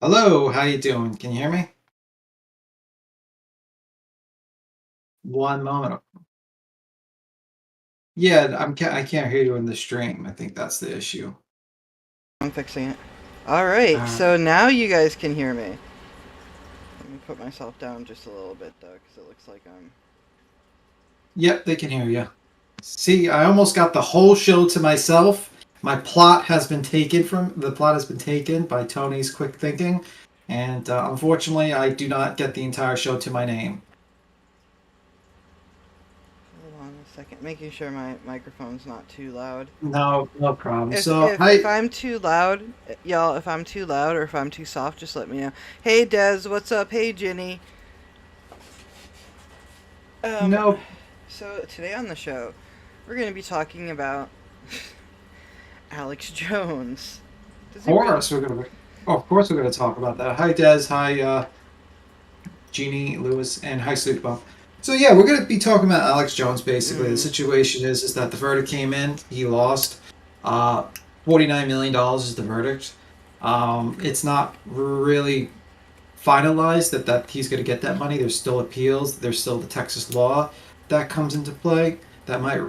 Hello, how you doing? Can you hear me? One moment. Yeah, I can't hear you in the stream. I think that's the issue. I'm fixing it. Alright, Uh, so now you guys can hear me. Let me put myself down just a little bit though, because it looks like I'm... yep, they can hear you. See, I almost got the whole show to myself. My plot has been taken by Tony's quick thinking, and unfortunately, I do not get the entire show to my name. Hold on a second, making sure my microphone's not too loud. No problem. If, So if, if I'm too loud, y'all, if I'm too loud or if I'm too soft, just let me know. Hey Des, what's up? Hey Jenny. no, So today on the show, we're going to be talking about Alex Jones. of Does he really... course of course we're gonna talk about that. Hi Des, hi Jeannie, Lewis, and hi Sleepbump. So yeah, we're gonna be talking about Alex Jones. Basically, the situation is that the verdict came in. He lost. Uh, $49 million is the verdict. It's not really finalized that he's gonna get that money. There's still appeals. There's still the Texas law that comes into play that might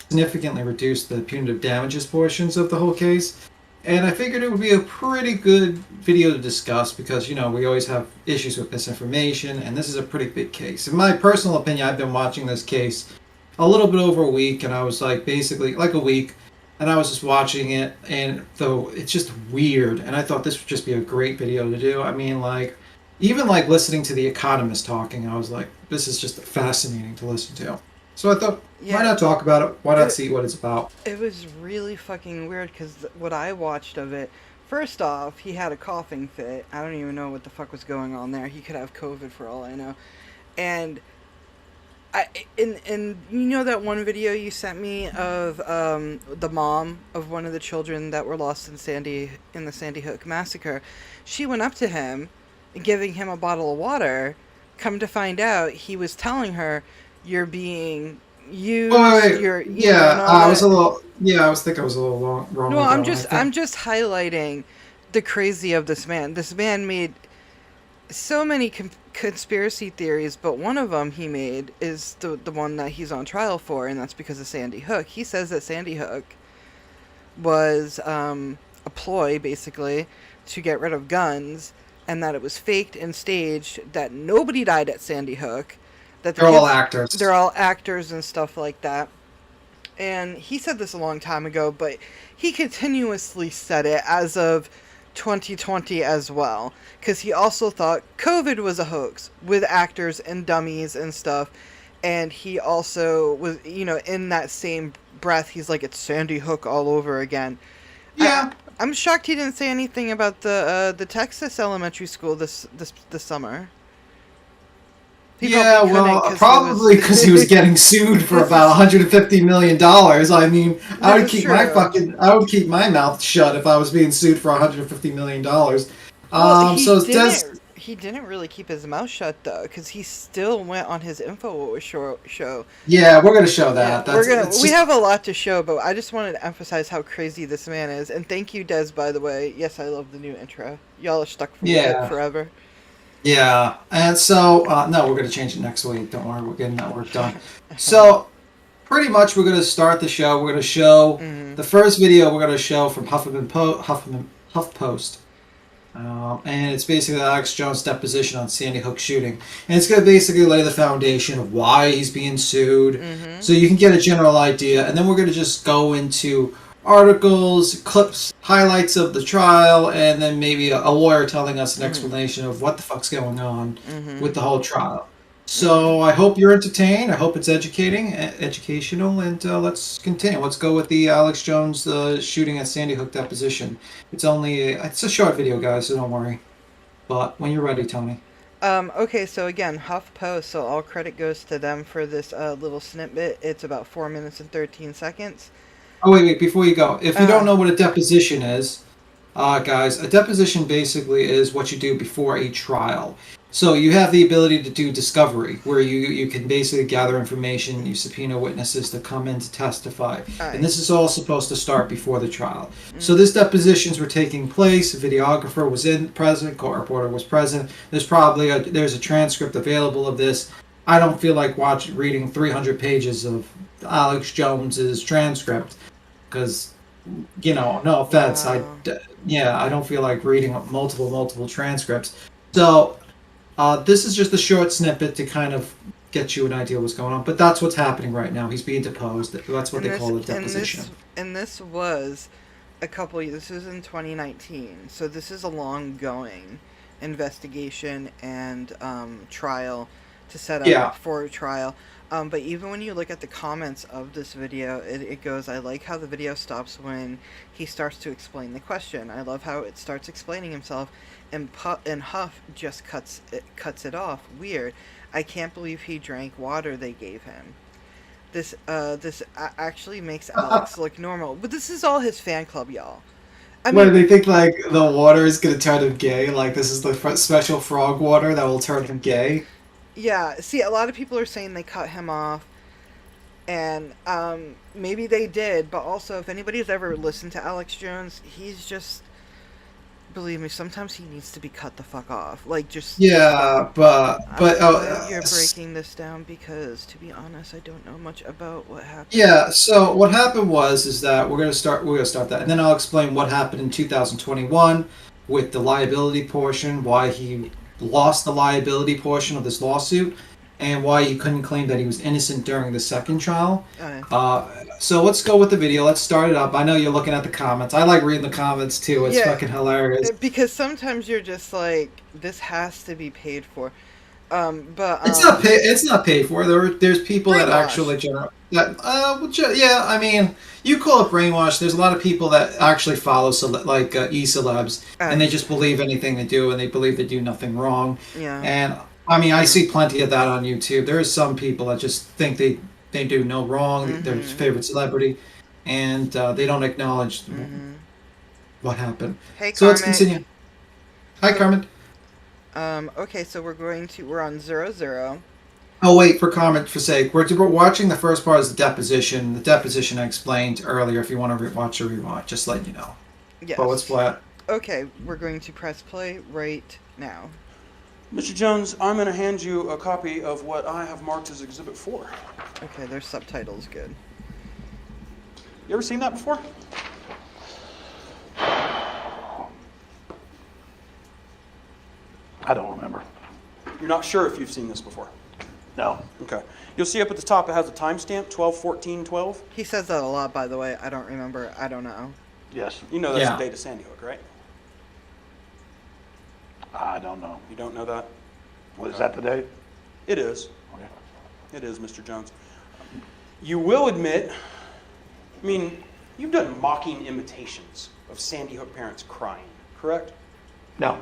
significantly reduce the punitive damages portions of the whole case. And I figured it would be a pretty good video to discuss because, we always have issues with misinformation, and this is a pretty big case. In my personal opinion, I've been watching this case a little bit over a week, and I was like, basically, like a week, and I was just watching it, and though it's just weird, and I thought this would just be a great video to do. I mean, like, even like listening to The Economist talking, I was like, this is just fascinating to listen to. So I thought, why not talk about it? Why not see what it's about? It was really fucking weird because what I watched of it, first off, he had a coughing fit. I don't even know what the fuck was going on there. He could have COVID for all I know. And and you know that one video you sent me of the mom of one of the children that were lost in the Sandy Hook massacre. She went up to him, giving him a bottle of water. Come to find out, he was telling her, "You're being used. Wait. You're Yeah, I was a little. Yeah, I was thinking I was a little wrong No, with that I'm one. just highlighting the crazy of this man. This man made so many conspiracy theories, but one of them he made is the one that he's on trial for, and that's because of Sandy Hook. He says that Sandy Hook was a ploy, basically, to get rid of guns, and that it was faked and staged, that nobody died at Sandy Hook, that They're all actors. they're all actors and stuff like that. And he said this a long time ago, but he continuously said it as of 2020 as well, because he also thought COVID was a hoax with actors and dummies and stuff. And he also was, in that same breath, he's like, it's Sandy Hook all over again. Yeah. I'm shocked he didn't say anything about the Texas elementary school this summer. Probably because he was getting sued for about $150 million. I mean, I would keep my mouth shut if I was being sued for $150 million. Well, Des. He didn't really keep his mouth shut though, because he still went on his InfoWars show. Yeah, we're gonna show that. Yeah, we have a lot to show, but I just wanted to emphasize how crazy this man is. And thank you, Des, by the way. Yes, I love the new intro. Y'all are stuck with it forever. Yeah, and so, no, we're going to change it next week. Don't worry, we're getting that work done. So, pretty much we're going to start the show. We're going to show the first video we're going to show from HuffPost. And it's basically Alex Jones' deposition on Sandy Hook shooting. And it's going to basically lay the foundation of why he's being sued. So you can get a general idea. And then we're going to just go into articles, clips, highlights of the trial, and then maybe a lawyer telling us an explanation of what the fuck's going on with the whole trial. So I hope you're entertained. I hope it's educational, and let's continue. Let's go with the Alex Jones shooting at Sandy Hook deposition. It's a short video, guys, so don't worry. But when you're ready, Tony. Okay, so again, HuffPost, so all credit goes to them for this little snippet. It's about 4 minutes and 13 seconds. Oh, wait, before you go, if you don't Uh, know what a deposition is, guys, a deposition basically is what you do before a trial. So you have the ability to do discovery, where you can basically gather information, you subpoena witnesses to come in to testify. And Aye. this is all supposed to start before the trial. So Mm. this depositions were taking place, a videographer was present, court reporter was present. There's a transcript available of this. I don't feel like reading 300 pages of Alex Jones's transcript because no offense, Wow. yeah, I don't feel like reading multiple transcripts. So this is just a short snippet to kind of get you an idea of what's going on. But that's what's happening right now. He's being deposed. That's what And they this call a and deposition. this and this was this was in 2019. So this is a long going investigation and trial to set up Yeah. for a trial. But even when you look at the comments of this video, it goes, I like how the video stops when he starts to explain the question. I love how it starts explaining himself, and Huff just cuts it off. Weird. I can't believe he drank water they gave him. Actually makes Alex look normal. But this is all his fan club, y'all. I What do mean, they think? Like the water is gonna turn him gay? Like this is the special frog water that will turn him gay? yeah, see, a lot of people are saying they cut him off, and maybe they did, but also, if anybody's ever listened to Alex Jones, he's just, believe me, sometimes he needs to be cut the fuck off. Like, just Yeah, stop. but I'm glad you're breaking this down because, to be honest, I don't know much about what happened. yeah. So what happened was is that we're gonna start that, and then I'll explain what happened in 2021 with the liability portion, why he lost the liability portion of this lawsuit, and why he couldn't claim that he was innocent during the second trial. Uh, So let's go with the video. Let's start it up. I know you're looking at the comments. I like reading the comments too. It's yeah, fucking hilarious. because sometimes you're just like, this has to be paid for. But It's not paid for. There's people that brainwash. actually yeah. I mean, you call it brainwash. There's a lot of people that actually follow e-celebs, and Uh, they just believe anything they do, and they believe they do nothing wrong. yeah. And I mean, I Mm, see plenty of that on YouTube. There is some people that just think they do no wrong. Their mm-hmm. favorite celebrity, and they don't acknowledge Mm-hmm. what happened. Hey, So let's Carmen. continue. Hi, So, Carmen. okay, so we're on 0-0. Oh wait, for comment for sake, we're watching the first part is the deposition. The deposition I explained earlier. If you want to watch a rewatch, just let you know. But let's Yes. play it. Okay, we're going to press play right now. Mr. Jones, I'm going to hand you a copy of what I have marked as Exhibit 4. Okay, there's subtitles, good. You ever seen that before? I don't remember. You're not sure if you've seen this before? No. Okay. You'll see up at the top it has a timestamp, 12/14/12. He says that a lot, by the way. I don't remember. I don't know. Yes. You know that's Yeah. the date of Sandy Hook, right? I don't know. You don't know that? What is that the date? It is. Okay. It is, Mr. Jones. You will admit, I mean, you've done mocking imitations of Sandy Hook parents crying, correct? No.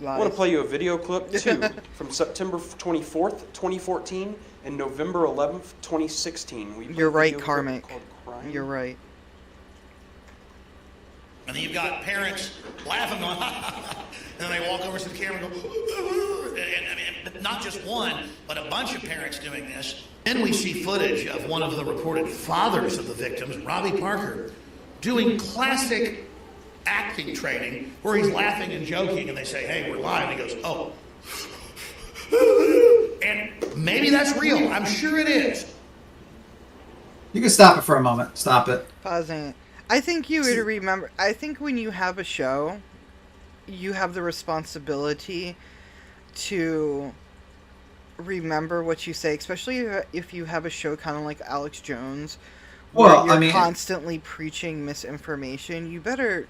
I want Lies. to play you a video clip, too, from September 24th, 2014, and November 11th, 2016. Will you play You're a right, video clip Carmick. called Crying? You're right. And then you've got parents laughing, going, and then they walk over to the camera and go, and not just one, but a bunch of parents doing this. Then we see footage of one of the reported fathers of the victims, Robbie Parker, doing classic acting training where he's laughing and joking, and they say, hey, we're live. And he goes, oh. And maybe that's real. I'm sure it is. You can stop it for a moment. Stop it. Pausing it. I think you would remember. I think when you have a show, you have the responsibility to remember what you say, especially if you have a show kind of like Alex Jones, where Well, you're I mean, constantly preaching misinformation. You better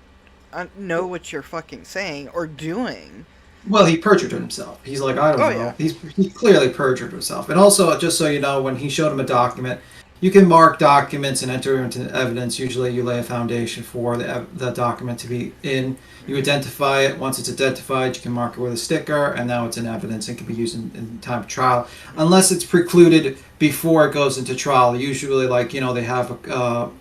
know what you're fucking saying or doing. well, he perjured himself. He's like, I don't Oh, know. yeah. He clearly perjured himself. And also, just so you know, when he showed him a document, you can mark documents and enter into evidence. Usually you lay a foundation for the document to be in. You identify it. Once it's identified, you can mark it with a sticker, and now it's in evidence and can be used in time of trial, unless it's precluded before it goes into trial. Usually, like, they have a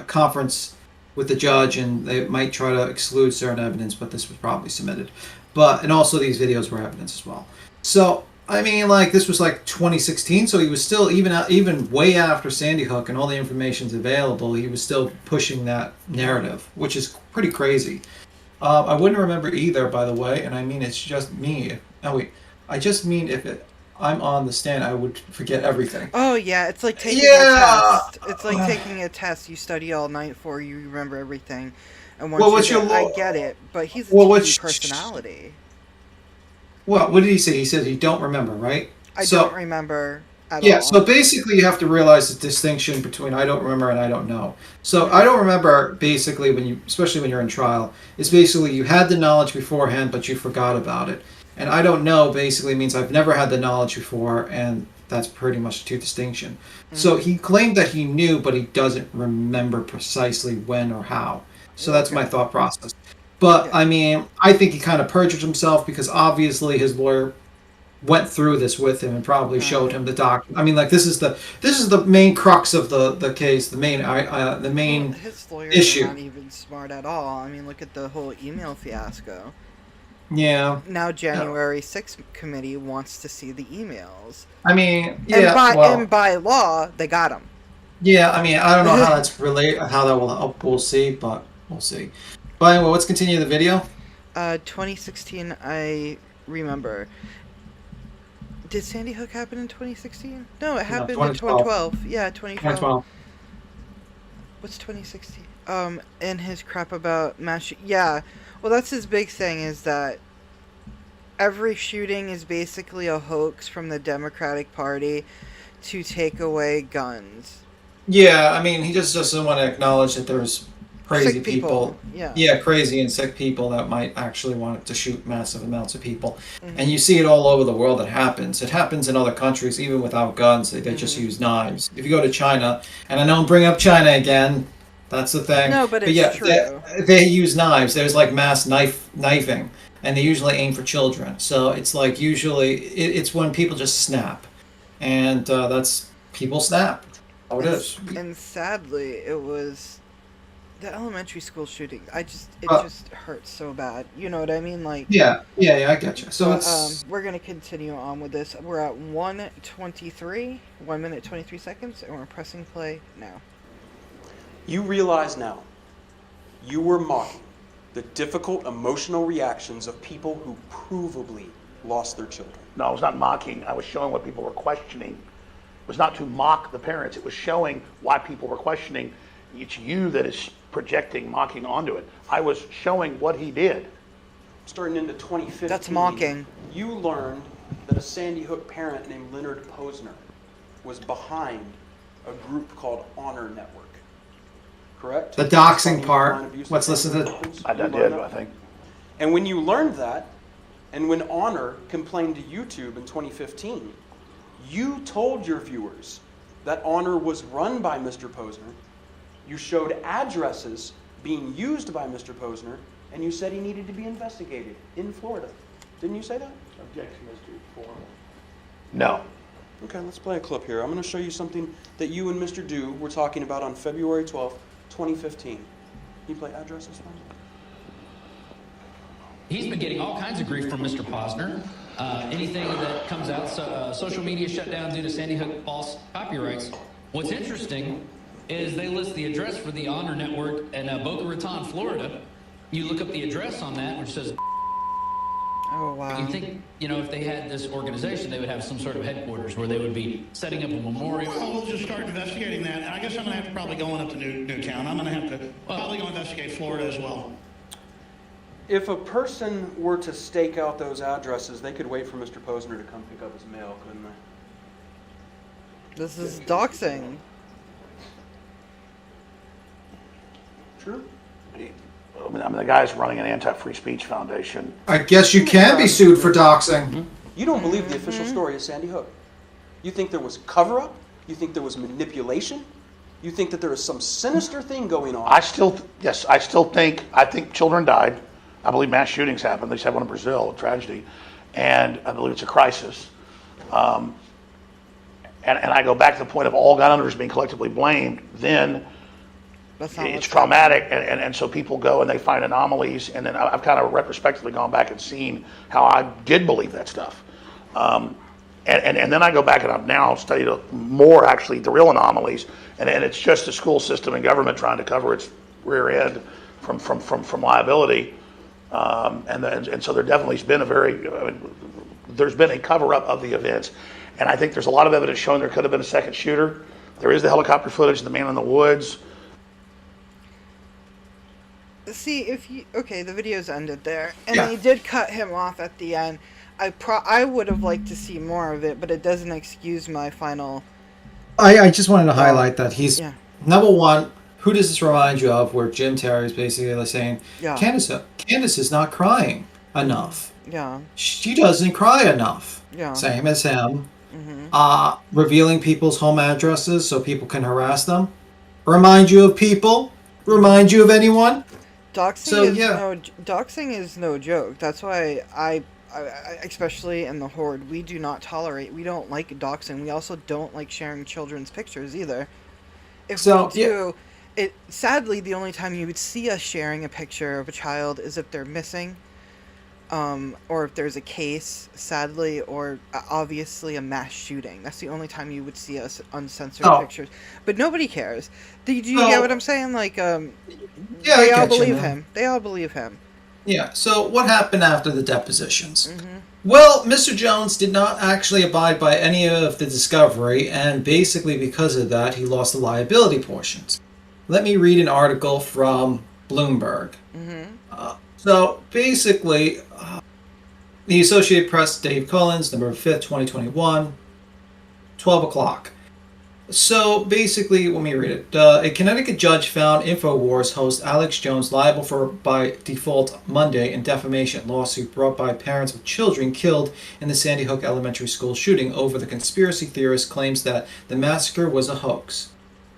conference with the judge, and they might try to exclude certain evidence, but this was probably submitted. And also these videos were evidence as well. So, I mean, like, this was like 2016, so he was still, even way after Sandy Hook and all the information's available, he was still pushing that narrative, which is pretty crazy. I wouldn't remember either, by the way, and I mean, it's just me. Oh, wait. I just mean I'm on the stand, I would forget everything. Oh, yeah, it's like taking a test. It's like taking a test you study all night for, you remember everything. And once I get it, but he's a TV personality. What did he say? He said he don't remember, right? I don't remember at all. Yeah, so basically you have to realize the distinction between I don't remember and I don't know. So I don't remember, basically, especially when you're in trial, is basically you had the knowledge beforehand, but you forgot about it. And I don't know basically means I've never had the knowledge before, and that's pretty much the two distinction. Mm-hmm. So he claimed that he knew, but he doesn't remember precisely when or how. So that's my thought process. But, I mean, I think he kind of perjured himself because obviously his lawyer went through this with him and probably showed him the document. I mean, like, this is the main crux of the case, the main his lawyers issue. Are not even smart at all. I mean, look at the whole email fiasco. Yeah. Now January 6th committee wants to see the emails. I mean, yeah. And by law, they got them. Yeah, I mean, I don't know how that's how that will help. We'll see, but we'll see. But anyway, let's continue the video. 2016, I remember. Did Sandy Hook happen in 2016? No, it happened in 2012. Yeah, 2012. What's 2016? And his crap about mass. Yeah, well, that's his big thing, is that every shooting is basically a hoax from the Democratic Party to take away guns. Yeah, I mean, he just doesn't want to acknowledge that there's crazy sick people. Yeah. Yeah, crazy and sick people that might actually want to shoot massive amounts of people. Mm-hmm. And you see it all over the world. It happens in other countries, even without guns. They just use knives. If you go to China, and I don't bring up China again, that's the thing. No, but it's true. They use knives. There's like mass knifing, and they usually aim for children. So it's like usually it's when people just snap, and that's people snap. Oh, it is. And sadly, it was the elementary school shooting. It just hurts so bad. You know what I mean? Like. Yeah, I get you. So we're gonna continue on with this. We're at 1:23, 1 minute 23 seconds, and we're pressing play now. You realize now, you were mocking the difficult emotional reactions of people who provably lost their children. No, I was not mocking. I was showing what people were questioning. It was not to mock the parents. It was showing why people were questioning. It's you that is projecting mocking onto it. I was showing what he did. Starting into 2015, that's mocking. You learned that a Sandy Hook parent named Leonard Posner was behind a group called Honor Network. Correct? The doxing part. Let's listen to it. I did, I think. And when you learned that, and when Honor complained to YouTube in 2015, you told your viewers that Honor was run by Mr. Posner. You showed addresses being used by Mr. Posner, and you said he needed to be investigated in Florida. Didn't you say that? Objection is too formal. No. Okay, let's play a clip here. I'm going to show you something that you and Mr. Dew were talking about on February 12th, 2015. Can you play addresses for me? He's been getting all kinds of grief from Mr. Posner. Anything that comes out, social media shut down due to Sandy Hook false copyrights. What's interesting is they list the address for the Honor Network in Boca Raton, Florida. You look up the address on that, which says... Oh, wow. You think, if they had this organization, they would have some sort of headquarters where they would be setting up a memorial. Well, we'll just start investigating that. And I guess I'm going to have to probably go on up to Newtown. I'm going to have to probably go investigate Florida as well. If a person were to stake out those addresses, they could wait for Mr. Posner to come pick up his mail, couldn't they? This is doxing. True. I mean, the guy's running an anti-free speech foundation. I guess you can be sued for doxing. You don't believe the official story of Sandy Hook. You think there was cover-up? You think there was manipulation? You think that there is some sinister thing going on? I still think children died. I believe mass shootings happened. They just had one in Brazil, a tragedy. And I believe it's a crisis. And I go back to the point of all gun owners being collectively blamed, then it's traumatic, and so people go and they find anomalies, and then I've kind of retrospectively gone back and seen how I did believe that stuff. And then I go back and I've now studied more, actually, the real anomalies, and it's just the school system and government trying to cover its rear end from liability. And so there definitely has been there's been a cover-up of the events. And I think there's a lot of evidence showing there could have been a second shooter. There is the helicopter footage of the man in the woods. See, the video's ended there, and they did cut him off at the end. I would have liked to see more of it, but it doesn't excuse my final. I just wanted to highlight that he's number one. Who does this remind you of? Where Jim Terry is basically saying, Candace is not crying enough. Yeah. She doesn't cry enough. Yeah. Same as him. Revealing people's home addresses so people can harass them. Remind you of people. Remind you of anyone. Doxing is no joke. That's why I especially in the Horde, we do not tolerate. We don't like doxing. We also don't like sharing children's pictures either. Sadly, the only time you would see us sharing a picture of a child is if they're missing, or if there's a case, sadly, or obviously a mass shooting. That's the only time you would see us uncensored pictures. But nobody cares. Do you get what I'm saying? Like, they all believe him. They all believe him. Yeah, so what happened after the depositions? Well, Mr. Jones did not actually abide by any of the discovery, and basically because of that, he lost the liability portions. Let me read an article from Bloomberg. So basically, the Associated Press, Dave Collins, November 5th, 2021, 12 o'clock. So basically, let me read it. A Connecticut judge found InfoWars host Alex Jones liable for, by default, Monday in defamation lawsuit brought by parents of children killed in the Sandy Hook Elementary School shooting over the conspiracy theorist claims that the massacre was a hoax.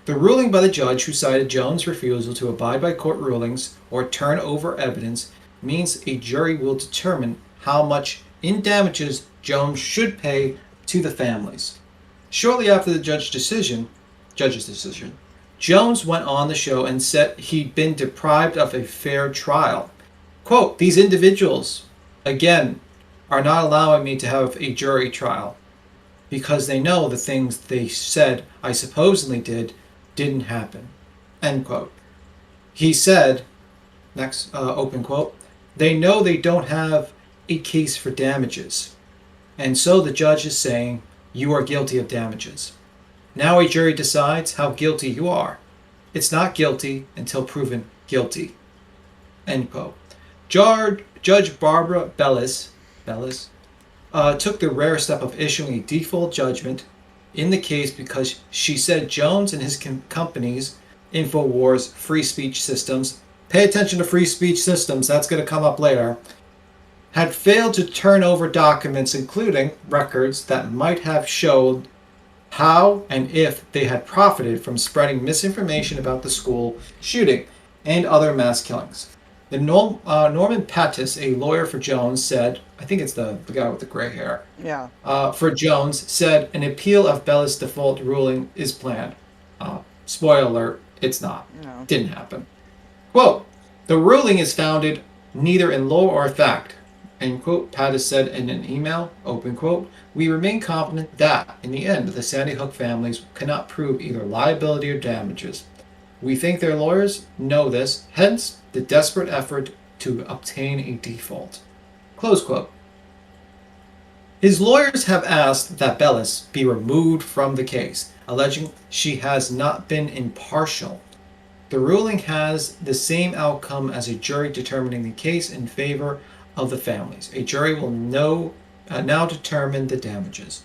The ruling by the judge, who cited Jones' refusal to abide by court rulings or turn over evidence, means a jury will determine how much in damages Jones should pay to the families. Shortly after the judge's decision, Jones went on the show and said he'd been deprived of a fair trial. Quote, "These individuals, again, are not allowing me to have a jury trial because they know the things they said I supposedly didn't happen." End quote. He said, next open quote, "They know they don't have a case for damages. And so the judge is saying, you are guilty of damages. Now a jury decides how guilty you are. It's not guilty until proven guilty." End quote. Judge Barbara Bellis took the rare step of issuing a default judgment in the case because she said Jones and his company's InfoWars free speech systems, pay attention to free speech systems, that's going to come up later, had failed to turn over documents including records that might have showed how and if they had profited from spreading misinformation about the school shooting and other mass killings. The Norman Pattis, a lawyer for Jones, said, I think it's the guy with the gray hair, for Jones, said an appeal of Bella's default ruling is planned. Spoiler alert, it's not. No. Didn't happen. Quote, "The ruling is founded neither in law or fact." End quote, Pattis said in an email, open quote, "We remain confident that, in the end, the Sandy Hook families cannot prove either liability or damages. We think their lawyers know this, hence the desperate effort to obtain a default." Close quote. His lawyers have asked that Bellis be removed from the case, alleging she has not been impartial. The ruling has the same outcome as a jury determining the case in favor of the families. A jury will now determine the damages.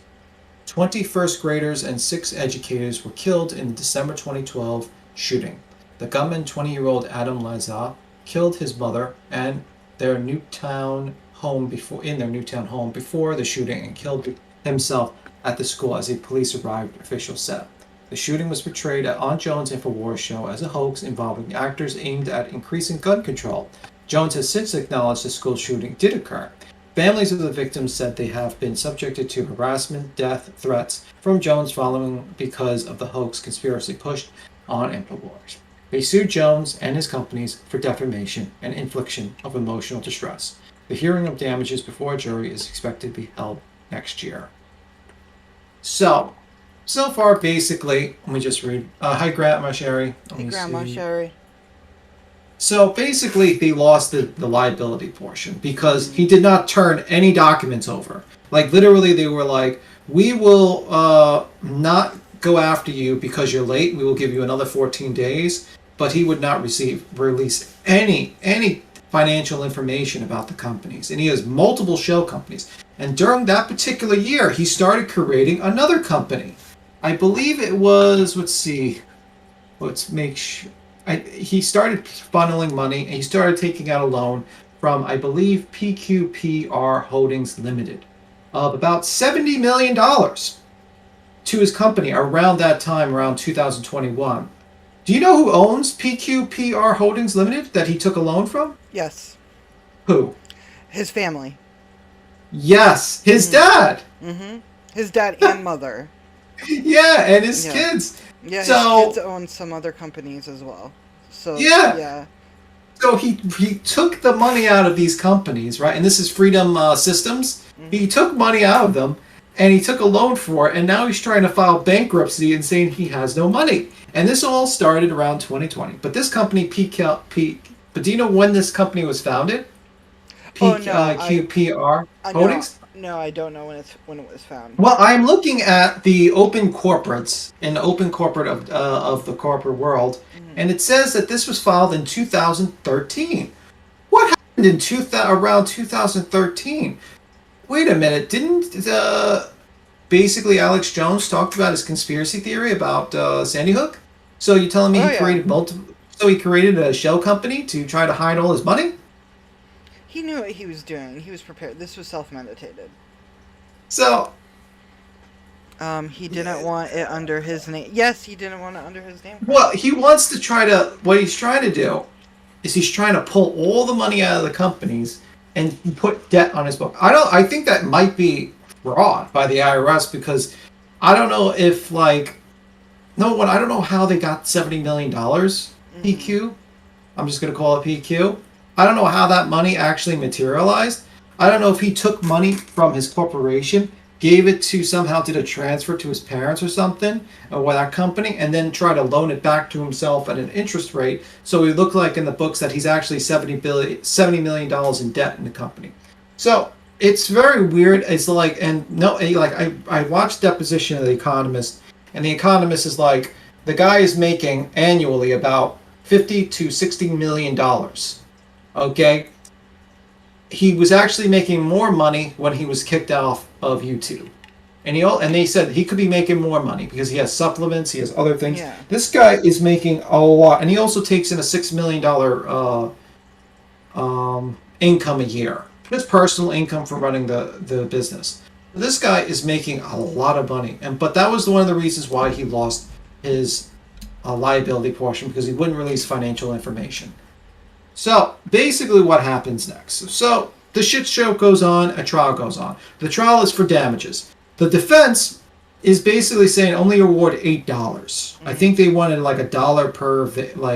20 first graders and 6 educators were killed in the December 2012 shooting. The gunman, 20-year-old Adam Laza, killed his mother and their Newtown home before the shooting and killed himself at the school as a police arrived, officials said. The shooting was portrayed on Jones' InfoWars show as a hoax involving actors aimed at increasing gun control. Jones has since acknowledged the school shooting did occur. Families of the victims said they have been subjected to harassment, death, threats from Jones following because of the hoax conspiracy pushed on InfoWars. They sued Jones and his companies for defamation and infliction of emotional distress. The hearing of damages before a jury is expected to be held next year. So far, basically, let me just read. Hi, Grandma Sherry. Hey, Grandma Sherry. So basically, they lost the liability portion because he did not turn any documents over. Like, literally, they were like, we will not go after you because you're late. We will give you another 14 days. But he would not release any financial information about the companies. And he has multiple shell companies. And during that particular year, he started creating another company. I believe it was, he started funneling money, and he started taking out a loan from, I believe, PQPR Holdings Limited of about $70 million to his company around that time, around 2021. Do you know who owns PQPR Holdings Limited that he took a loan from? Yes. Who? His family. Yes, his dad. Mm-hmm. His dad and mother. Yeah, and his kids. Yeah, so, his kids own some other companies as well. So yeah. So he took the money out of these companies, right? And this is Freedom Systems. Mm-hmm. He took money out of them, and he took a loan for it, and now he's trying to file bankruptcy and saying he has no money. And this all started around 2020. But this company, but do you know when this company was founded? QPR Holdings? No, I don't know when it was founded. Well, I'm looking at the open corporates in the open corporate of the corporate world, and it says that this was filed in 2013. What happened in around 2013? Wait a minute, didn't basically Alex Jones talked about his conspiracy theory about Sandy Hook? So you're telling me created multiple? So he created a shell company to try to hide all his money? He knew what he was doing. He was prepared. This was self-meditated. So... he didn't want it under his name. Yes, he didn't want it under his name. Well, he wants to try to... What he's trying to do is he's trying to pull all the money out of the companies and put debt on his book. I think that might be fraud by the IRS because I don't know if, like... I don't know how they got $70 million, PQ. I'm just going to call it PQ. I don't know how that money actually materialized. I don't know if he took money from his corporation, gave it to somehow did a transfer to his parents or something, or that company, and then try to loan it back to himself at an interest rate. So it looked like in the books that he's actually $70 million in debt in the company. So it's very weird. It's like, I watched Deposition of the Economist, and the Economist is like, the guy is making annually about $50 to $60 million. Okay? He was actually making more money when he was kicked off of YouTube. And they said he could be making more money because he has supplements, he has other things. Yeah. This guy is making a lot. And he also takes in a $6 million income a year. His personal income from running the business. This guy is making a lot of money. But that was one of the reasons why he lost his liability portion, because he wouldn't release financial information. So, basically what happens next? So, the shit show goes on, a trial goes on. The trial is for damages. The defense is basically saying only award $8. Mm-hmm. I think they wanted like $1 per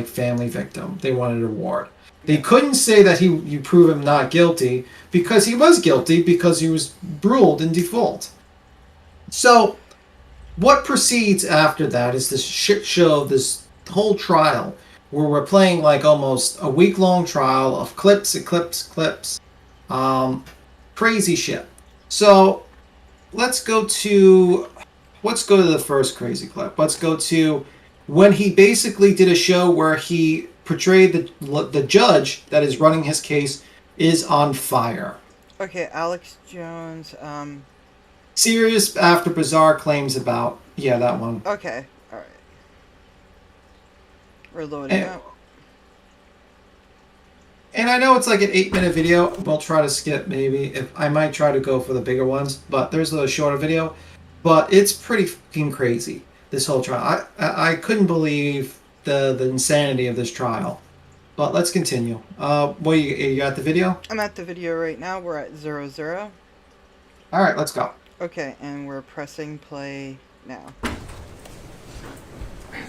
family victim. They wanted to award. They couldn't say that you prove him not guilty because he was guilty because he was ruled in default. So, what proceeds after that is this shit show, this whole trial, where we're playing like almost a week-long trial of clips. Crazy shit. So, let's go to the first crazy clip. Let's go to when he basically did a show where he portrayed the judge that is running his case is on fire. Okay, Alex Jones, Serious after bizarre claims about... Yeah, that one. Okay, alright. We're loading up. And I know it's like an 8-minute video. We'll try to skip maybe. I might try to go for the bigger ones, but there's a shorter video. but it's pretty fucking crazy, this whole trial. I couldn't believe the insanity of this trial. But let's continue. You got the video? I'm at the video right now. We're at 00. All right, let's go. Okay, and we're pressing play now.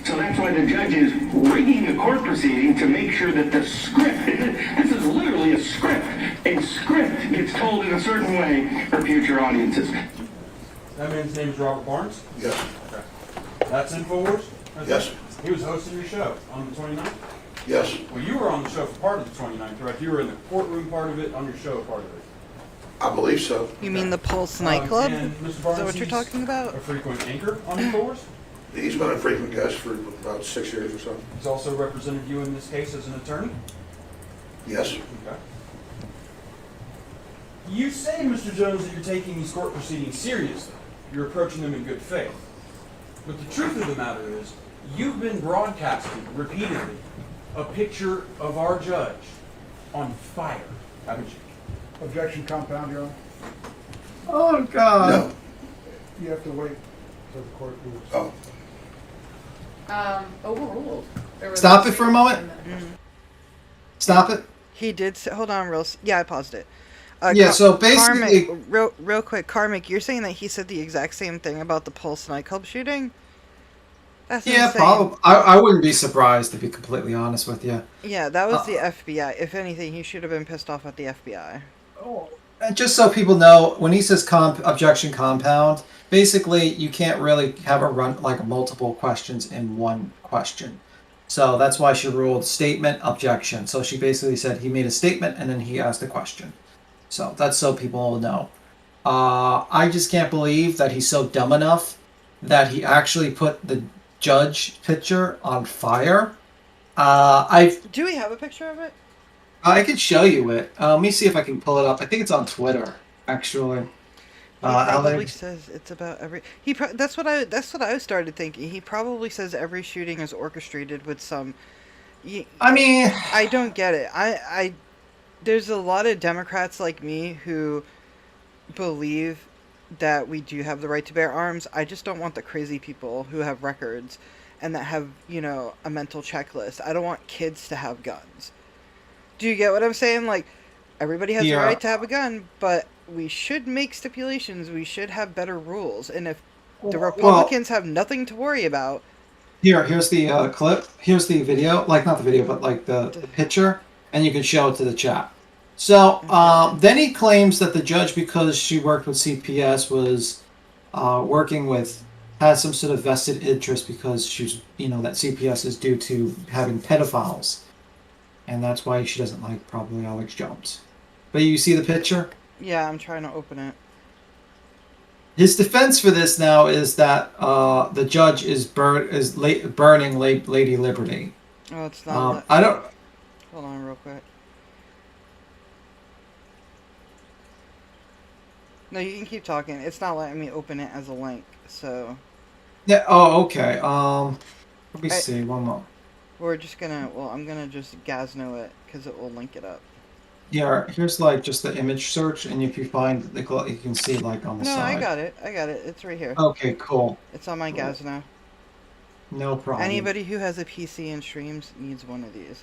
So that's why the judge is rigging the court proceeding to make sure that the script, this is literally a script gets told in a certain way for future audiences. That man's name is Robert Barnes? Yes. Okay. That's InfoWars? Yes. He was hosting your show on the 29th? Yes. Well, you were on the show for part of the 29th, correct? You were in the courtroom part of it, on your show part of it. I believe so. You mean the Pulse nightclub? And Mr. Is Barnes, that what you're he's talking about? a frequent anchor on InfoWars. He's been a frequent guest for about 6 years or so. He's also represented you in this case as an attorney. Yes. Okay. You say, Mr. Jones, that you're taking these court proceedings seriously. You're approaching them in good faith. But the truth of the matter is, you've been broadcasting repeatedly a picture of our judge on fire, haven't you? Objection compound, Your Honor. Oh, God. No. You have to wait till the court rules. Oh. Overruled. Stop it for a moment. Stop it. He did say, hold on, yeah, I paused it. Yeah, so basically... Karmic, real quick, Karmic, you're saying that he said the exact same thing about the Pulse nightclub shooting? That's Yeah, insane. probably. I wouldn't be surprised, to be completely honest with you. Yeah, that was the FBI. If anything, he should have been pissed off at the FBI. And just so people know, when he says objection compound, basically you can't really have a run like multiple questions in one question. So that's why she ruled statement, objection. So she basically said he made a statement and then he asked a question. So that's so people will know. I just can't believe that he's so dumb enough that he actually put the judge picture on fire. Do we have a picture of it? I can show you it. Let me see if I can pull it up. I think it's on Twitter, actually. He probably Alex. says it's about every. That's what I started thinking. He probably says every shooting is orchestrated with some. I mean, I don't get it. There's a lot of Democrats like me who believe that we do have the right to bear arms. I just don't want the crazy people who have records and that have, a mental checklist. I don't want kids to have guns. Do you get what I'm saying? Like, everybody has the right to have a gun, but we should make stipulations. We should have better rules. And if the Republicans have nothing to worry about... Here's the clip. Here's the video. Like, not the video, but like the picture. And you can show it to the chat. So, then he claims that the judge, because she worked with CPS, was has some sort of vested interest because she's, that CPS is due to having pedophiles. And that's why she doesn't like probably Alex Jones. But you see the picture? Yeah, I'm trying to open it. His defense for this now is that the judge is burning Lady Liberty. Oh, it's not. I don't... Hold on real quick. No, you can keep talking. It's not letting me open it as a link, so... Yeah, oh, okay. Let me see, one more. We're just gonna... Well, I'm gonna just Gazno it, because it will link it up. Yeah, here's like just the image search, and if you find the you can see like on the side. No, I got it. It's right here. Okay, cool. It's on my Gazno. No problem. Anybody who has a PC and streams needs one of these.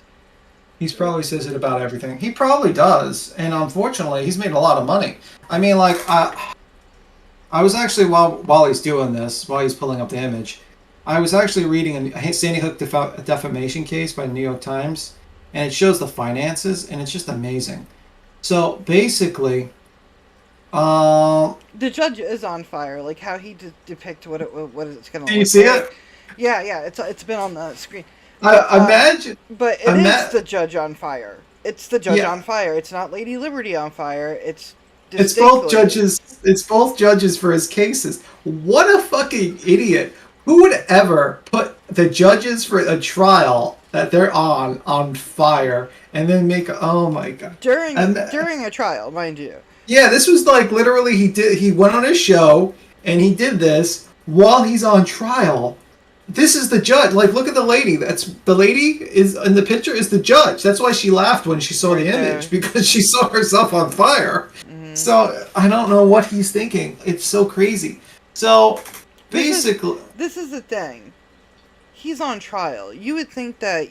He probably says it about everything. He probably does, and unfortunately, he's made a lot of money. I mean, like, I was actually while he's doing this, while he's pulling up the image, I was actually reading a Sandy Hook defamation case by the New York Times, and it shows the finances, and it's just amazing. So basically, the judge is on fire. Like how he depict what it's gonna. Can you see it? Yeah, it's been on the screen. Imagine. But it is the judge on fire. It's the judge on fire. It's not Lady Liberty on fire. It's both judges. It's both judges for his cases. What a fucking idiot! Who would ever put the judges for a trial that they're on fire and then make? Oh my god! During a trial, mind you. Yeah, this was like literally he went on his show and he did this while he's on trial. This is the judge. Like, look at the lady. The lady is in the picture is the judge. That's why she laughed when she saw the image, because she saw herself on fire. Mm-hmm. So I don't know what he's thinking. It's so crazy. So This is- basically, This is the thing. He's on trial. You would think that,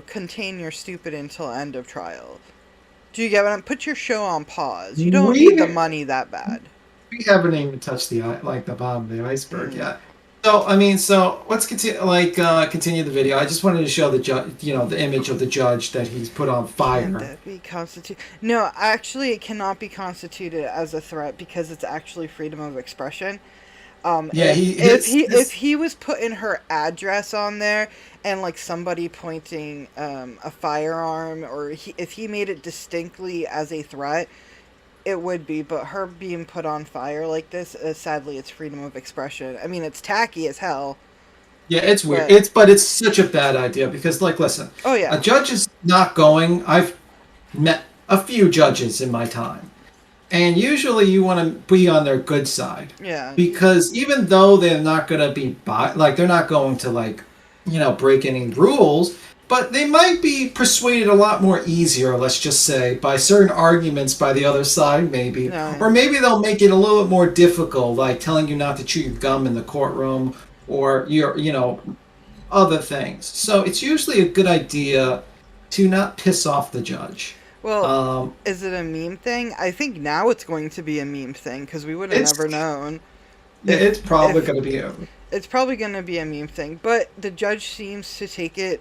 contain your stupid until end of trial. Do you get what I'm... Put your show on pause. You don't need the money that bad. we haven't even touched the bottom of the iceberg Mm. yet. So let's continue. Continue the video. I just wanted to show the judge, the image of the judge that he's put on Can fire. that be No, actually, it cannot be constituted as a threat because it's actually freedom of expression. Yeah, if he was putting her address on there and like somebody pointing a firearm, or if he made it distinctly as a threat, it would be. But her being put on fire like this, sadly, it's freedom of expression. I mean, it's tacky as hell. Yeah, it's weird. But It's such a bad idea because, listen. Oh yeah. A judge is not going. I've met a few judges in my time, and usually you want to be on their good side. Yeah. Because even though they're not going to be they're not going to break any rules, but they might be persuaded a lot more easier, let's just say, by certain arguments by the other side, maybe. No. Or maybe they'll make it a little bit more difficult, like telling you not to chew your gum in the courtroom or other things. So it's usually a good idea to not piss off the judge. Well, is it a meme thing? I think now it's going to be a meme thing because we would have never known. It's probably going to be It's probably going to be a meme thing, but the judge seems to take it,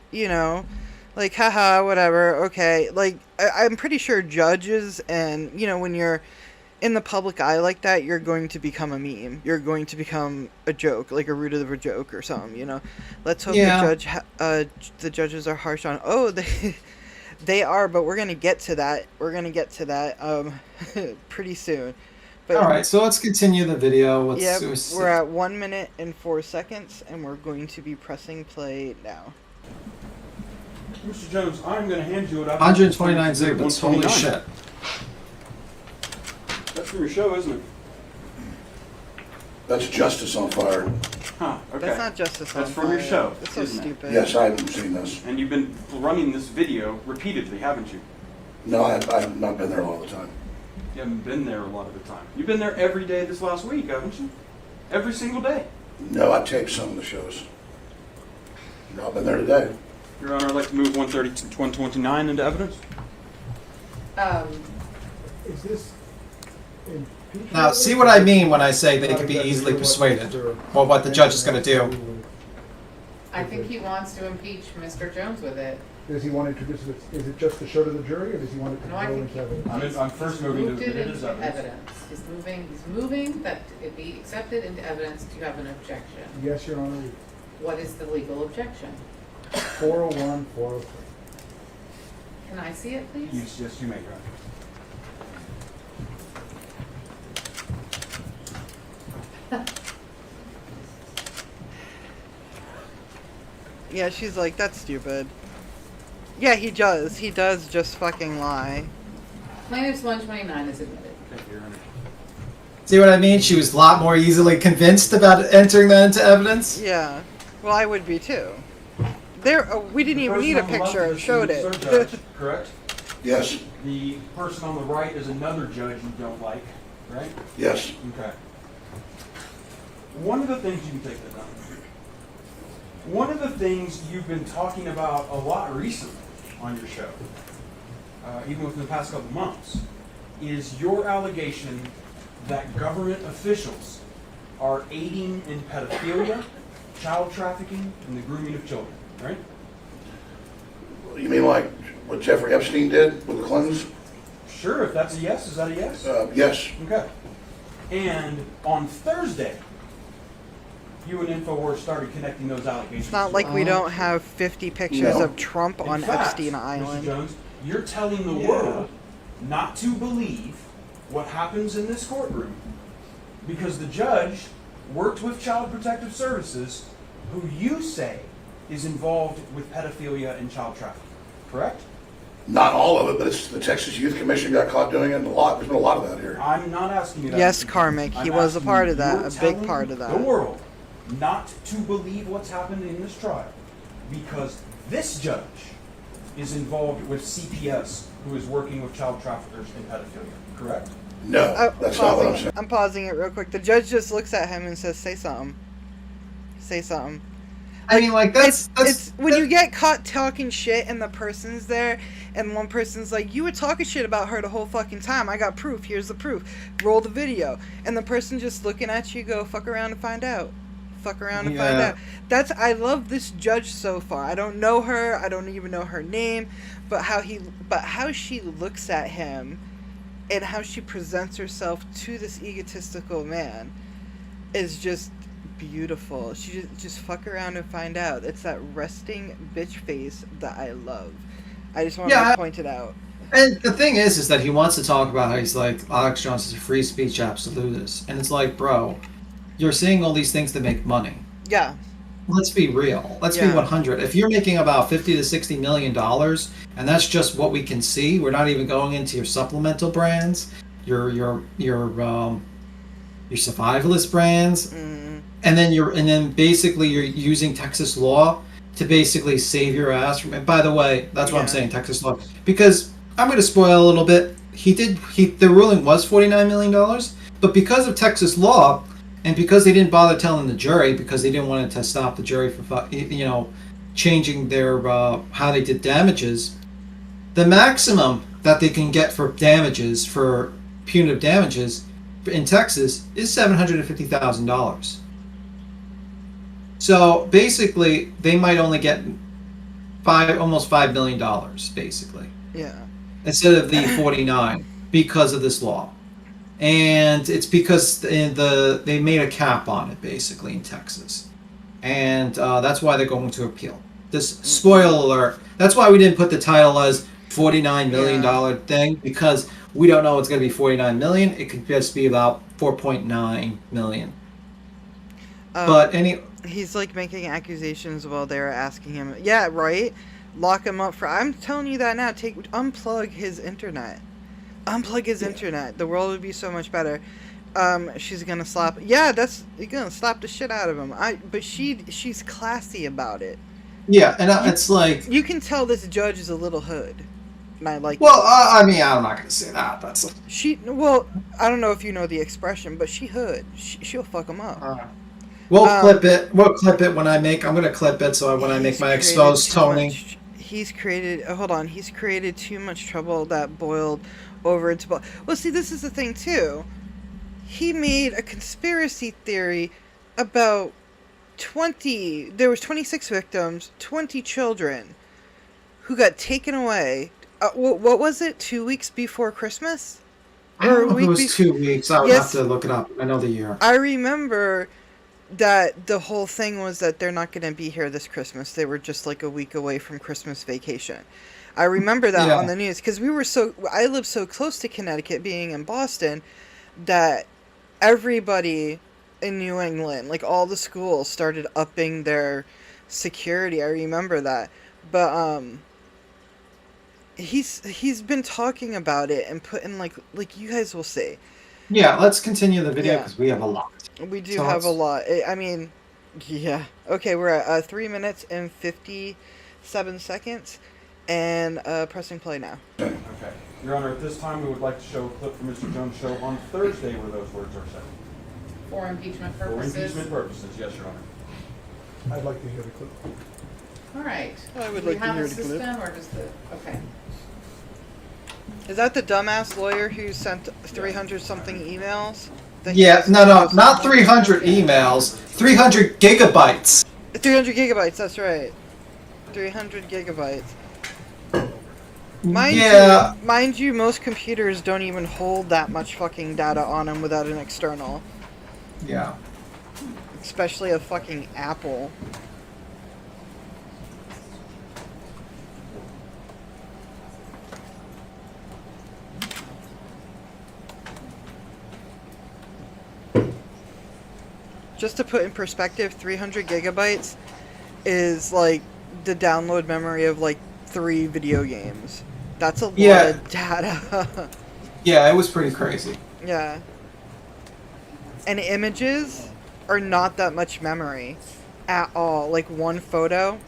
like, haha, whatever, okay. Like, I'm pretty sure judges and, when you're in the public eye like that, you're going to become a meme. You're going to become a joke, like a root of a joke or something, Let's hope the judges are harsh on, they are, but we're going to get to that. We're going to get to that pretty soon. But, all right, so let's continue the video. We're at 1 minute and 4 seconds, and we're going to be pressing play now. Mr. Jones, I'm going to hand you it up. 129 zubits. Holy shit. That's from your show, isn't it? That's Justice on Fire. Huh, okay. That's not Justice on That's from your show. That's so stupid. Yes, I haven't seen this. And you've been running this video repeatedly, haven't you? No, I have not been there all the time. You haven't been there a lot of the time. You've been there every day this last week, haven't you? Every single day. No, I taped some of the shows. No, I've been there today. Your Honor, I'd like to move 130 to 129 into evidence. Is this impeachment? Now, see what I mean when I say they can be easily persuaded, or what the judge is going to do. I think he wants to impeach Mr. Jones with it. Does he want to introduce it? Is it just to show to the jury, or does he want it to No, I go think into evidence? I'm first moving to moved it admit it as into evidence. evidence. He's moving that it be accepted into evidence. Do you have an objection? Yes, Your Honor. What is the legal objection? 401, 403. Can I see it, please? Yes, you may, Your Honor. Yeah, she's like, that's stupid. Yeah, he does. He does just fucking lie. Plaintiff's 129 is admitted. Thank you, Your Honor. See what I mean? She was a lot more easily convinced about entering that into evidence. Yeah. Well, I would be too. We didn't even need a picture. It showed it. Judge, correct? Yes, The person on the right is another judge you don't like, right? yes. Okay. One of the things you can take that down. One of the things you've been talking about a lot recently on your show, even within the past couple months, is your allegation that government officials are aiding in pedophilia, child trafficking, and the grooming of children, right? You mean like what Jeffrey Epstein did with the Clintons? Sure, if that's a yes, is that a yes? Yes. Okay. And on Thursday, you and InfoWars started connecting those allegations. It's not like we don't have 50 pictures No. of Trump on In fact, Epstein Mr. Island. Jones, you're telling the world not to believe what happens in this courtroom because the judge worked with Child Protective Services, who you say is involved with pedophilia and child trafficking, correct? Not all of it, but it's the Texas Youth Commission got caught doing it a lot. There's been a lot of that here. I'm not asking you that. Yes, Mr. Karmic, Jones. he I'm was a asking part you, of that, you're a big telling part of that. The world not to believe what's happened in this trial because this judge is involved with CPS, who is working with child traffickers and pedophilia, correct? No, that's not what I'm saying. I'm pausing it real quick. The judge just looks at him and says, "Say something. Say something." I mean, like, that's when you get caught talking shit and the person's there and one person's like, "You were talking shit about her the whole fucking time. I got proof. Here's the proof. Roll the video." And the person just looking at you go, "Fuck around and find out. Fuck around and find out." I love this judge so far. I don't know her. I don't even know her name, but how she looks at him and how she presents herself to this egotistical man is just beautiful. She just fuck around and find out. It's that resting bitch face that I love. I just want to point it out. And the thing is that he wants to talk about how he's like, Alex Jones is a free speech absolutist. And it's like, bro, you're saying all these things to make money. Yeah. Let's be real. Let's be 100. If you're making about $50 to $60 million, and that's just what we can see, we're not even going into your supplemental brands, your survivalist brands, and then basically you're using Texas law to basically save your ass from. And by the way, that's what I'm saying, Texas law, because I'm going to spoil a little bit. The ruling was $49 million, but because of Texas law. And because they didn't bother telling the jury, because they didn't want it to stop the jury from, changing their how they did damages, the maximum that they can get for damages, for punitive damages, in Texas is $750,000. So basically, they might only get almost $5 million, basically. Yeah. Instead of the 49, because of this law. And it's because they made a cap on it, basically, in Texas. And that's why they're going to appeal. This spoiler alert. That's why we didn't put the title as $49 million thing, because we don't know it's going to be $49 million. It could just be about $4.9 million. But he's like making accusations while they're asking him. Yeah, right? Lock him up for. I'm telling you that now. Unplug his internet. Unplug his internet. The world would be so much better. She's gonna slap. Yeah, you're gonna slap the shit out of him. But she's classy about it. Yeah, and it's like you can tell this judge is a little hood, and I like. Well, I mean, I'm not gonna say that. That's Well, I don't know if you know the expression, but she hood. She'll fuck him up. We'll clip it. We'll clip it when I make. I'm gonna clip it so when I make my exposed Tony. He's created. Hold on. He's created too much trouble that boiled over into. Well, see, this is the thing too. He made a conspiracy theory about 20. There was 26 victims, 20 children, who got taken away. What was it? 2 weeks before Christmas? I don't know if it was 2 weeks. I would have to look it up. I know the year. I remember that the whole thing was that they're not going to be here this Christmas. They were just like a week away from Christmas vacation. I remember that on the news because I live so close to Connecticut, being in Boston, that everybody in New England, like all the schools, started upping their security. I remember that. But he's been talking about it and putting like you guys will see. Yeah, let's continue the video because we have a lot. We do have a lot. I mean, yeah. Okay, we're at 3 minutes and 57 seconds. And pressing play now. Okay. Your Honor, at this time we would like to show a clip from Mr. Jones' show on Thursday where those words are said. For impeachment purposes? For impeachment purposes, yes, Your Honor. I'd like to hear the clip. All right. I would Do we like to have hear a the clip. system or just the... Okay. Is that the dumbass lawyer who sent 300-something emails? No, not 300 emails. 300 gigabytes. 300 gigabytes, that's right. 300 gigabytes. Mind you, most computers don't even hold that much fucking data on them without an external. Yeah. Especially a fucking Apple. Just to put in perspective, 300 gigabytes is like the download memory of like 3 video games. That's a lot of data. Yeah, it was pretty crazy. Yeah. And images are not that much memory at all. Like one photo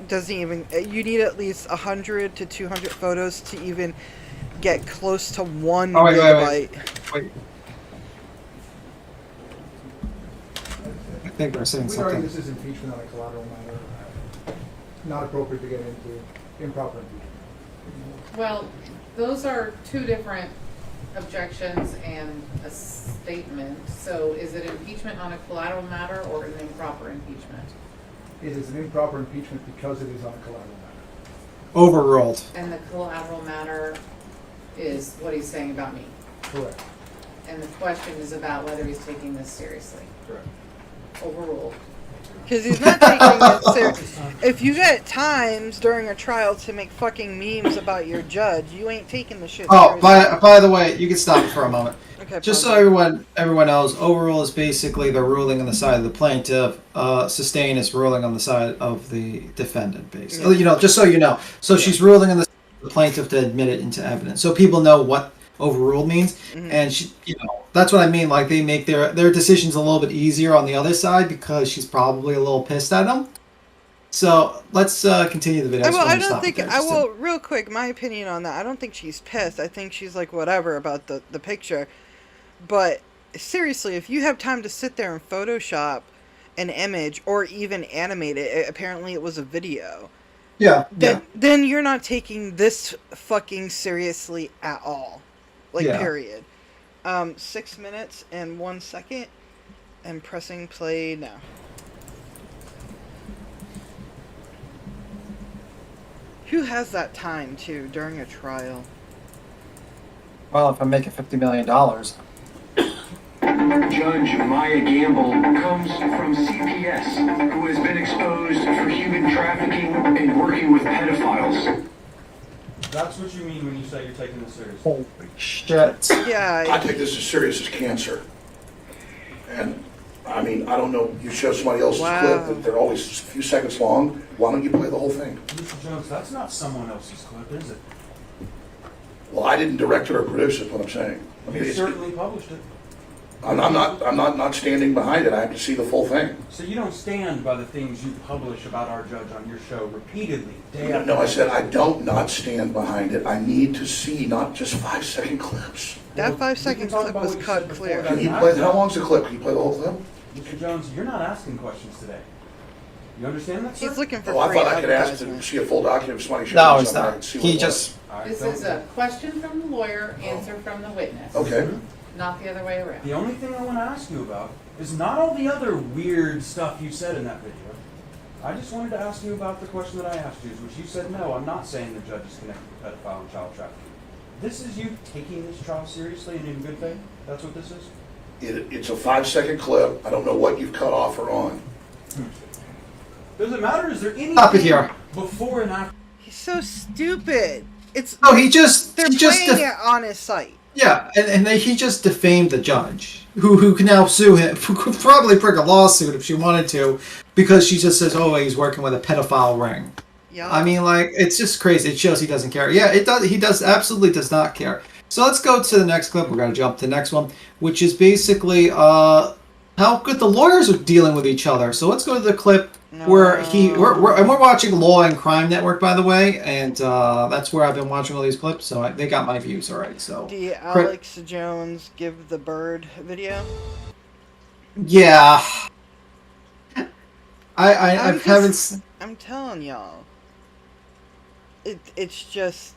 doesn't even... You need at least 100 to 200 photos to even get close to 1 Oh, wait, gigabyte. wait. I think we're saying We'd argue something. this is impeachment on a collateral matter, not appropriate to get into improper impeachment. Well, those are two different objections and a statement. So is it impeachment on a collateral matter or an improper impeachment? It is an improper impeachment because it is on a collateral matter. Overruled. And the collateral matter is what he's saying about me. Correct. And the question is about whether he's taking this seriously. Correct. Overruled. Because he's not taking it seriously. If you get times during a trial to make fucking memes about your judge, you ain't taking the shit Oh, seriously. by the way, you can stop it for a moment. Okay, Just so pause. everyone knows, overrule is basically the ruling on the side of the plaintiff. Sustain is ruling on the side of the defendant, basically. Yeah. You know, just so you know. So she's ruling on the side of the plaintiff to admit it into evidence, so people know what overruled means. Mhm. And she, you know, that's what I mean. Like they make their decisions a little bit easier on the other side because she's probably a little pissed at them. So let's continue the video. I don't think I will. Real quick, my opinion on that. I don't think she's pissed. I think she's like whatever about the picture. But seriously, if you have time to sit there and Photoshop an image or even animate it, apparently it was a video. Yeah. Then you're not taking this fucking seriously at all. Like, Yeah. period. 6 minutes and 1 second, and pressing play now. Who has that time, too, during a trial? Well, if I'm making $50 million. Judge Maya Gamble comes from CPS, who has been exposed for human trafficking and working with pedophiles. That's what you mean when you say you're taking this seriously. Holy shit. Yeah. I take this as serious as cancer. And, I mean, I don't know, you show somebody else's Wow. clip that they're always a few seconds long, why don't you play the whole thing? Mr. Jones, that's not someone else's clip, is it? Well, I didn't direct it or produce it, what I'm saying. I mean, You it's, certainly published it. I'm not standing behind it, I have to see the full thing. So you don't stand by the things you publish about our judge on your show repeatedly, day No, after no, I day. said I don't not stand behind it, I need to see not just 5-second clips. That Well, 5 we can second talk clip about was what you cut said before clear. that. Can you play, how long's the clip? Can you play the whole clip? Mr. Jones, you're not asking questions today. You understand that, sir? He's looking for Oh, I free thought I could ask to advertisement. see a full document of somebody showing No, me it's something, I not. can see what He it was. just. All right, This don't- is a question from the lawyer, answer from the witness. Okay. Not the other way around. The only thing I want to ask you about is not all the other weird stuff you said in that video. I just wanted to ask you about the question that I asked you, which you said, no, I'm not saying the judge is connected to pedophile and child trafficking. This is you taking this trial seriously and in good faith? That's what this is? It's a 5-second clip, I don't know what you've cut off or on. Does it matter? Is there anything Stop it here. before and after? He's so stupid. It's No, they're just playing it on his site. Yeah, and he just defamed the judge, who can now sue him, who could probably bring a lawsuit if she wanted to, because she just says, oh, he's working with a pedophile ring. Yeah. I mean, like, it's just crazy. It shows he doesn't care. Yeah, it does. He absolutely does not care. So let's go to the next clip. We're going to jump to the next one, which is basically how good the lawyers are dealing with each other. So let's go to the clip where we're watching Law and Crime Network, by the way, and that's where I've been watching all these clips. So they got my views already. So The Alex Jones give the bird video. yeah, I haven't. I'm telling y'all. It's just.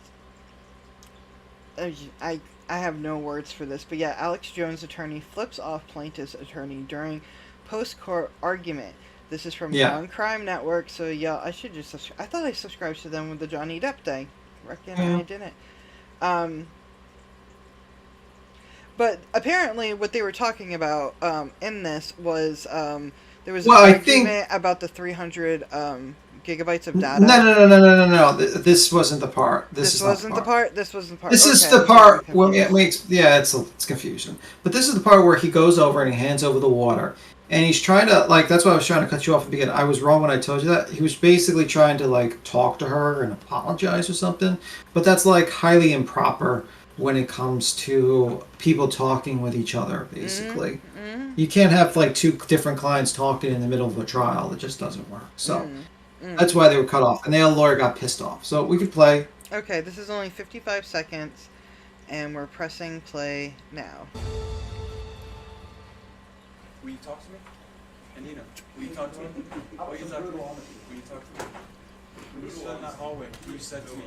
I have no words for this, but yeah, Alex Jones' attorney flips off plaintiff's attorney during post-court argument. This is from Law and Crime Network, so yeah, I should just I thought I subscribed to them with the Johnny Depp thing. Reckon I didn't. But apparently what they were talking about in this was there was an argument about the 300 gigabytes of data. No. This wasn't the part. This wasn't the part. This wasn't the part. This is the part where it makes it's confusion. But this is the part where he goes over and he hands over the water, and he's trying to that's why I was trying to cut you off at the beginning. I was wrong when I told you that. He was basically trying to talk to her and apologize or something, but that's highly improper when it comes to people talking with each other. Basically, you can't have two different clients talking in the middle of a trial. It just doesn't work. So. That's why they were cut off, and the lawyer got pissed off. So we could play. Okay, this is only 55 seconds. and we're pressing play now. Will you talk to me? Anita, will you talk to me? Will you talk to me? Will you talk to me? You stood in that hallway. You said to me,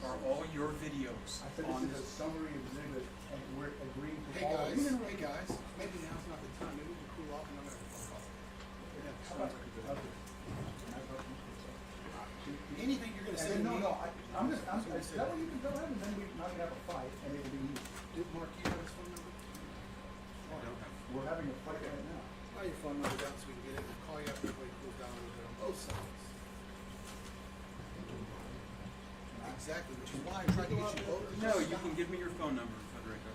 are all your videos I said on this is a summary of exhibit, and we're agreeing to Hey all of guys, it. hey guys, maybe now's not the time, maybe we can cool off and I'm gonna phone call. Anything you're gonna say to me? I'm just, that way you can go ahead and then we not gonna have a fight and it'll be easy. Did Mark, you have his phone number? We're having a fight right now. Write your phone number down so we can get it, we'll call you after everybody cools down a little bit on both sides. Exactly, which is why I tried to get you both. No, you can give me your phone number, Federico.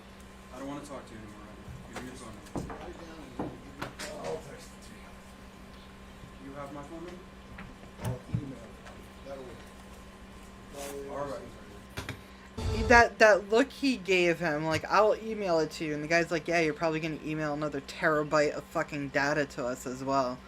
I don't want to talk to you anymore. Give me your phone number. Write it down and then give me a call. I'll text it to you. You have my phone number? I'll email it. That'll work. All right. That look he gave him, like, I'll email it to you, and the guy's like, yeah, you're probably gonna email another terabyte of fucking data to us as well.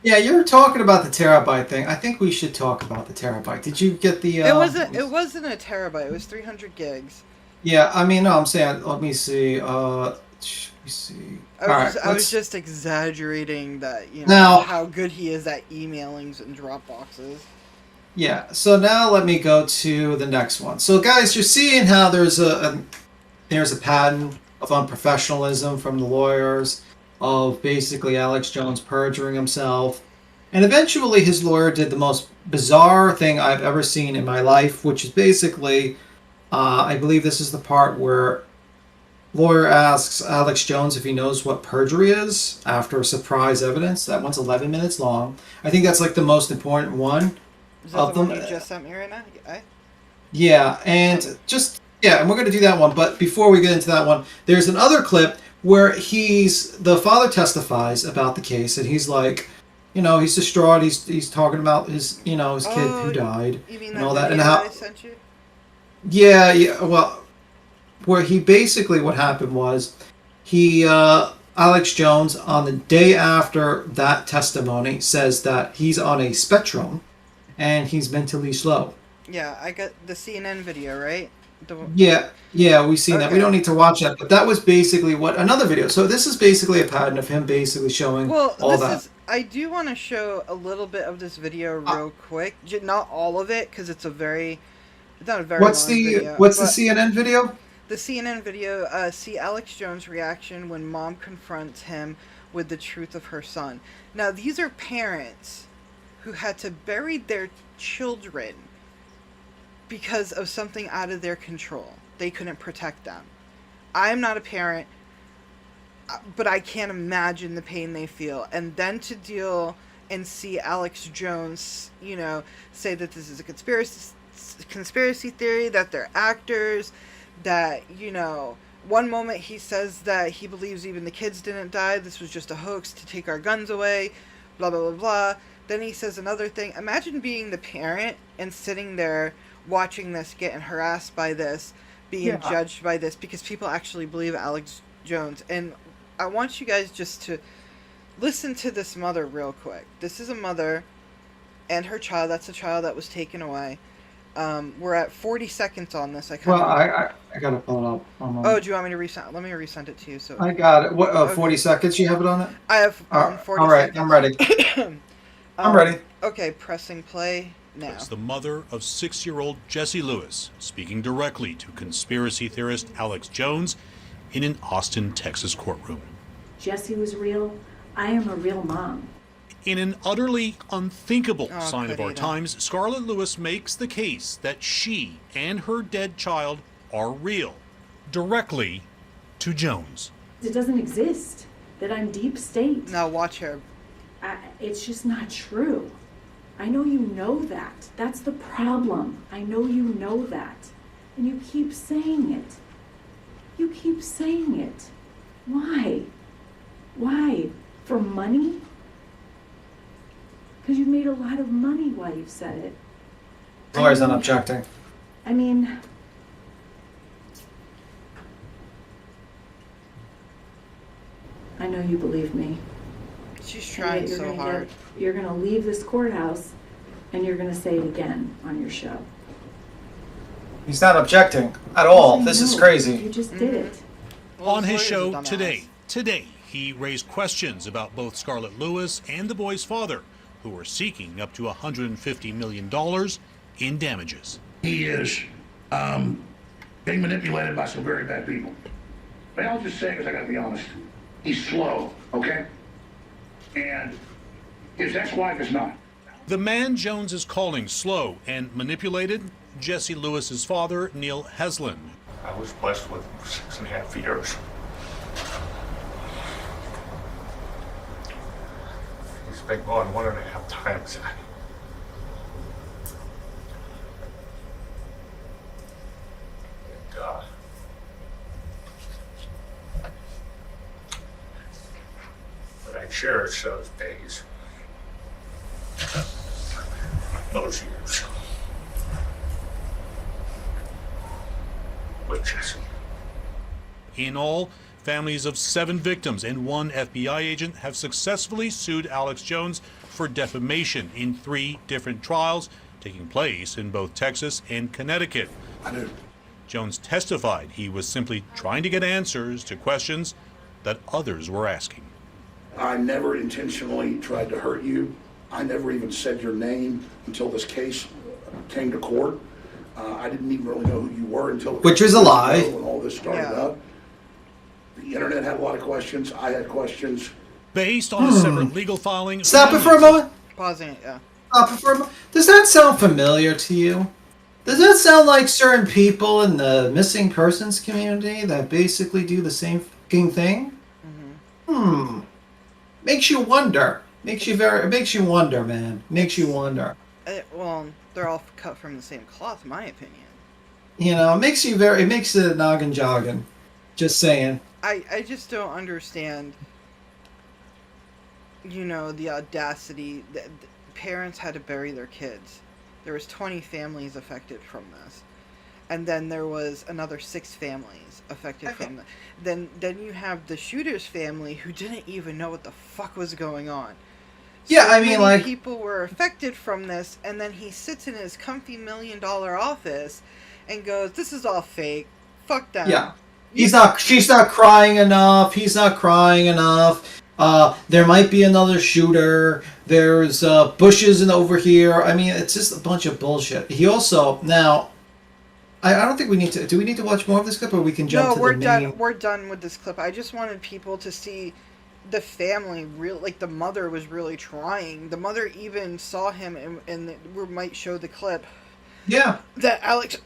Yeah, you're talking about the terabyte thing. I think we should talk about the terabyte. Did you get the? It wasn't a terabyte. It was 300 gigs. Yeah, I mean, no, I'm saying. Let me see. Let me see. I was just exaggerating that, you know, Now- how good he is at emailings and Dropboxes. Yeah. So now let me go to the next one. So guys, you're seeing how there's a pattern of unprofessionalism from the lawyers, of basically Alex Jones perjuring himself. And eventually his lawyer did the most bizarre thing I've ever seen in my life, which is basically, I believe this is the part where lawyer asks Alex Jones if he knows what perjury is after surprise evidence. That one's 11 minutes long. I think that's like the most important one. Is that Of the one them- you just sent me right now? Yeah, and and we're going to do that one. But before we get into that one, there's another clip where the father testifies about the case, and he's like, you know, he's distraught. He's talking about his kid who died, You mean and that all that, video and how. I sent you? Yeah. Well, where he basically what happened was Alex Jones on the day after that testimony says that he's on a spectrum, and he's mentally slow. Yeah, I got the CNN video, right? Yeah, we've seen that. We Okay. don't need to watch that, but that was basically another video. So this is basically a pattern of him basically showing all that. I do want to show a little bit of this video real quick. Not all of it, because it's not a very What's long the video. what's the but CNN video? The CNN video, see Alex Jones' reaction when mom confronts him with the truth of her son. Now, these are parents who had to bury their children because of something out of their control. They couldn't protect them. I'm not a parent, but I can't imagine the pain they feel. And then to deal and see Alex Jones, you know, say that this is a conspiracy theory, that they're actors, that, you know, one moment he says that he believes even the kids didn't die, this was just a hoax to take our guns away, blah, blah, blah, blah. Then he says another thing. Imagine being the parent and sitting there watching this, getting harassed by this, being judged by this, because people actually believe Alex Jones. And I want you guys just to listen to this mother real quick. This is a mother and her child. That's a child that was taken away. We're at 40 seconds on this. I gotta pull it up. Oh, do you want me to resend? Let me resend it to you. So I got it. What? Okay. 40 seconds. You have it on it. I have 40 all right, seconds. I'm ready. I'm ready. Okay, pressing play now. It's the mother of 6-year-old Jessie Lewis speaking directly to conspiracy theorist Alex Jones in an Austin, Texas courtroom. Jessie was real. I am a real mom. In an utterly unthinkable sign of our Karina. times, Scarlett Lewis makes the case that she and her dead child are real, directly to Jones. It doesn't exist. That I'm deep state. Now watch her. It's just not true. I know you know that. That's the problem. I know you know that. And you keep saying it. You keep saying it. Why? Why? For money? Because you've made a lot of money while you've said it. Lawyer's not objecting. I mean, I know you believe me. She's And trying yet you're so gonna hard. You're going to leave this courthouse and you're going to say it again on your show. He's not objecting at all. Yes, I This is know. crazy. You just did it. Well, On his lawyer's a show dumbass. today, he raised questions about both Scarlett Lewis and the boy's father, who were seeking up to $150 million in damages. He is being manipulated by some very bad people. But I'll just say, because I gotta be honest, he's slow, okay? And his ex-wife is not. The man Jones is calling slow and manipulated, Jesse Lewis's father, Neil Heslin. I was blessed with 6.5 years. He's been gone 1.5 times. And, but I cherish those days. Those years. With Jesse. In all, families of 7 victims and 1 FBI agent have successfully sued Alex Jones for defamation in 3 different trials taking place in both Texas and Connecticut. I do. Jones testified he was simply trying to get answers to questions that others were asking. I never intentionally tried to hurt you. I never even said your name until this case came to court. I didn't even really know who you were until... Which is a lie. When all this started up. The internet had a lot of questions. I had questions. Based on a separate legal filing... Stop it for a moment. Pausing it, yeah. Stop it for a moment. Does that sound familiar to you? Does that sound like certain people in the missing persons community that basically do the same fucking thing? Makes you wonder. It makes you wonder, man. Makes you wonder. Well, they're all cut from the same cloth, in my opinion. You know, it makes it noggin jogging. Just saying. I just don't understand, you know, the audacity that parents had to bury their kids. There was 20 families affected from this. And then there was another 6 families affected from that. Then you have the shooter's family who didn't even know what the fuck was going on. Yeah, So I mean, many like... people were affected from this, and then he sits in his comfy $1 million office and goes, "This is all fake. Fuck them." Yeah. She's not crying enough. He's not crying enough. There might be another shooter. There's bushes over here. I mean, it's just a bunch of bullshit. He also... Now, I don't think we need to... Do we need to watch more of this clip, or we can jump to the main... No, we're done with this clip. I just wanted people to see the family, the mother was really trying. The mother even saw him, and we might show the clip. Yeah. That Alex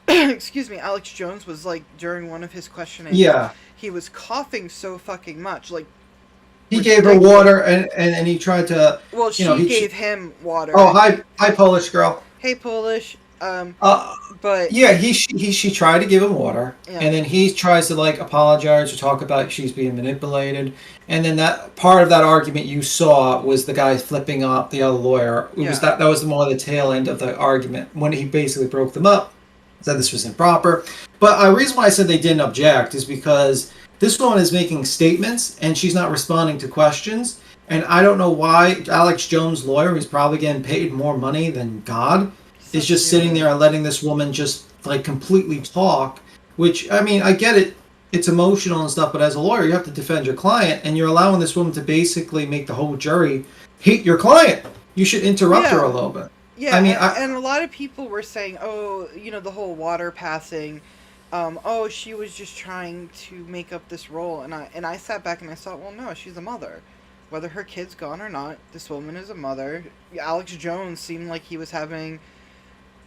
Jones was, like, during one of his questionings. Yeah. He was coughing so fucking much, like... He gave her water, and he tried to... Well, she gave him water. Oh, hi, Polish girl. Hey, Polish. But yeah, she tried to give him water, and then he tries to like apologize or talk about she's being manipulated, and then that part of that argument you saw was the guy flipping up the other lawyer. It was that was more the tail end of the argument when he basically broke them up, said this was improper. But the reason why I said they didn't object is because this woman is making statements and she's not responding to questions, and I don't know why Alex Jones' lawyer, who's probably getting paid more money than God, is just sitting there and letting this woman just like completely talk, which, I mean, I get it. It's emotional and stuff, but as a lawyer, you have to defend your client, and you're allowing this woman to basically make the whole jury hate your client. You should interrupt her a little bit. Yeah, I mean, and a lot of people were saying, oh, you know, the whole water passing, oh, she was just trying to make up this role, and I sat back and I thought, well, no, she's a mother. Whether her kid's gone or not, this woman is a mother. Alex Jones seemed like he was having...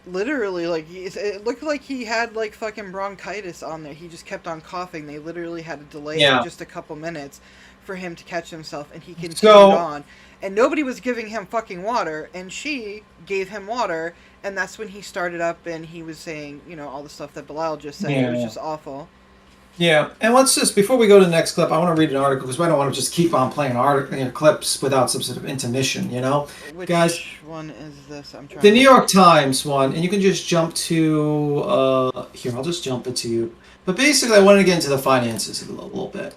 Literally, like, it looked like he had, like, fucking bronchitis on there. He just kept on coughing. They literally had to delay it just a couple minutes for him to catch himself, and he continued on. And nobody was giving him fucking water, and she gave him water, and that's when he started up, and he was saying, you know, all the stuff that Bilal just said. It was just awful. Yeah, and let's just, before we go to the next clip, I want to read an article, because I don't want to just keep on playing clips without some sort of intermission, you know? Which Guys, one is this? I'm trying the New York Times one, and you can just jump to, here, I'll just jump it to you. But basically, I wanted to get into the finances a little bit.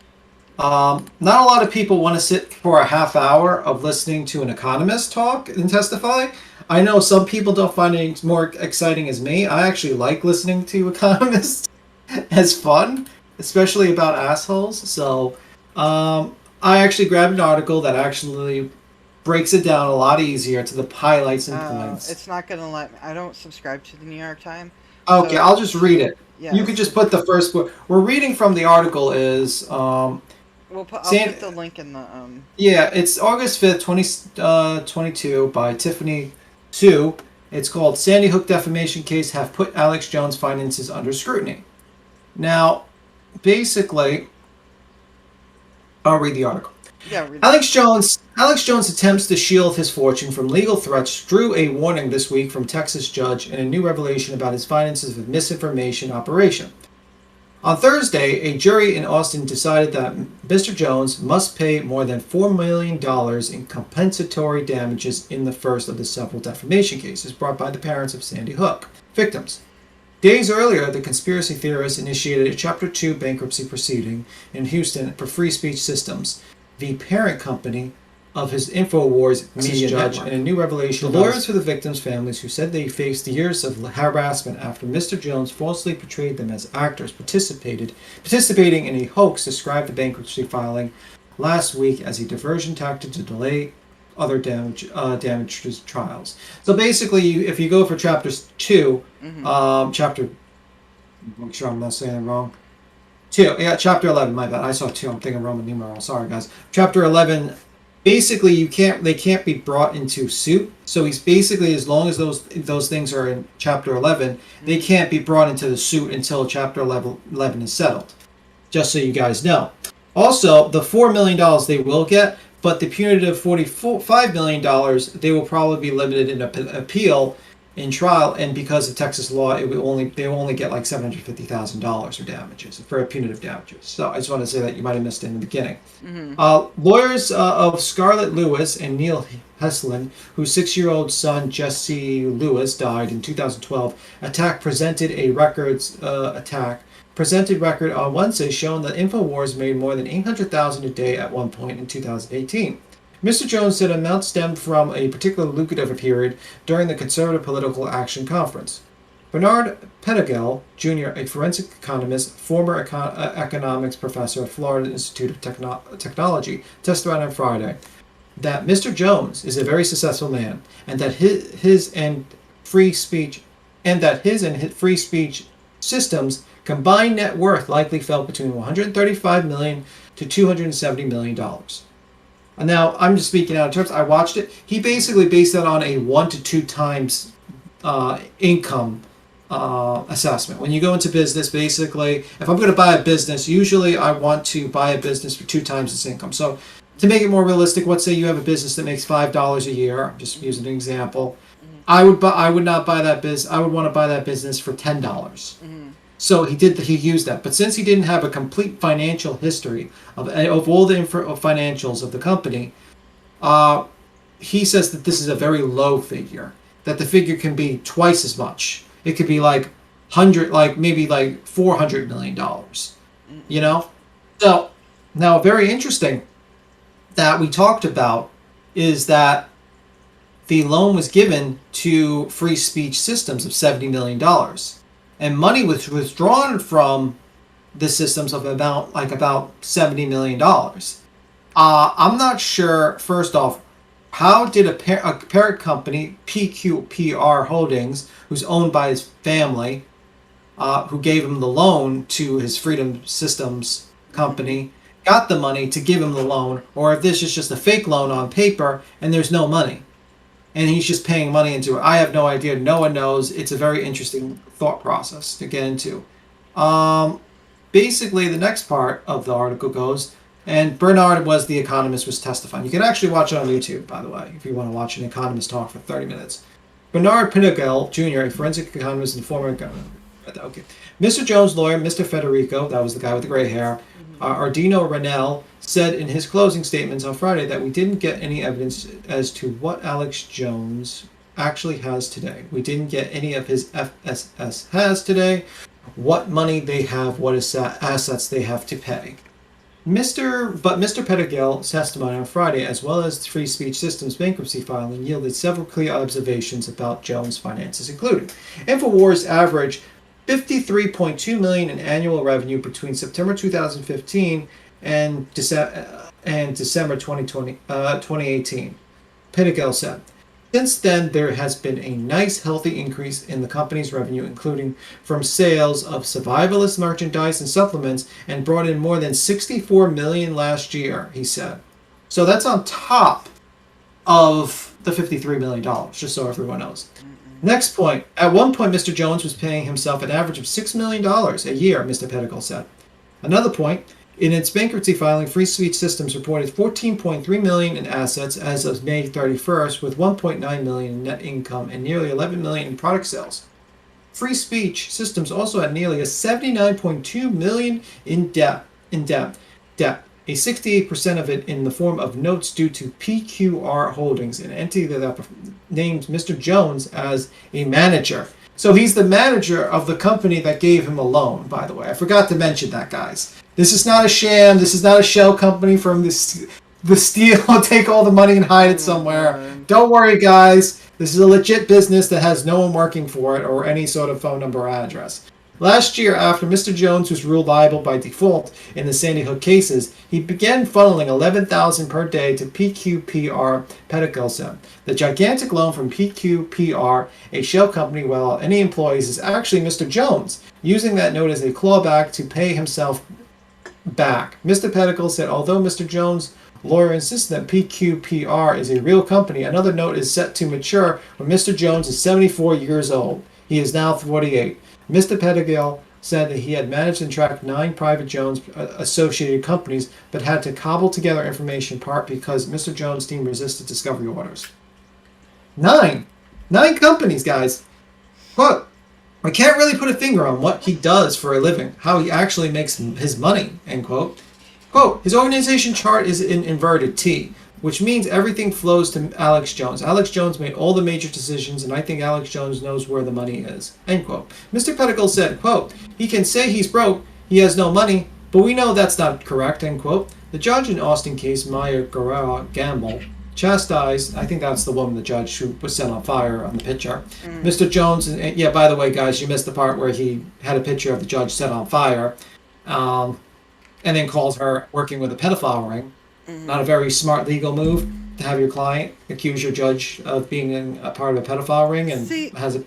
Not a lot of people want to sit for a half hour of listening to an economist talk and testify. I know some people don't find it more exciting as me. I actually like listening to economists as fun, especially about assholes. So I actually grabbed an article that actually breaks it down a lot easier to the highlights and points. It's not gonna let me. I don't subscribe to the New York Times. Okay, so- I'll just read it. Yeah. You could just put the first word. We're reading from the article is I'll put the link in the Yeah, it's August 5th, 2022 by Tiffany Sue. It's called Sandy Hook Defamation Case Have Put Alex Jones Finances Under Scrutiny. Now, basically, I'll read the article. Yeah, read Alex Jones attempts to shield his fortune from legal threats drew a warning this week from Texas judge and a new revelation about his finances of misinformation operation. On Thursday, a jury in Austin decided that Mr. Jones must pay more than $4 million in compensatory damages in the first of the several defamation cases brought by the parents of Sandy Hook victims. Days earlier, the conspiracy theorists initiated a Chapter 2 bankruptcy proceeding in Houston for Free Speech Systems, the parent company of his InfoWars media judge, and a new revelation. The lawyers for the victims' families who said they faced years of harassment after Mr. Jones falsely portrayed them as actors participating in a hoax described the bankruptcy filing last week as a diversion tactic to delay other damaged trials. So basically, if you go for Chapter 2, make sure I'm not saying it wrong. Chapter 11, my bad. I saw 2. I'm thinking Roman numeral. Sorry, guys. Chapter 11. Basically, they can't be brought into suit. So he's basically, as long as those things are in Chapter 11, they can't be brought into the suit until Chapter 11 is settled. Just so you guys know. Also, the $4 million they will get, but the punitive $45 million, they will probably be limited in appeal in trial, and because of Texas law, they will only get like $750,000 for damages, for punitive damages. So I just want to say that you might have missed it in the beginning. Lawyers of Scarlett Lewis and Neil Heslin, whose 6-year-old son Jesse Lewis died in 2012, presented record on Wednesday showing that InfoWars made more than $800,000 a day at one point in 2018. Mr. Jones said amount stemmed from a particularly lucrative period during the Conservative Political Action Conference. Bernard Pettigell, Jr., a forensic economist, former economics professor at Florida Institute of Technology, testified on Friday that Mr. Jones is a very successful man, and that his free speech systems combined net worth likely fell between $135 million to $270 million. Now, I'm just speaking out of terms. I watched it. He basically based that on a 1 to 2 times income assessment. When you go into business, basically, if I'm going to buy a business, usually I want to buy a business for 2 times its income. So to make it more realistic, let's say you have a business that makes $5 a year. I'm just using an example. I would not buy that business. I would want to buy that business for $10. So he used that. But since he didn't have a complete financial history of all the financials of the company, he says that this is a very low figure. That the figure can be twice as much. It could be maybe $400 million. You know? So, now very interesting that we talked about is that the loan was given to Free Speech Systems of $70 million. And money was withdrawn from the systems of about $70 million. I'm not sure, first off, how did a parent company, PQPR Holdings, who's owned by his family, who gave him the loan to his Freedom Systems company, got the money to give him the loan, or if this is just a fake loan on paper and there's no money. And he's just paying money into it. I have no idea. No one knows. It's a very interesting thought process to get into. Basically, the next part of the article goes, and Bernard the economist, was testifying. You can actually watch it on YouTube, by the way, if you want to watch an economist talk for 30 minutes. Bernard Pettigell, Jr., a forensic economist and former... Okay. Mr. Jones' lawyer, Mr. Federico, that was the guy with the gray hair, Ardino Ranell, said in his closing statements on Friday that we didn't get any evidence as to what Alex Jones actually has today. We didn't get any of his FSS has today, what money they have, what assets they have to pay. Mr. Pettigill's testimony on Friday, as well as Free Speech Systems bankruptcy filing, yielded several clear observations about Jones' finances, including InfoWars averaged $53.2 million in annual revenue between September 2015 and December 2018. Pettigill said. Since then, there has been a nice, healthy increase in the company's revenue, including from sales of survivalist merchandise and supplements, and brought in more than $64 million last year, he said. So that's on top of the $53 million, just so everyone knows. Next point. At one point, Mr. Jones was paying himself an average of $6 million a year, Mr. Pettigill said. Another point. In its bankruptcy filing, Free Speech Systems reported $14.3 million in assets as of May 31st, with $1.9 million in net income and nearly $11 million in product sales. Free Speech Systems also had nearly a $79.2 million in debt, a 68% of it in the form of notes due to PQR Holdings, an entity that named Mr. Jones as a manager. So he's the manager of the company that gave him a loan, by the way. I forgot to mention that, guys. This is not a sham. This is not a shell company from the steal, take all the money and hide it somewhere. Don't worry, guys. This is a legit business that has no one working for it or any sort of phone number or address. Last year, after Mr. Jones was ruled liable by default in the Sandy Hook cases, he began funneling $11,000 per day to PQPR Pettigill. The gigantic loan from PQPR, a shell company without any employees, is actually Mr. Jones, using that note as a clawback to pay himself back. Mr. Pettigill said, although Mr. Jones' lawyer insists that PQPR is a real company, another note is set to mature when Mr. Jones is 74 years old. He is now 48. Mr. Pettigill said that he had managed and tracked 9 private Jones associated companies, but had to cobble together information in part because Mr. Jones' team resisted discovery orders. 9 companies, guys. But I can't really put a finger on what he does for a living, how he actually makes his money, end quote. Quote, his organization chart is in inverted T, which means everything flows to Alex Jones. Alex Jones made all the major decisions, and I think Alex Jones knows where the money is, end quote. Mr. Pettigill said, quote, he can say he's broke, he has no money, but we know that's not correct, end quote. The judge in Austin case, Maya Guerrero Gamble, chastised, I think that's the woman, the judge who was set on fire on the picture. Mr. Jones, and yeah, by the way, guys, you missed the part where he had a picture of the judge set on fire, and then calls her working with a pedophile ring. Not a very smart legal move to have your client accuse your judge of being in a part of a pedophile ring and has a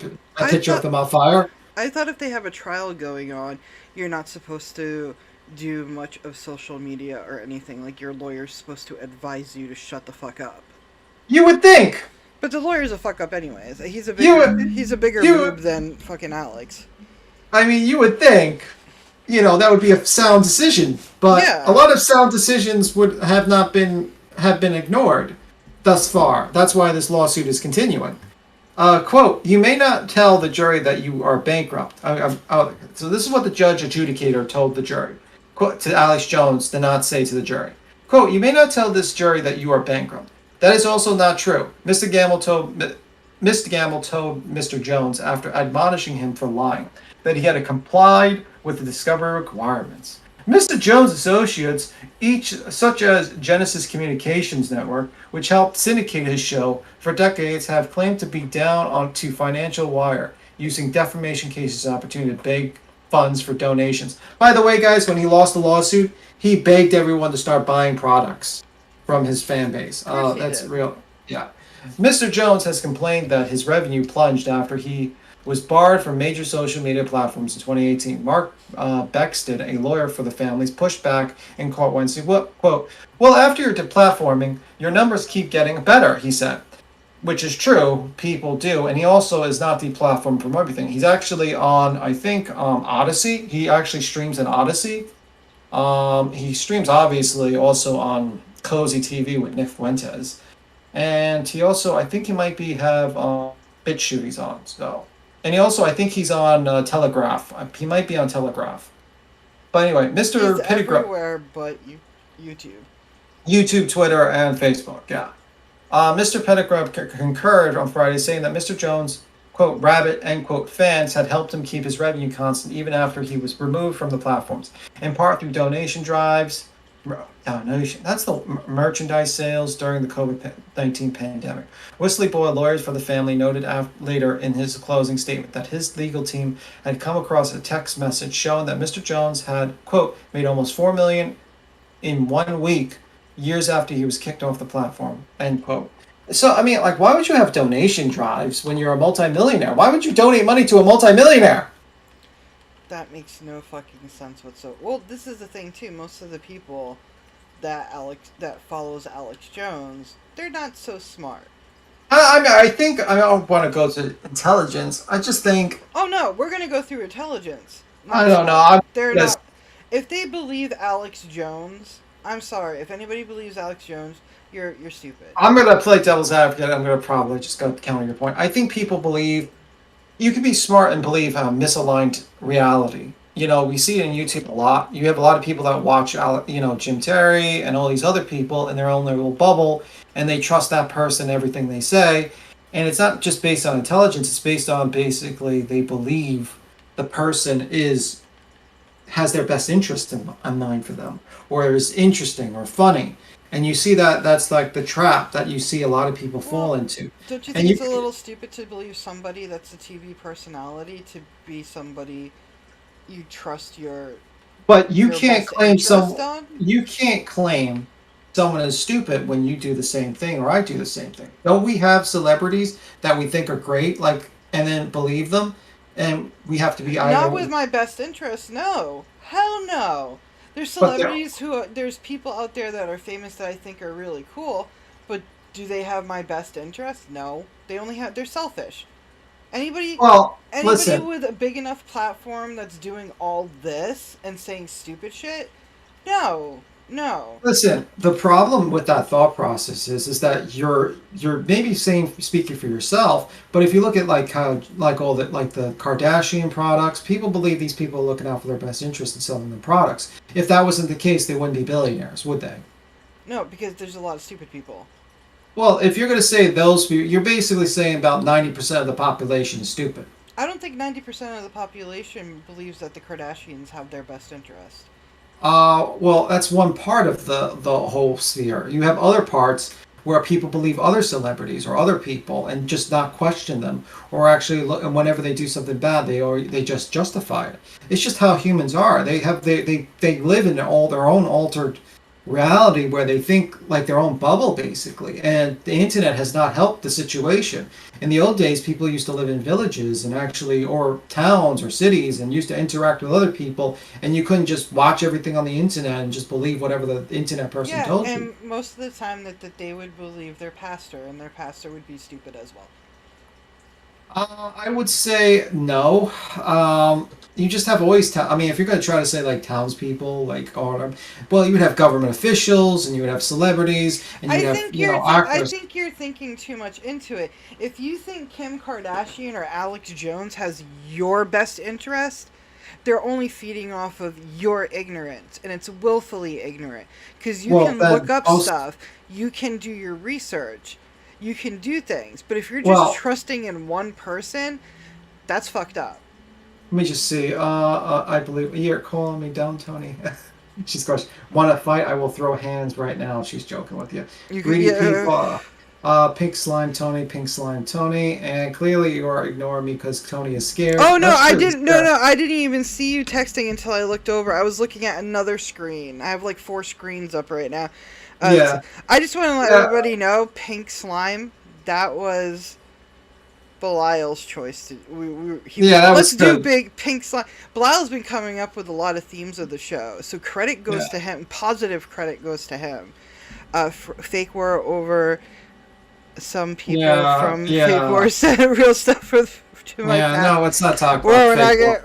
picture of them on fire. I thought if they have a trial going on, you're not supposed to do much of social media or anything. Like, your lawyer's supposed to advise you to shut the fuck up. You would think. But the lawyer's a fuck up anyways. He's a bigger noob than fucking Alex. I mean, you would think, that would be a sound decision. But a lot of sound decisions would have been ignored thus far. That's why this lawsuit is continuing. Quote, you may not tell the jury that you are bankrupt. So this is what the judge adjudicator told the jury. Quote, to Alex Jones to not say to the jury. Quote, you may not tell this jury that you are bankrupt. That is also not true. Mr. Gamble told Mr. Jones, after admonishing him for lying, that he had complied with the discovery requirements. Mr. Jones' associates, each such as Genesis Communications Network, which helped syndicate his show for decades, have claimed to be down onto financial wire, using defamation cases as an opportunity to beg funds for donations. By the way, guys, when he lost the lawsuit, he begged everyone to start buying products from his fan base. That's real. Yeah. Mr. Jones has complained that his revenue plunged after he was barred from major social media platforms in 2018. Mark Bexton, a lawyer for the families, pushed back in court Wednesday. Quote, well, after your deplatforming, your numbers keep getting better, he said. Which is true, people do. And he also is not deplatformed from everything. He's actually on, I think, Odyssey. He actually streams on Odyssey. He streams, obviously, also on Cozy TV with Nick Fuentes. And he also, I think he might have BitChute he's on, so. And he also, I think he's on Telegraph. He might be on Telegraph. But anyway, Mr. Pettigrew. Everywhere but YouTube. YouTube, Twitter, and Facebook, yeah. Mr. Pettigrew concurred on Friday, saying that Mr. Jones, quote, rabbit, end quote, fans had helped him keep his revenue constant even after he was removed from the platforms, in part through donation drives Donation. That's the merchandise sales during the COVID-19 pandemic. Whistleblower lawyers for the family noted later in his closing statement that his legal team had come across a text message showing that Mr. Jones had, quote, made almost 4 million in 1 week, years after he was kicked off the platform, end quote. So, I mean, like, why would you have donation drives when you're a multimillionaire? Why would you donate money to a multimillionaire? That makes no fucking sense whatsoever. Well, this is the thing too. Most of the people that follows Alex Jones, they're not so smart. I think I don't want to go to intelligence. I just think. Oh no, we're gonna go through intelligence. I don't know. They're not. If they believe Alex Jones, I'm sorry. If anybody believes Alex Jones, you're stupid. I'm gonna play devil's advocate. I'm gonna probably just go counter your point. I think people believe you can be smart and believe misaligned reality. You know, we see it in YouTube a lot. You have a lot of people that watch, Jim Terry and all these other people in their own little bubble, and they trust that person, everything they say. And it's not just based on intelligence. It's based on basically they believe the person has their best interest in mind for them, or is interesting or funny. And you see that's like the trap that you see a lot of people fall into. Don't you think it's a little stupid to believe somebody that's a TV personality to be somebody you trust But you can't claim you can't claim someone is stupid when you do the same thing or I do the same thing. Don't we have celebrities that we think are great, like, and then believe them, and we have to be not with my best interest? No, hell no. There's celebrities there's people out there that are famous that I think are really cool, but do they have my best interest? No, they're selfish. Anybody listen. with a big enough platform that's doing all this and saying stupid shit? No. Listen, the problem with that thought process is that you're maybe speaking for yourself, but if you look at like all the Kardashian products, people believe these people are looking out for their best interest in selling them products. If that wasn't the case, they wouldn't be billionaires, would they? No, because there's a lot of stupid people. Well, if you're going to say those, you're basically saying about 90% of the population is stupid. I don't think 90% of the population believes that the Kardashians have their best interest. Well, that's one part of the whole sphere. You have other parts where people believe other celebrities or other people and just not question them, or actually look, and whenever they do something bad, they just justify it. It's just how humans are. They live in all their own altered reality where they think like their own bubble basically, and the internet has not helped the situation. In the old days, people used to live in villages or towns or cities and used to interact with other people, and you couldn't just watch everything on the internet and just believe whatever the internet person told you. And most of the time that they would believe their pastor, and their pastor would be stupid as well. I would say no. You just have always. I mean, if you're going to try to say like townspeople, you would have government officials and you would have celebrities and you would have actors. I think you're thinking too much into it. If you think Kim Kardashian or Alex Jones has your best interest, they're only feeding off of your ignorance, and it's willfully ignorant. Because you can look up stuff, you can do your research, you can do things. But if you're just trusting in one person, that's fucked up. Let me just see. I believe you're calling me down, Tony. She's question. Want to fight? I will throw hands right now. She's joking with you. Greedy people. Pink slime, Tony. Pink slime, Tony. And clearly you are ignoring me because Tony is scared. Oh no, I didn't. No, I didn't even see you texting until I looked over. I was looking at another screen. I have like 4 screens up right now. Yeah. I just want to let everybody know, pink slime. That was Belial's choice. Let's do big pink slime. Belial's been coming up with a lot of themes of the show, so credit goes to him. Positive credit goes to him. Fake war over some people from Fake War said real stuff to my no, let's not talk about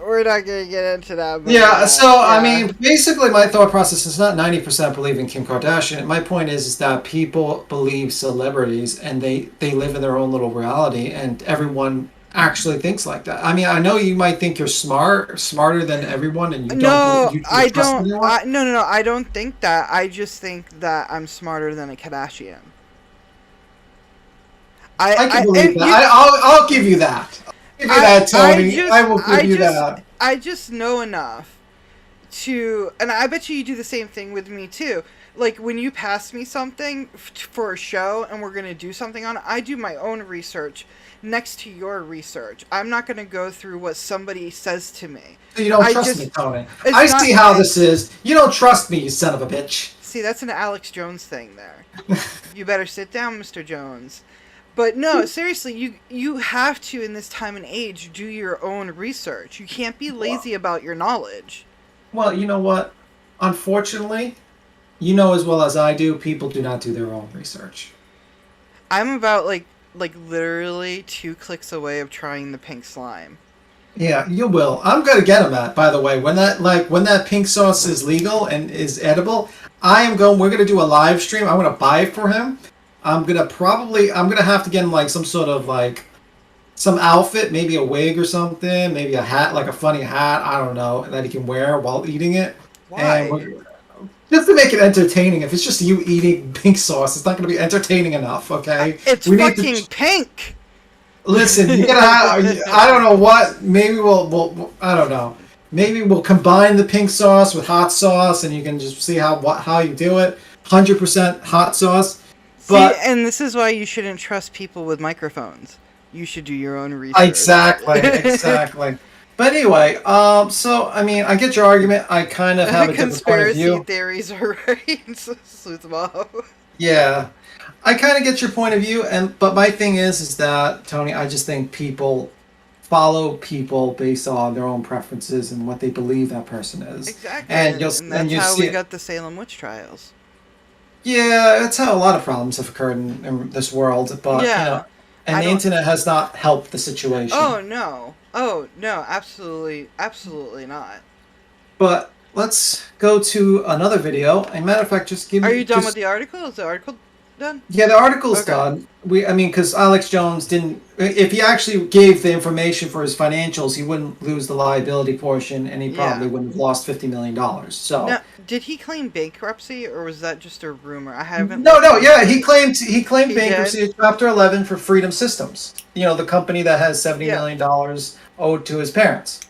we're not gonna get into that. I mean, basically my thought process is not 90% believing Kim Kardashian. My point is that people believe celebrities and they live in their own little reality, and everyone actually thinks like that. I mean, I know you might think you're smarter than everyone, and you don't. No, I don't think that. I just think that I'm smarter than a Kardashian. I can believe that. I'll give you that. I'll give you that, Tony. I will give you that. I just know enough and I bet you do the same thing with me too. Like when you pass me something for a show and we're going to do something on it, I do my own research next to your research. I'm not going to go through what somebody says to me. You don't trust me, Tony. I see how this is. You don't trust me, you son of a bitch. See, that's an Alex Jones thing there. You better sit down, Mr. Jones. But no, seriously, you have to, in this time and age, do your own research. You can't be lazy about your knowledge. Well, you know what? Unfortunately, you know as well as I do, people do not do their own research. I'm about, like literally 2 clicks away of trying the pink slime. Yeah, you will. I'm gonna get him at, by the way, when that pink sauce is legal and is edible, we're gonna do a live stream. I'm gonna buy it for him. I'm gonna have to get him like some sort of like some outfit, maybe a wig or something, maybe a hat, like a funny hat, I don't know, that he can wear while eating it. Why? And just to make it entertaining. If it's just you eating pink sauce, it's not going to be entertaining enough, okay? It's fucking pink! Listen, you gotta have, I don't know what, maybe we'll I don't know. Maybe we'll combine the pink sauce with hot sauce and you can just see how you do it. 100% hot sauce. But see, and this is why you shouldn't trust people with microphones. You should do your own research. Exactly. But anyway, so, I mean, I get your argument. I kind of have a different point of view. Conspiracy theories are right. Sleuth Bob. Yeah. I kind of get your point of view, but my thing is that, Tony, I just think people follow people based on their own preferences and what they believe that person is. Exactly. And that's how we got the Salem witch trials. Yeah, that's how a lot of problems have occurred in this world. But, yeah. You know, and the internet has not helped the situation. Oh, no, absolutely not. But let's go to another video. As a matter of fact, just give me... Are you done with the article? Is the article done? Yeah, the article's done. Because Alex Jones didn't... If he actually gave the information for his financials, he wouldn't lose the liability portion, and he probably wouldn't have lost $50 million. So... Now, did he claim bankruptcy, or was that just a rumor? I haven't... he claimed bankruptcy at Chapter 11 for Freedom Systems. You know, the company that has $70 million owed to his parents.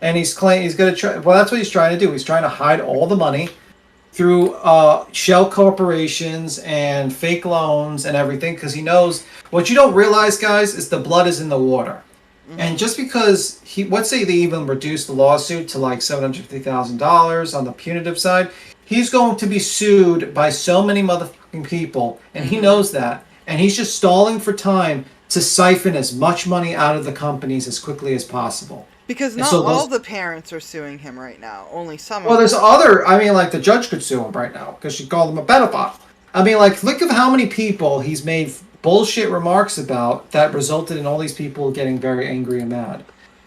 And he's going to try... Well, that's what he's trying to do. He's trying to hide all the money through shell corporations and fake loans and everything, because he knows... What you don't realize, guys, is the blood is in the water. Mm-hmm. And just because let's say they even reduce the lawsuit to like $750,000 on the punitive side, he's going to be sued by so many motherfucking people, and he knows that. And he's just stalling for time to siphon as much money out of the companies as quickly as possible. Because not all the parents are suing him right now. Only some. Well, there's other... I mean, like, the judge could sue him right now because she called him a pedophile. I mean, like, look at how many people he's made bullshit remarks about that resulted in all these people getting very angry and mad.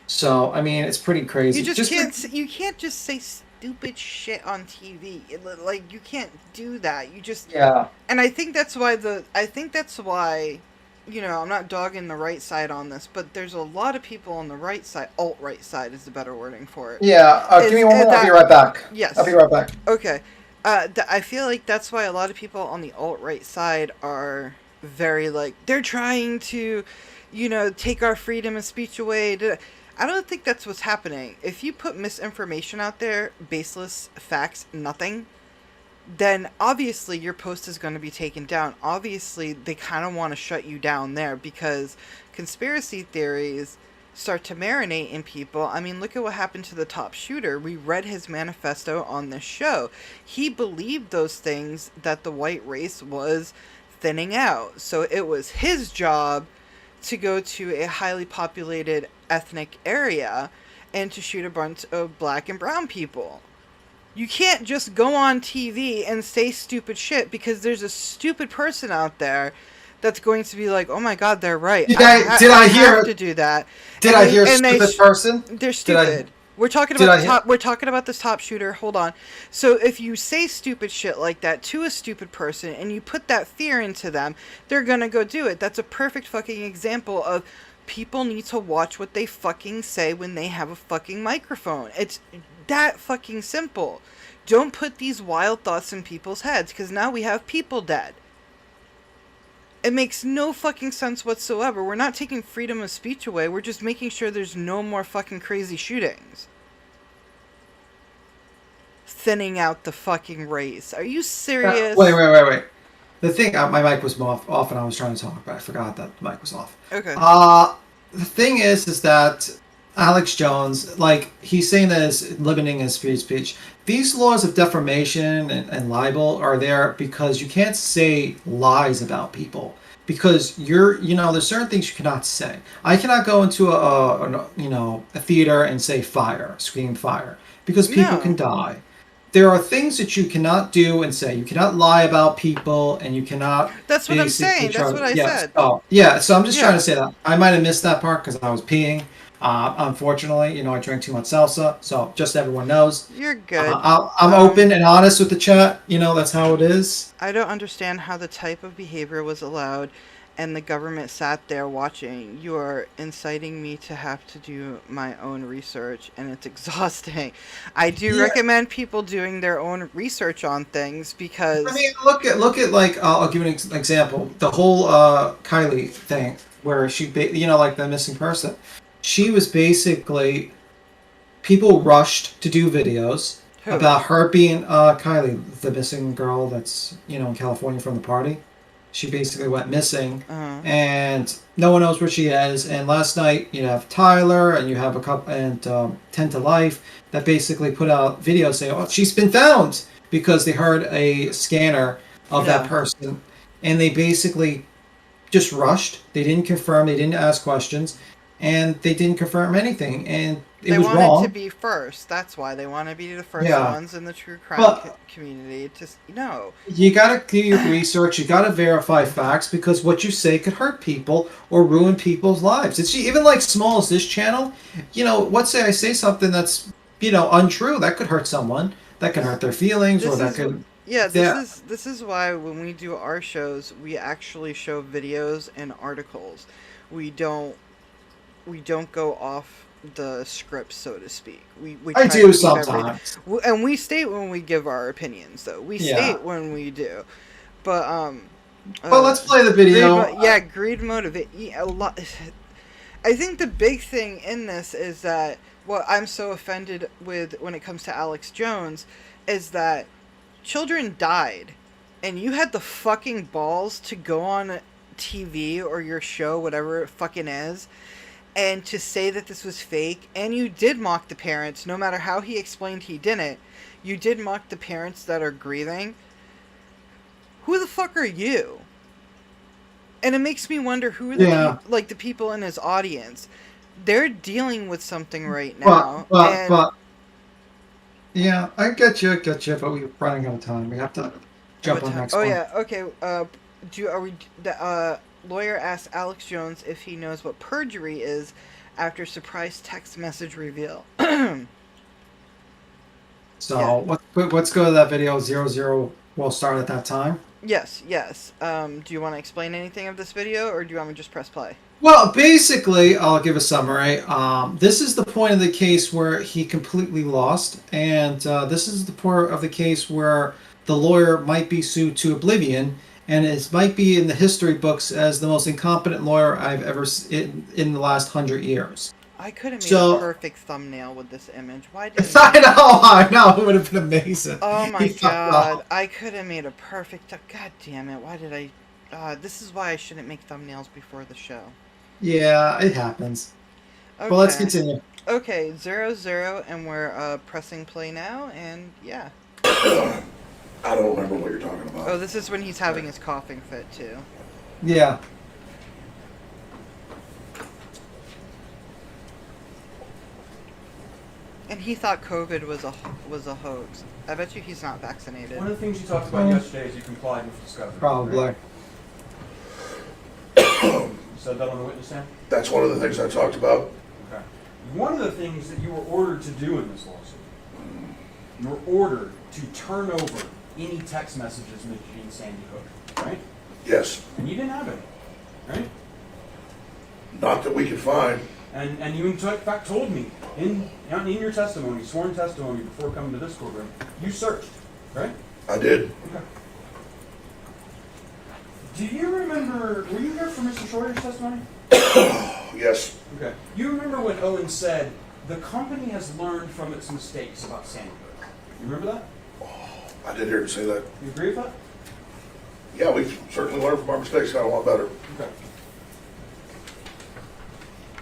So, I mean, it's pretty crazy. You can't just say stupid shit on TV. Like, you can't do that. You just... Yeah. And I think that's why you know, I'm not dogging the right side on this, but there's a lot of people on the right side, alt-right side is the better wording for it. Yeah, give me one minute, I'll be right back. Yes. I'll be right back. Okay. I feel like that's why a lot of people on the alt-right side are very, like, they're trying to, you know, take our freedom of speech away. I don't think that's what's happening. If you put misinformation out there, baseless facts, nothing, then obviously your post is going to be taken down. Obviously, they kind of want to shut you down there because conspiracy theories start to marinate in people. I mean, look at what happened to the top shooter. We read his manifesto on this show. He believed those things that the white race was thinning out. So it was his job to go to a highly populated ethnic area and to shoot a bunch of black and brown people. You can't just go on TV and say stupid shit because there's a stupid person out there that's going to be like, oh my god, they're right. I have to do that. Did I hear stupid person? They're stupid. We're talking about this top shooter. Hold on. So if you say stupid shit like that to a stupid person and you put that fear into them, they're gonna go do it. That's a perfect fucking example of people need to watch what they fucking say when they have a fucking microphone. It's that fucking simple. Don't put these wild thoughts in people's heads, because now we have people dead. It makes no fucking sense whatsoever. We're not taking freedom of speech away. We're just making sure there's no more fucking crazy shootings. thinning out the fucking race. Are you serious? Wait. The thing, my mic was off and I was trying to talk, but I forgot that the mic was off. Okay. The thing is that Alex Jones, like, he's saying that it's limiting his free speech. These laws of defamation and libel are there because you can't say lies about people. Because there's certain things you cannot say. I cannot go into a theater and say fire, scream fire, because people can die. There are things that you cannot do and say. You cannot lie about people, and you cannot. That's what I'm saying. That's what I said. Oh, yeah. So I'm just trying to say that. I might have missed that part because I was peeing. Unfortunately, I drank too much salsa. So just so everyone knows. You're good. I'm open and honest with the chat. That's how it is. I don't understand how the type of behavior was allowed and the government sat there watching. You are inciting me to have to do my own research, and it's exhausting. I do recommend people doing their own research on things because... I mean, look at like, I'll give you an example. The whole Kylie thing, where she, like the missing person. She was basically... People rushed to do videos about her being Kylie, the missing girl that's, in California from the party. She basically went missing, and no one knows where she is. And last night, you have Tyler, and you have a couple, and 10 to Life, that basically put out videos saying, "Oh, she's been found," because they heard a scanner of that person, and they basically just rushed. They didn't confirm. They didn't ask questions, and they didn't confirm anything. And it was wrong. They wanted to be first. That's why they want to be the first ones in the true crime community. You gotta do your research. You gotta verify facts, because what you say could hurt people or ruin people's lives. It's even like small as this channel. Let's say I say something that's untrue. That could hurt someone. That could hurt their feelings, This is why when we do our shows, we actually show videos and articles. We don't go off the script, so to speak. We I do sometimes, and we state when we give our opinions, though. We state when we do, but well, let's play the video. Greed motivate a lot. I think the big thing in this is that what I'm so offended with when it comes to Alex Jones is that children died, and you had the fucking balls to go on TV or your show, whatever it fucking is, and to say that this was fake. And you did mock the parents, no matter how he explained he didn't. You did mock the parents that are grieving. Who the fuck are you? And it makes me wonder who are the the people in his audience. They're dealing with something right now. But yeah, I get you, but we're running out of time. We have to jump on the next one. Okay. The lawyer asked Alex Jones if he knows what perjury is after surprise text message reveal. So let's go to that video. 00 will start at that time. Yes. Do you want to explain anything of this video, or do you want me to just press play? Well, basically, I'll give a summary. This is the point of the case where he completely lost, and this is the part of the case where the lawyer might be sued to oblivion, and it might be in the history books as the most incompetent lawyer I've ever seen in the last 100 years. I could have made a perfect thumbnail with this image. Why didn't I know. It would have been amazing. Oh my god. I could have made a perfect... God damn it. Why did I... this is why I shouldn't make thumbnails before the show. Yeah, it happens. Okay. Well, let's continue. Okay, 00, and we're pressing play now, and yeah. I don't remember what you're talking about. Oh, this is when he's having his coughing fit, too. Yeah. And he thought COVID was a hoax. I bet you he's not vaccinated. One of the things you talked about yesterday is you complied with discovery. Probably. Right? You said that on the witness stand? That's one of the things I talked about. Okay. One of the things that you were ordered to do in this lawsuit, you were ordered to turn over any text messages mentioning Sandy Hook, right? Yes. And you didn't have any, right? Not that we could find. And you in fact told me in your testimony, sworn testimony before coming to this courtroom, you searched, right? I did. Okay. Do you remember, were you here for Mr. Schroeder's testimony? Yes. Okay. You remember when Owen said, the company has learned from its mistakes about Sandy Hook? You remember that? I did hear him say that. You agree with that? Yeah, we've certainly learned from our mistakes, got a lot better. Okay.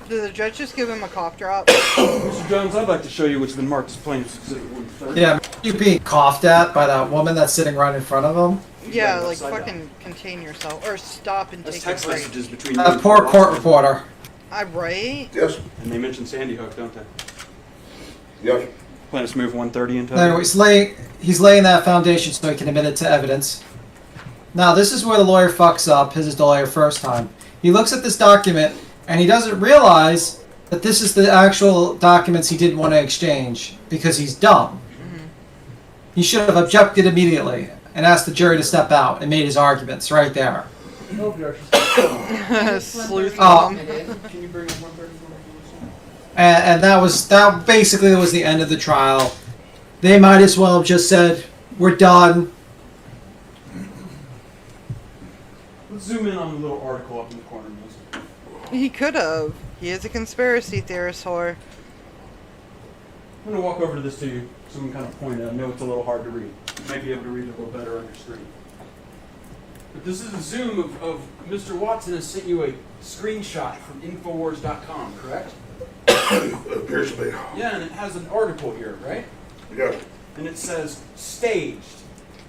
Did the judge just give him a cough drop? Mr. Jones, I'd like to show you what's been marked as plaintiff's exhibit 130. Yeah, you being coughed at by that woman that's sitting right in front of him. Yeah, like fucking contain yourself or stop and That's take text a break. messages between That poor court reporter. Right? Yes. And they mentioned Sandy Hook, don't they? Yes. Plaintiffs move 130 into. Anyway, he's laying that foundation so he can admit it to evidence. Now, this is where the lawyer fucks up. His is the lawyer first time. He looks at this document and he doesn't realize that this is the actual documents he didn't want to exchange because he's dumb. He should have objected immediately and asked the jury to step out and made his arguments right there. No objection. Sleuth Um, mom. Can you bring up 130? And that basically was the end of the trial. They might as well have just said, "We're done." Let's zoom in on the little article up in the corner, Melissa. He could have. He is a conspiracy theorist, whore. I'm going to walk over to this to you so we can kind of point it out. I know it's a little hard to read. You might be able to read it a little better on your screen. But this is a zoom of Mr. Watson has sent you a screenshot from Infowars.com, correct? It appears to be. Yeah, and it has an article here, right? Yeah. And it says, staged.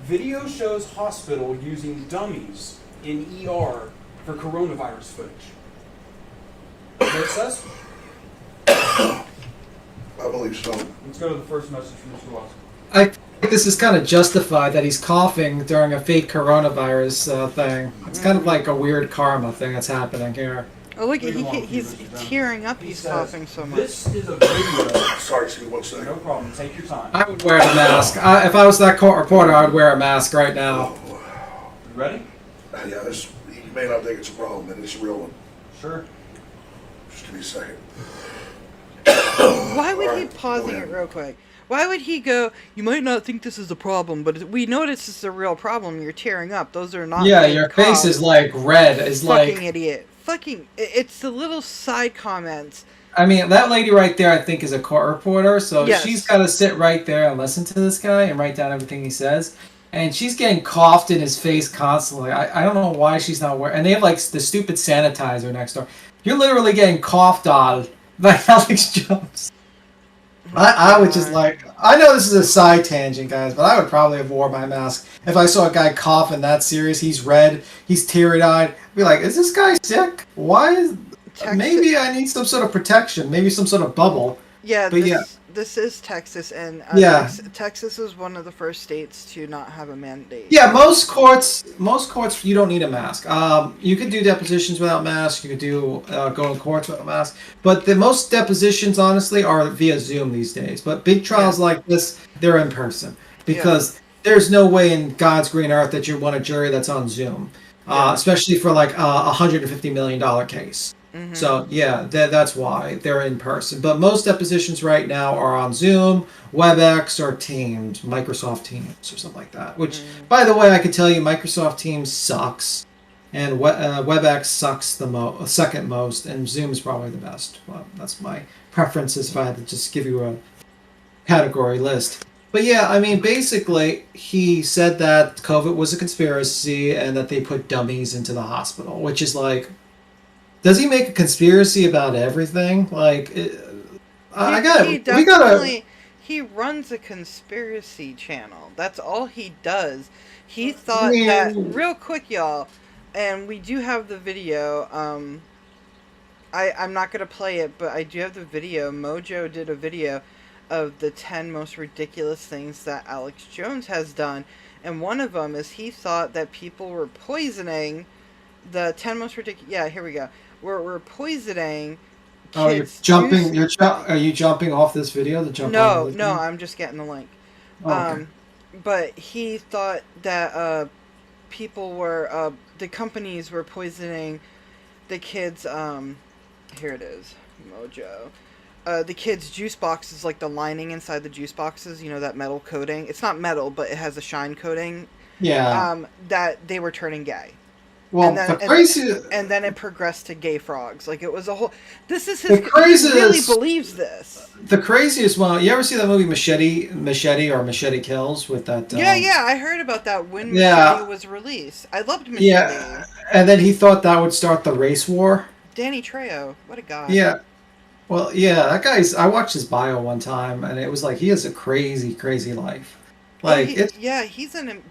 Video shows hospital using dummies in ER for coronavirus footage. Is that what it says? I believe so. Let's go to the first message from Mr. Watson. I think this is kind of justified that he's coughing during a fake coronavirus thing. It's kind of like a weird karma thing that's happening here. Oh, look, he's tearing up. He's says, coughing so much. This is a video. Sorry, excuse me 1 second. No problem. Take your time. I would wear a mask. If I was that court reporter, I would wear a mask right now. You ready? Yeah, this, you may not think it's a problem, but it's a real one. Sure. Just give me a second. Why would he Alright, pausing go it ahead. real quick? Why would he go, "You might not think this is a problem, but we notice this is a real problem. You're tearing up. Those are not Yeah, fake your face coughs." is like red. Is Fucking like. idiot. Fucking, it's the little side comments. I mean, that lady right there, I think, is a court reporter, so Yes. she's got to sit right there and listen to this guy and write down everything he says. And she's getting coughed in his face constantly. I don't know why she's not wearing. And they have like the stupid sanitizer next door. You're literally getting coughed on by Alex Jones. I would just like. I know this is a side tangent, guys, but I would probably have wore my mask if I saw a guy coughing that serious. He's red. He's teary-eyed. I'd be like, is this guy sick? Why is? Maybe I need some sort of protection. Maybe some sort of bubble. Yeah, But this is Texas, and Yeah. Texas is one of the first states to not have a mandate. Yeah, most courts, you don't need a mask. You could do depositions without masks. You could do go in courts without masks. But the most depositions, honestly, are via Zoom these days. But big trials like this, they're in person because there's no way in God's green earth that you want a jury that's on Zoom, especially for like a $150 million case. So yeah, that's why they're in person. But most depositions right now are on Zoom, WebEx, or Teams, Microsoft Teams, or something like that. Which, by the way, I could tell you, Microsoft Teams sucks, and WebEx sucks the second most, and Zoom is probably the best. Well, that's my preferences if I had to just give you a category list. But yeah, I mean, basically, he said that COVID was a conspiracy and that they put dummies into the hospital, which is like. Does he make a conspiracy about everything? Like, He runs a conspiracy channel. That's all he does. He thought that real quick, y'all, and we do have the video. I'm not gonna play it, but I do have the video. Mojo did a video of the 10 most ridiculous things that Alex Jones has done, and one of them is he thought that people were poisoning the 10 most ridiculous. Yeah, here we go. We're poisoning. Oh, you're jumping. Are you jumping off this video to jump? No, I'm just getting the link. Oh, okay. But he thought that people were the companies were poisoning the kids. Here it is, Mojo. The kids' juice boxes, like the lining inside the juice boxes. You know, that metal coating. It's not metal, but it has a shine coating. Yeah. That they were turning gay. Well, and then the crazy, and then it progressed to gay frogs. Like it was a whole. This is his. the crazy He really is- believes this. the craziest one. You ever see that movie Machete or Machete Kills with that? Yeah, I heard about that when Yeah. Machete was released. I loved Machete. Yeah, and then he thought that would start the race war. Danny Trejo, what a god. Yeah. Well, yeah, that guy's. I watched his bio one time, and it was like he has a crazy, crazy life. Like He's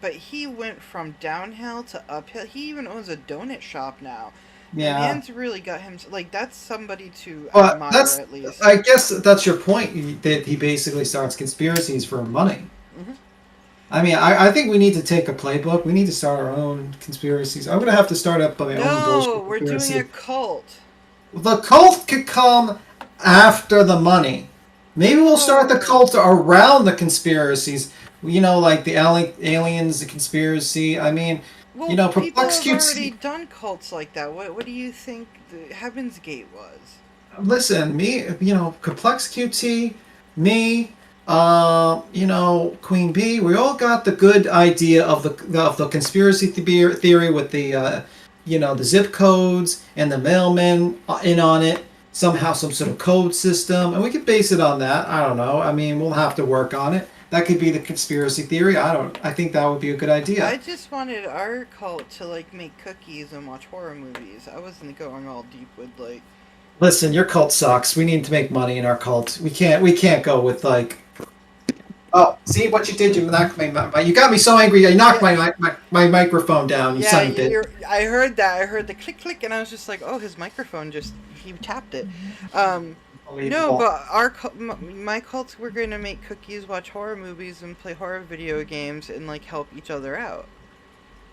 but he went from downhill to uphill. He even owns a donut shop now. Yeah. Man's really got him. Like that's somebody to But admire that's. at least. I guess that's your point. That he basically starts conspiracies for money. Mm-hmm. I mean, I think we need to take a playbook. We need to start our own conspiracies. I'm gonna have to start up my own bullshit. No, we're conspiracy. doing a cult. The cult could come after the money. Maybe we'll start the cult around the conspiracies. You know, like the aliens, the conspiracy. I mean, Well, you know, people Perplex have Cutes. already done cults like that. What do you think the Heaven's Gate was? Listen, me, you know, Complex QT, me, you know, Queen Bee. We all got the good idea of the conspiracy theory with the, you know, the zip codes and the mailmen in on it. Somehow, some sort of code system, and we could base it on that. I don't know. I mean, we'll have to work on it. That could be the conspiracy theory. I think that would be a good idea. I just wanted our cult to like make cookies and watch horror movies. I wasn't going all deep with like. Listen, your cult sucks. We need to make money in our cult. We can't go with like. Oh, see what you did? You knocked my. You got me so angry. You knocked my microphone down. You son of a bitch. I heard that. I heard the click click, and I was just like, oh, his microphone he tapped it. No, but my cults, we're going to make cookies, watch horror movies, and play horror video games, and like help each other out.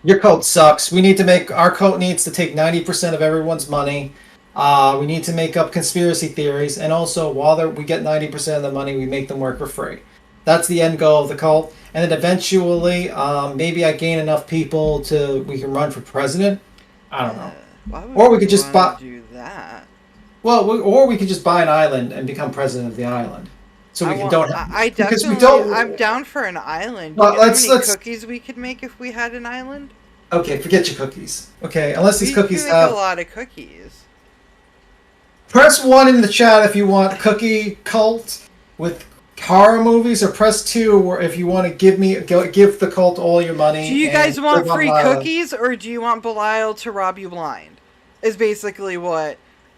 Your cult sucks. Our cult needs to take 90% of everyone's money. We need to make up conspiracy theories, and also while we get 90% of the money, we make them work for free. That's the end goal of the cult, and then eventually, maybe I gain enough people we can run for president. I don't know. Why would or we could just do that. Well, or we could just buy an island and become president of the island, so we don't have. I because definitely, we don't. I'm down for an island. Well, Do you know how many let's- cookies we could make if we had an island? Okay, forget your cookies. Okay, unless these We cookies could make have. a lot of cookies. Press 1 in the chat if you want cookie cult with horror movies, or press 2 if you want to give the cult all your money. Do you guys and want live on free an island. cookies, or do you want Belial to rob you blind? Is basically what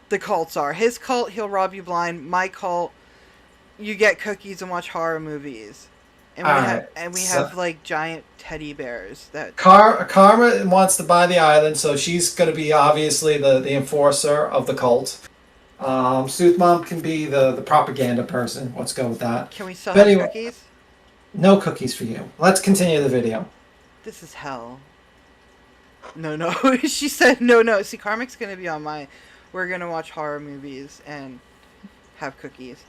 the cults are. His cult, he'll rob you blind. My cult, you get cookies and watch horror movies. And we have like giant teddy bears that. Karma wants to buy the island, so she's going to be obviously the enforcer of the cult. Sooth Mom can be the propaganda person. Let's go with that. Can we still But have anyway, cookies? No cookies for you. Let's continue the video. This is hell. No. She said no. See, Karmic's gonna be on my. We're gonna watch horror movies and have cookies.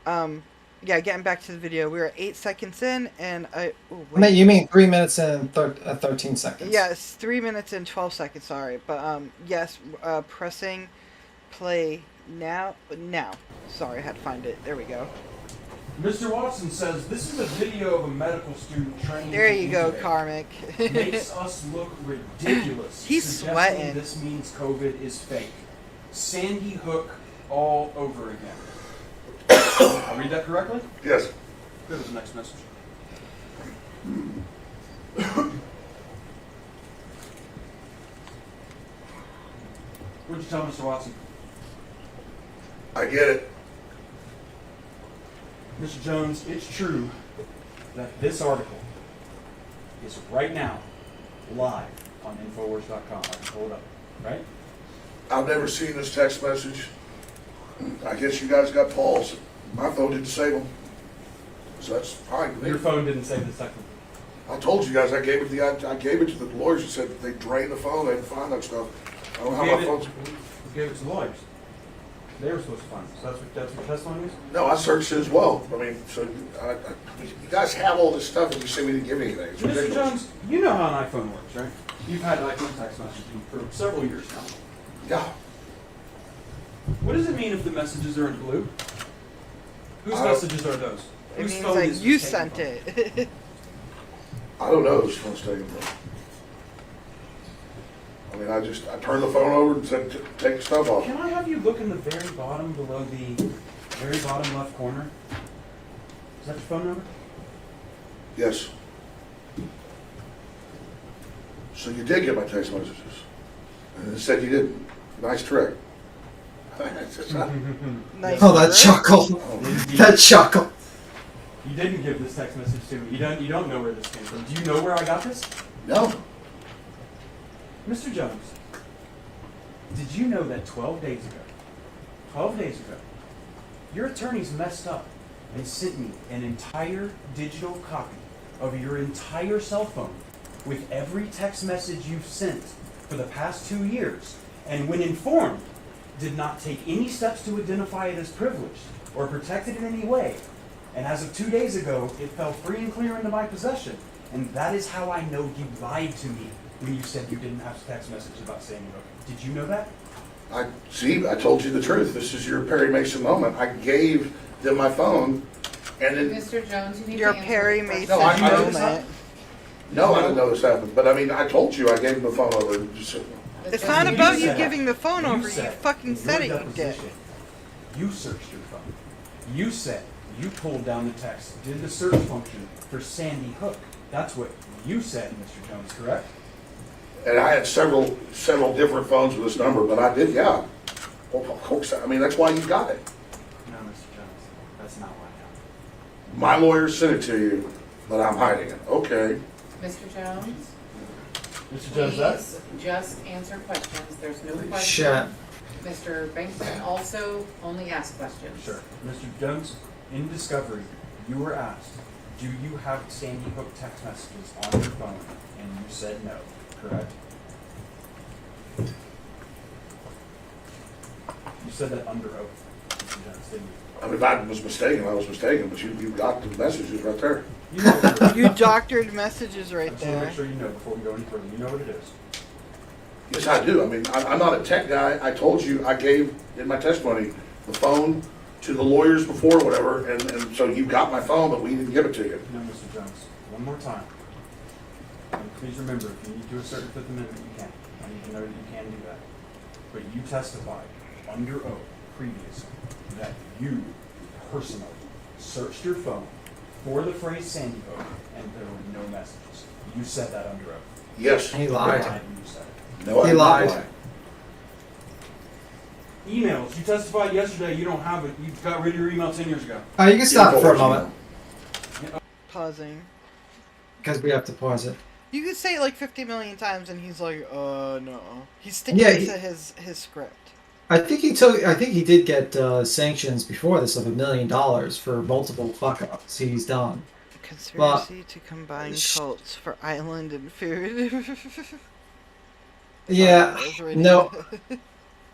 Yeah, getting back to the video, we were 8 seconds in, and You mean 3 minutes and 13 seconds? Yes, 3 minutes and 12 seconds. Sorry, but yes, pressing play now. Sorry, I had to find it. There we go. Mr. Watson says this is a video of a medical student training. There you go, Karmic. Makes us look ridiculous. He's suggesting sweating. This means COVID is fake. Sandy Hook all over again. I read that correctly? Yes. Go to the next message. What'd you tell Mr. Watson? I get it. Mr. Jones, it's true that this article is right now live on Infowars.com. I can pull it up, right? I've never seen this text message. I guess you guys got Paul's. My phone didn't save them. So that's fine with me. Your phone didn't save the second. I told you guys I gave it to the lawyers and said that they drained the phone, they didn't find that stuff. I don't know how my phone's. Who gave it to the lawyers? They were supposed to find it. So that's what testimony is? No, I searched it as well. I mean, so you guys have all this stuff and you say we didn't give anything. It's Mr. ridiculous. Jones, you know how an iPhone works, right? You've had iPhone text messaging for several years now. Yeah. What does it mean if the messages are in blue? Whose messages are those? It Whose means phone like is you this sent taken it. I don't know whose phone's taken from. I mean, I turned the phone over and said, take the stuff off. Can I have you look in the very bottom below the very bottom left corner? Is that your phone number? Yes. So you did get my text messages. And it said you didn't. Nice trick. Nice Oh, that work. chuckle. That chuckle. You didn't give this text message to me. You don't know where this came from. Do you know where I got this? No. Mr. Jones, did you know that 12 days ago, your attorneys messed up and sent me an entire digital copy of your entire cell phone with every text message you've sent for the past 2 years, and when informed, did not take any steps to identify it as privileged or protect it in any way. And as of 2 days ago, it fell free and clear into my possession. And that is how I know you lied to me when you said you didn't have a text message about Sandy Hook. Did you know that? I told you the truth. This is your Perry Mason moment. I gave them my phone, and then... Mr. Jones, you need Your to answer Perry the Mason question. No, I didn't. moment. No, I didn't know this happened. But I mean, I told you I gave them the phone over. It's not about you said- giving the phone you over. You said fucking in said it, your you did. deposition, You searched your phone. You said you pulled down the text, did the search function for Sandy Hook. That's what you said, Mr. Jones, correct? And I had several different phones with this number, but I did, yeah. Well, of course, I mean, that's why you got it. No, Mr. Jones, that's not what happened. My lawyer sent it to you, but I'm hiding it. Okay. Mr. Jones, Mr. Jones, that? please just answer questions. There's no Shit. question. Mr. Bankman also only asks questions. Sure. Mr. Jones, in discovery, you were asked, do you have Sandy Hook text messages on your phone? And you said no, correct? You said that under oath, Mr. Jones, didn't you? I mean, if I was mistaken, I was mistaken, but you got the messages right there. You know what it is. You doctored messages I right just want to there. make sure you know before we go any further. You know what it is. Yes, I do. I mean, I'm not a tech guy. I told you I gave, in my testimony, the phone to the lawyers before, whatever, and so you got my phone, but we didn't give it to you. No, Mr. Jones, one more time. And please remember, if you need to assert the Fifth Amendment, you can. I need to know that you can do that. But you testified under oath previously that you personally searched your phone for the phrase Sandy Hook, and there were no messages. You said that under oath. Yes. He lied. You said it. No, I He did not lied. lie. Emails. You testified yesterday. You don't have it. You got rid of your email 10 years ago. You can stop for a Infowars moment Pausing. because we have to pause it. You could say it like 50 million times, and he's like, no. He's sticking Yeah, to his script. I think he did get sanctions before this of $1 million for multiple fuck ups he's done. Conspiracy to combine cults for island and food. Yeah, that was really no, good.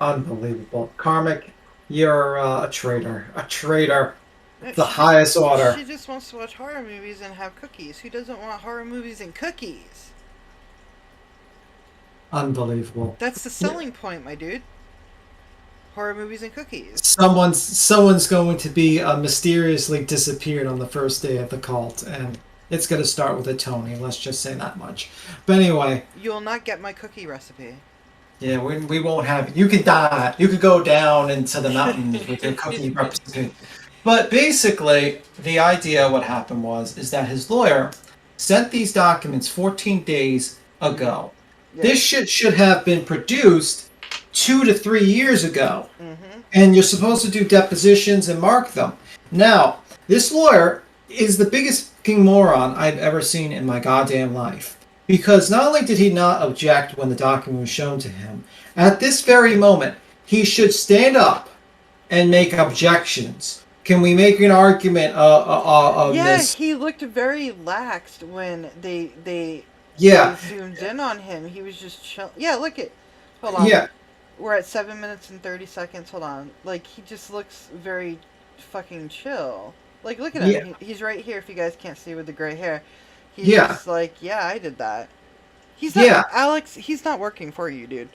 unbelievable. Karmic, you're a traitor. A traitor. No, The she- highest order. She just wants to watch horror movies and have cookies. Who doesn't want horror movies and cookies? Unbelievable. That's the selling point, my dude. Horror movies and cookies. Someone's going to be mysteriously disappeared on the first day of the cult, and it's going to start with a Tony. Let's just say that much. But anyway, You'll not get my cookie recipe. yeah, we won't have. You could die. You could go down into the mountains with your cookie recipe. But basically, the idea, what happened is that his lawyer sent these documents 14 days ago. Yeah. This shit should have been produced 2 to 3 years ago. Mm-hmm. And you're supposed to do depositions and mark them. Now, this lawyer is the biggest fucking moron I've ever seen in my goddamn life. Because not only did he not object when the document was shown to him, at this very moment, he should stand up and make objections. Can we make an argument of Yeah, this? he looked very laxed when they Yeah. zoomed in on him. He was just chill. Yeah, look at. Hold on. Yeah. We're at 7 minutes and 30 seconds. Hold on. Like, he just looks very fucking chill. Like, look at him. Yeah. He's right here if you guys can't see with the gray hair. He's Yeah. just like, yeah, I did that. He's not, Yeah. Alex, he's not working for you, dude.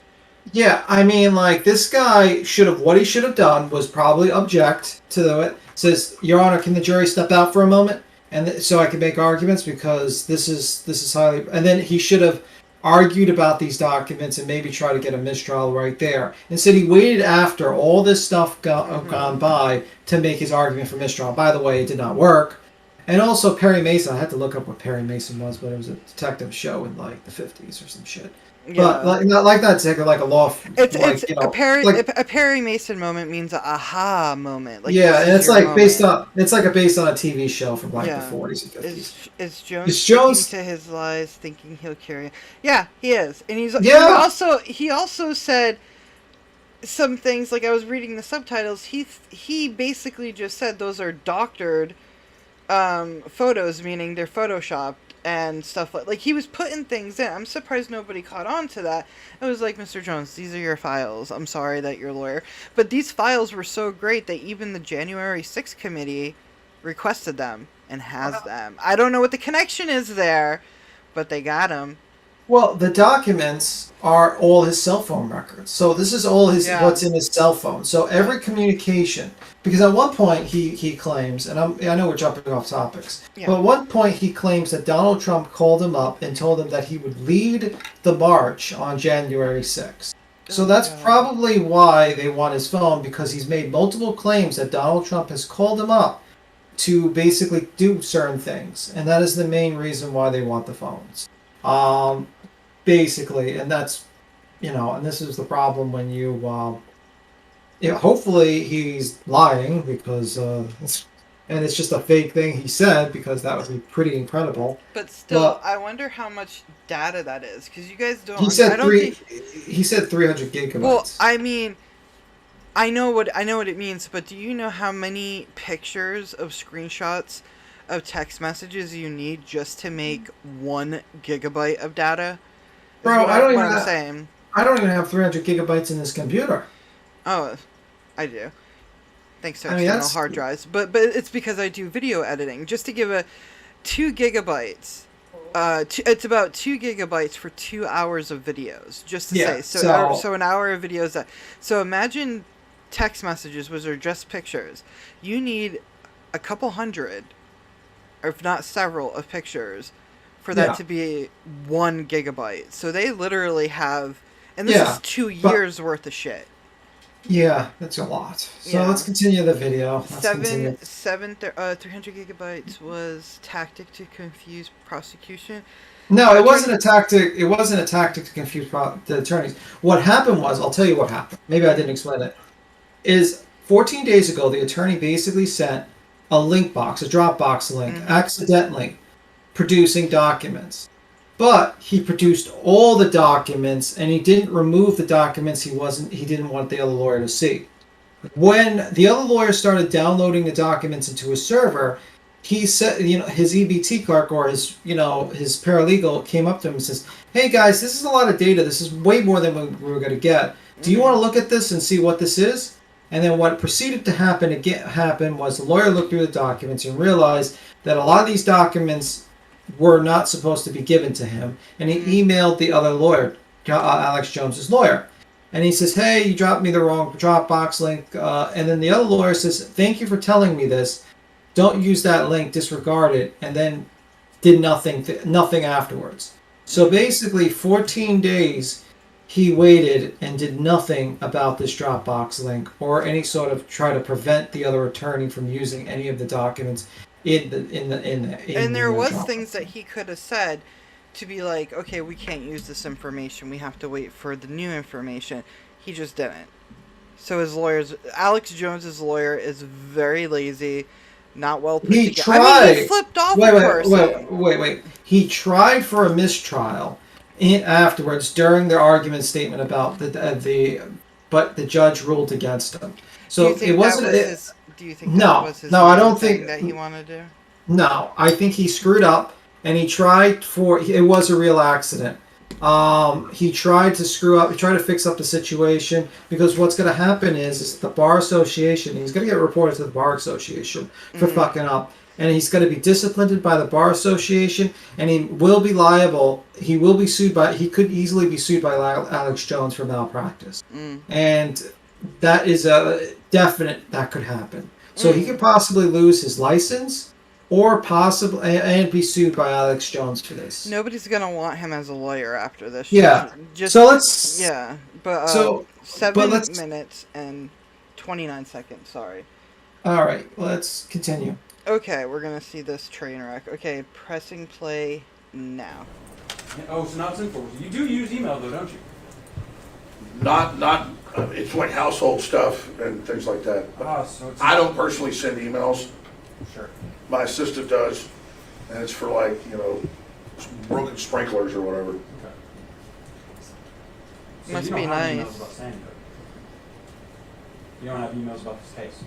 Yeah, I mean, like, this guy what he should have done was probably object to it. Says, Your Honor, can the jury step out for a moment? And so I can make arguments because this is highly... And then he should have argued about these documents and maybe try to get a mistrial right there. Instead, he waited after all this stuff gone by to make his argument for mistrial. By the way, it did not work. And also Perry Mason. I had to look up what Perry Mason was, but it was a detective show in like the 50s or some shit. Yeah. But not like that's like a law. It's you know, a Perry Mason moment means a aha moment. Like, yeah, this and is it's your like moment. based on a TV show from like Yeah. the 40s and 50s. Is Jones Is Jones- sticking to his lies, thinking he'll carry? Yeah, he is, and Yeah. he also said some things. Like, I was reading the subtitles. He basically just said those are doctored photos, meaning they're photoshopped and stuff like he was putting things in. I'm surprised nobody caught on to that. It was like, Mr. Jones, these are your files. I'm sorry that you're a lawyer, but these files were so great that even the January 6th committee requested them and has them. I don't know what the connection is there, but they got them. Well, the documents are all his cell phone records. So this is all what's in his cell phone. So every communication, because at one point he claims, and I know we're jumping off topics, but at one point he claims that Donald Trump called him up and told him that he would lead the march on January 6th. So that's probably why they want his phone, because he's made multiple claims that Donald Trump has called him up to basically do certain things. And that is the main reason why they want the phones. Basically, and that's, and this is the problem when you, hopefully he's lying because, and it's just a fake thing he said, because that would be pretty incredible. But still, I wonder how much data that is, because you guys don't. He said he said 300 gigabytes. Well, I mean, I know what it means, but do you know how many pictures of screenshots of text messages you need just to make 1 gigabyte of data? Bro, I don't even have 300 gigabytes in this computer. Oh, I do. Thanks to I mean, external hard drives. But it's because I do video editing. Just to give 2 gigabytes. It's about 2 gigabytes for 2 hours of videos. Just to say. So an hour of videos. So imagine text messages, which are just pictures. You need a couple hundred, or if not several, of pictures for that to be 1 gigabyte. So they literally have, and this is 2 years worth of shit. Yeah, that's a lot. So let's continue the video. 300 gigabytes was tactic to confuse prosecution. No, it wasn't a tactic. It wasn't a tactic to confuse the attorneys. What happened was, I'll tell you what happened. Maybe I didn't explain it. Is 14 days ago, the attorney basically sent a link box, a Dropbox link, accidentally producing documents. But he produced all the documents, and he didn't remove the documents he didn't want the other lawyer to see. When the other lawyer started downloading the documents into his server, he said, his EBT clerk or his paralegal came up to him and says, "Hey guys, this is a lot of data. This is way more than we were going to get. Do you want to look at this and see what this is?" And then what proceeded to happen was the lawyer looked through the documents and realized that a lot of these documents were not supposed to be given to him. And he emailed the other lawyer, Alex Jones's lawyer. And he says, "Hey, you dropped me the wrong Dropbox link." And then the other lawyer says, "Thank you for telling me this. Don't use that link, disregard it." And then did nothing afterwards. So basically 14 days he waited and did nothing about this Dropbox link or any sort of try to prevent the other attorney from using any of the documents and there was things that he could have said to be like, okay, we can't use this information. We have to wait for the new information. He just didn't. So Alex Jones's lawyer is very lazy, not well put together. Tried. I mean, he flipped off a person. Wait. He tried for a mistrial afterwards during their argument statement about but the judge ruled against him. So it wasn't. Do you think that was his I don't think that he wanted to do? No, I think he screwed up, and he tried it was a real accident. He tried to screw up, he tried to fix up the situation, because what's going to happen is the Bar Association, he's going to get reported to the Bar Association for fucking up, and he's going to be disciplined by the Bar Association, and he will be liable, he could easily be sued by Alex Jones for malpractice. And that is a definite that could happen. So he could possibly lose his license. or possibly and be sued by Alex Jones for this. Nobody's gonna want him as a lawyer after this. Yeah. Just So let's. yeah, but So, 7 let's. minutes and 29 seconds. Sorry. All right. Let's continue. Okay, we're gonna see this train wreck. Okay, pressing play now. Oh, so now it's enforced. You do use email though, don't you? Not, it's like household stuff and things like that. So it's I don't personally send emails. Sure. My assistant does, and it's for like, broken sprinklers or whatever. Okay. So Must you don't be have nice. emails about Sandy Hook. You don't have emails about this case.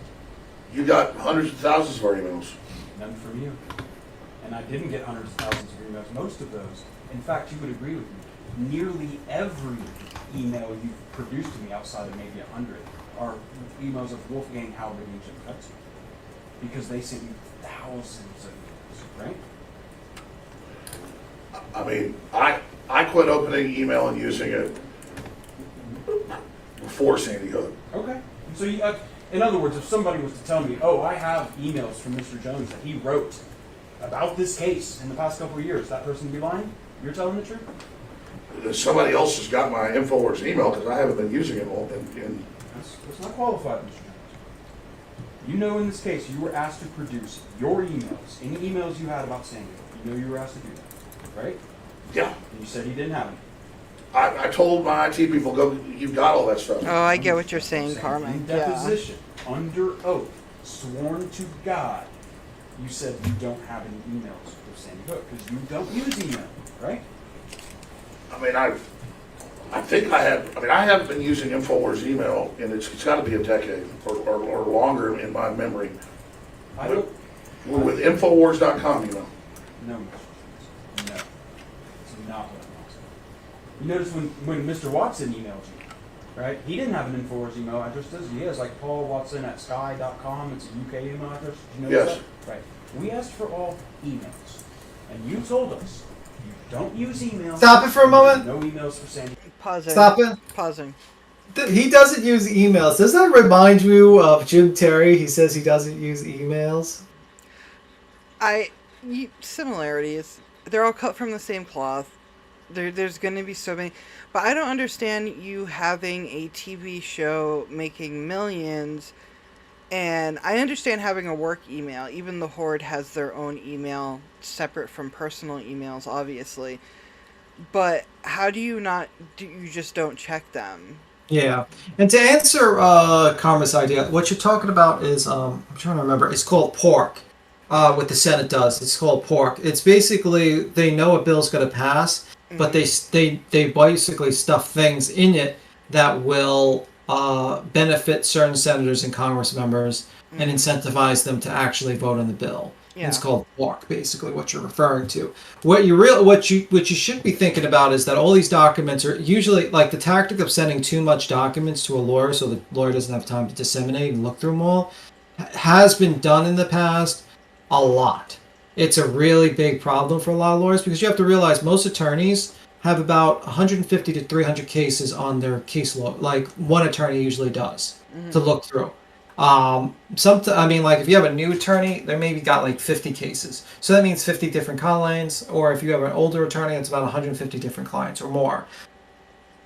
You got hundreds of thousands of our emails. None from you. And I didn't get hundreds of thousands of emails. Most of those, in fact, you would agree with me, nearly every email you've produced to me outside of maybe 100 are emails of Wolfgang Halbert and Jim Cutson. Because they sent you thousands of emails, right? I mean, I quit opening email and using it before Sandy Hook. Okay. So, in other words, if somebody was to tell me, oh, I have emails from Mr. Jones that he wrote about this case in the past couple of years, that person would be lying? You're telling the truth? Somebody else has got my InfoWars email because I haven't been using it all. That's not qualified, Mr. Jones. You know in this case you were asked to produce your emails, any emails you had about Sandy Hook. You know you were asked to do that, right? Yeah. And you said you didn't have any. I told my IT people, go, you've got all that stuff. Oh, I get what you're saying, Carmen. In Yeah. deposition, under oath, sworn to God, you said you don't have any emails with Sandy Hook because you don't use email, right? I mean, I think I have. I mean, I haven't been using InfoWars email, and it's got to be a decade or longer in my memory. I don't. We're with Infowars.com, you know. No, Mr. Jones. No. It's not what I'm asking. You notice when Mr. Watson emailed you, right? He didn't have an Infowars email address, does he? He has like Paul Watson at sky.com. It's a UK email address. Did you notice that? Right. We asked for all emails, and you told us you don't use emails. Stop it for a moment. No emails for Sandy. Pausing. Stop it. Pausing. He doesn't use emails. Does that remind you of Jim Terry? He says he doesn't use emails. Similarities. They're all cut from the same cloth. There's going to be so many. But I don't understand you having a TV show making millions. And I understand having a work email. Even the Horde has their own email separate from personal emails, obviously. But how do you just don't check them? Yeah. And to answer Karma's idea, what you're talking about is, I'm trying to remember, it's called pork. What the Senate does, it's called pork. It's basically, they know a bill's going to pass, but they basically stuff things in it that will benefit certain senators and Congress members and incentivize them to actually vote on the bill. Yeah. It's called pork, basically, what you're referring to. What you should be thinking about is that all these documents are usually, like, the tactic of sending too much documents to a lawyer so the lawyer doesn't have time to disseminate and look through them all has been done in the past a lot. It's a really big problem for a lot of lawyers because you have to realize most attorneys have about 150 to 300 cases on their case law, like one attorney usually does, to look through. If you have a new attorney, they maybe got like 50 cases. So that means 50 different clients, or if you have an older attorney, it's about 150 different clients or more.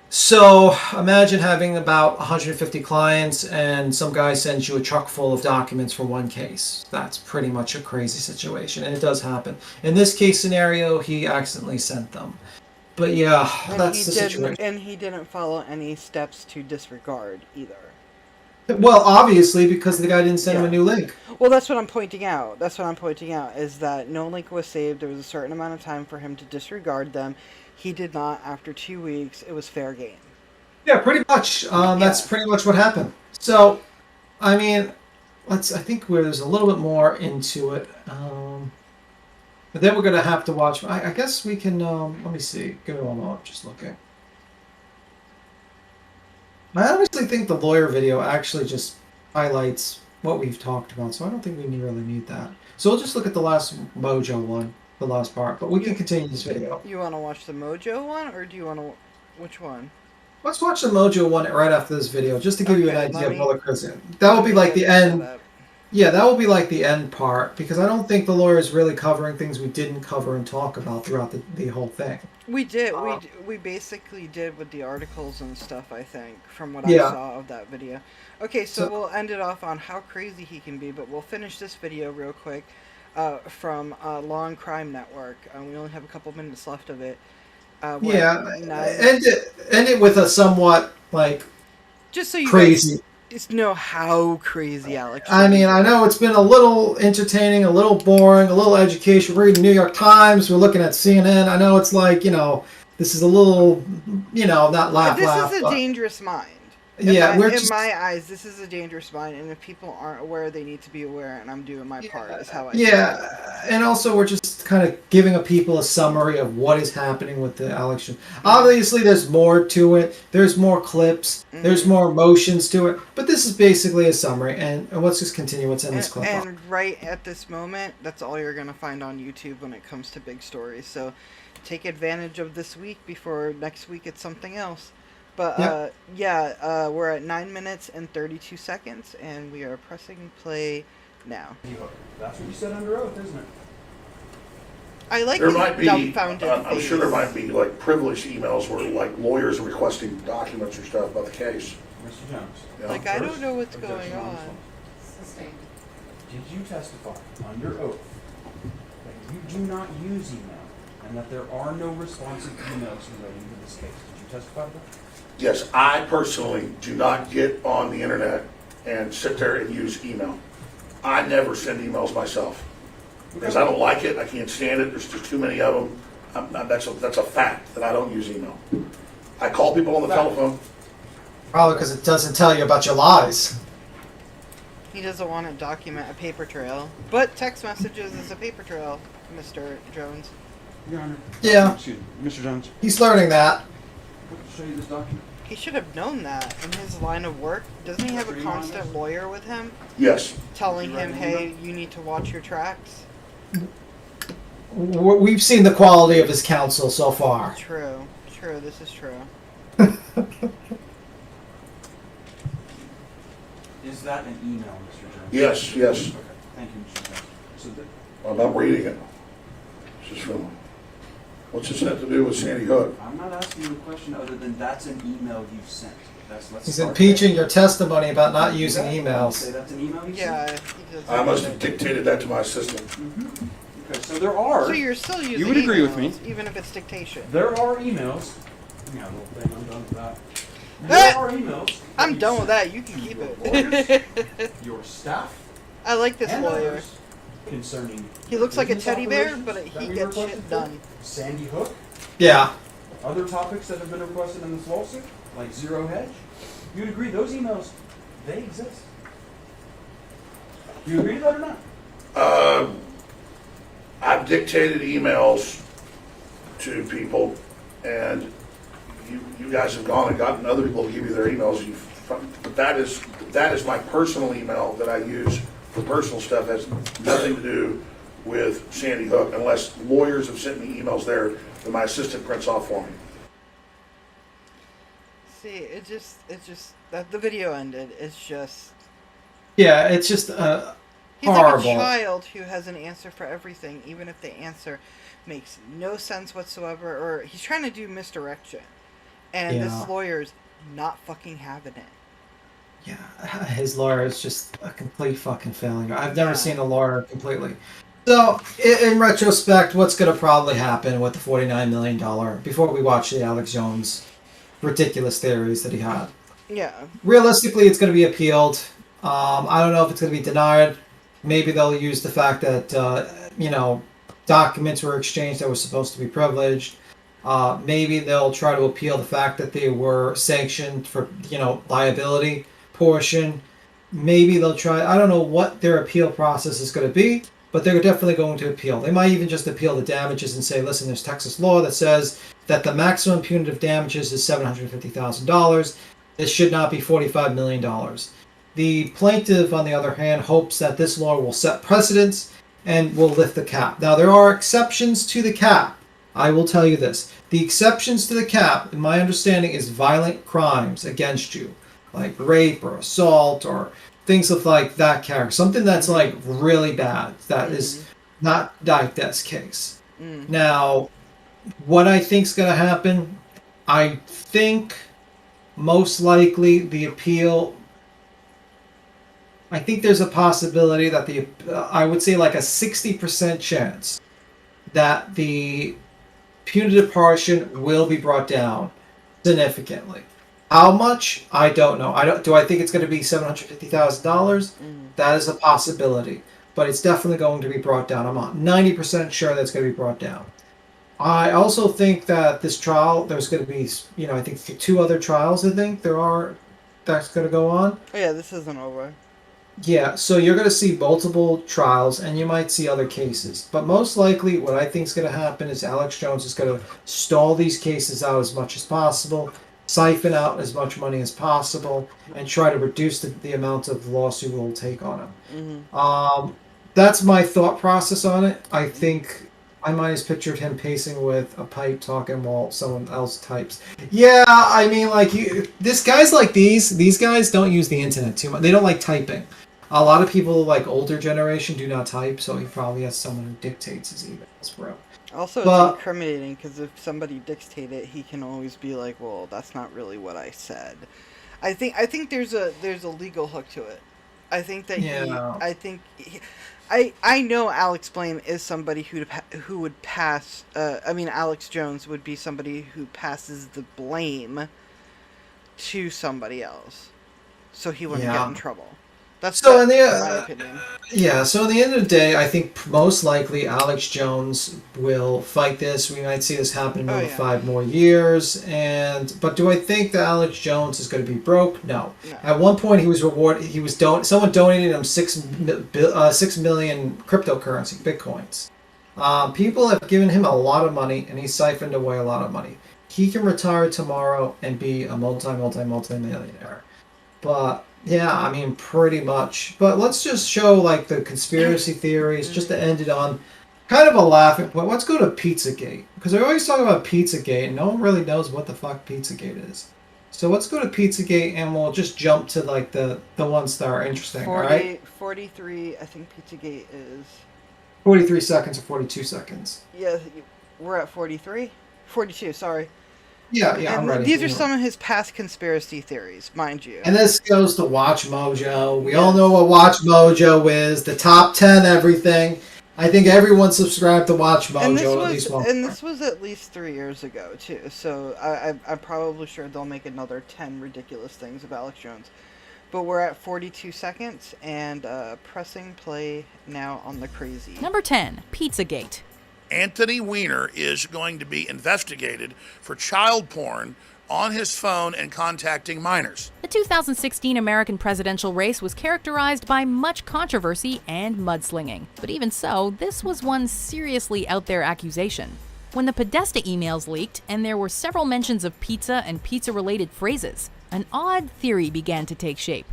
So imagine having about 150 clients and some guy sends you a truck full of documents for one case. That's pretty much a crazy situation, and it does happen. In this case scenario, he accidentally sent them. But yeah, that's the situation. And he didn't follow any steps to disregard either. Well, obviously, because the guy didn't send him a new link. Well, that's what I'm pointing out. Is that no link was saved. There was a certain amount of time for him to disregard them. He did not. After 2 weeks, it was fair game. Yeah, pretty much. That's pretty much what happened. So, I mean, I think there's a little bit more into it. But then we're going to have to watch. I guess we can, let me see. Give me one moment. Just looking. I honestly think the lawyer video actually just highlights what we've talked about, so I don't think we really need that. So we'll just look at the last Mojo one, the last part, but we can continue this video. You want to watch the Mojo one, or do you want to... Which one? Let's watch the Mojo one right after this video, just to give you an idea of what occurs in. That will be like the end. Yeah, that will be like the end part, because I don't think the lawyer is really covering things we didn't cover and talk about throughout the whole thing. We did. We basically did with the articles and stuff, I think, from what I Yeah. saw of that video. Okay, so we'll end it off on how crazy he can be, but we'll finish this video real quick from Law and Crime Network. We only have a couple minutes left of it. Yeah, end it with a somewhat, like, just so you crazy. guys just know how crazy Alex I Jones mean, I know it's been a little entertaining, a little boring, a little educational. We're reading New York Times, we're looking at CNN. I know it's like, this is a little, not laugh. This is a but, dangerous mind. Yeah, in just, my eyes, this is a dangerous mind, and if people aren't aware, they need to be aware, and I'm doing my part, is how I see it. and also we're just kind of giving people a summary of what is happening with the election. Obviously, there's more to it. There's more clips. There's more emotions to it. But this is basically a summary, and let's just continue what's in this clip. And right at this moment, that's all you're going to find on YouTube when it comes to big stories. So take advantage of this week before next week it's something else. But, we're at 9 minutes and 32 seconds, and we are pressing play now. That's what you said under oath, isn't it? I like there these might be, dumbfounded I'm sure there might be, like, privileged emails where, like, lawyers are requesting documents or stuff about the case. Mr. Jones. Yeah. Like, I don't know what's going on. Sustained. Did you testify under oath that you do not use email and that there are no responsive emails relating to this case? Did you testify to that? Yes, I personally do not get on the internet and sit there and use email. I never send emails myself because I don't like it. I can't stand it. There's just too many of them. That's a fact that I don't use email. I call people on the telephone. Probably because it doesn't tell you about your lies. He doesn't want to document a paper trail, but text messages is a paper trail, Mr. Jones. Your Honor. Yeah. Excuse me, Mr. Jones. He's learning that. Show you this document. He should have known that in his line of work. Doesn't he have a constant lawyer with him? Yes. Telling him, hey, you need to watch your tracks? We've seen the quality of his counsel so far. True. This is true. Is that an email, Mr. Jones? Yes. Okay. Thank you, Mr. Jones. So I'm not reading it. It's just from. What's this have to do with Sandy Hook? I'm not asking you a question other than that's an email you sent. He's impeaching your testimony about not using emails. Say that's an email you Yeah, sent? he does. I must have dictated that to my assistant. Okay, so there are. So you're still using You would agree with me. emails, even if it's dictation. There are emails. Yeah, little thing. I'm done with that. There are emails. I'm done with that. You can keep it. Lawyers, your staff. I like this and lawyer. others concerning. He looks like a business teddy bear, operations but that he we gets requested shit for, done. Sandy Hook. Yeah. Other topics that have been requested in this lawsuit, like Zero Hedge. You'd agree those emails, they exist. You agree to that or not? I've dictated emails to people, and you guys have gone and gotten other people to give you their emails. But that is my personal email that I use for personal stuff. Has nothing to do with Sandy Hook, unless lawyers have sent me emails there that my assistant prints off for me. See, it's just that the video ended. It's just. Yeah, it's just He's horrible. like a child who has an answer for everything, even if the answer makes no sense whatsoever, or he's trying to do misdirection. And Yeah. this lawyer's not fucking having it. Yeah, his lawyer is just a complete fucking failure. I've never seen a lawyer completely. So, in retrospect, what's going to probably happen with the $49 million before we watch the Alex Jones ridiculous theories that he had? Yeah. Realistically, it's going to be appealed. I don't know if it's going to be denied. Maybe they'll use the fact that, documents were exchanged that were supposed to be privileged. Maybe they'll try to appeal the fact that they were sanctioned for, liability portion. Maybe they'll try, I don't know what their appeal process is going to be, but they're definitely going to appeal. They might even just appeal the damages and say, listen, there's Texas law that says that the maximum punitive damages is $750,000. It should not be $45 million. The plaintiff, on the other hand, hopes that this law will set precedents and will lift the cap. Now, there are exceptions to the cap. I will tell you this. The exceptions to the cap, in my understanding, is violent crimes against you, like rape or assault or things of like that character, something that's like really bad, that is not like this case. Now, what I think's going to happen, I think most likely the appeal, I think there's a possibility that I would say like a 60% chance that the punitive portion will be brought down significantly. How much? I don't know. Do I think it's going to be $750,000? That is a possibility, but it's definitely going to be brought down. I'm 90% sure that's going to be brought down. I also think that this trial, there's going to be, I think 2 other trials. I think that's going to go on. Oh yeah, this isn't over. Yeah, so you're going to see multiple trials, and you might see other cases. But most likely, what I think is going to happen is Alex Jones is going to stall these cases out as much as possible, siphon out as much money as possible, and try to reduce the amount of lawsuit we'll take on him. That's my thought process on it. I think I might have pictured him pacing with a pipe talking while someone else types. Yeah, I mean, like, this guys like these guys don't use the internet too much. They don't like typing. A lot of people, like older generation, do not type, so he probably has someone who dictates his emails, bro. Also, it's incriminating because if somebody dictated it, he can always be like, "Well, that's not really what I said." I think there's a legal hook to it. I think that I know Alex Blame is somebody who would pass. Alex Jones would be somebody who passes the blame to somebody else, so he wouldn't get in trouble. That's my opinion. Yeah. So at the end of the day, I think most likely Alex Jones will fight this. We might see this happen in another 5 more years. But do I think that Alex Jones is going to be broke? No. At one point, he was rewarded. Someone donated him 6 million cryptocurrency bitcoins. People have given him a lot of money, and he siphoned away a lot of money. He can retire tomorrow and be a multi-millionaire. But yeah, I mean, pretty much. But let's just show, like, the conspiracy theories, just to end it on kind of a laughing point. Let's go to Pizzagate. Because we always talk about Pizzagate, and no one really knows what the fuck Pizzagate is. So let's go to Pizzagate, and we'll just jump to, like, the ones that are interesting, all right? 43, I think Pizzagate is... 43 seconds or 42 seconds. Yeah, we're at 43? 42, sorry. Yeah, I'm ready. These are some of his past conspiracy theories, mind you. And this goes to Watch Mojo. We all know what Watch Mojo is. The top 10 everything. I think everyone subscribed to Watch Mojo at least once. And this was at least 3 years ago, too. So I'm probably sure they'll make another 10 ridiculous things of Alex Jones. But we're at 42 seconds and pressing play now on the crazy. Number 10, Pizzagate. Anthony Weiner is going to be investigated for child porn on his phone and contacting minors. The 2016 American presidential race was characterized by much controversy and mudslinging. But even so, this was one seriously out there accusation. When the Podesta emails leaked, and there were several mentions of pizza and pizza-related phrases, an odd theory began to take shape.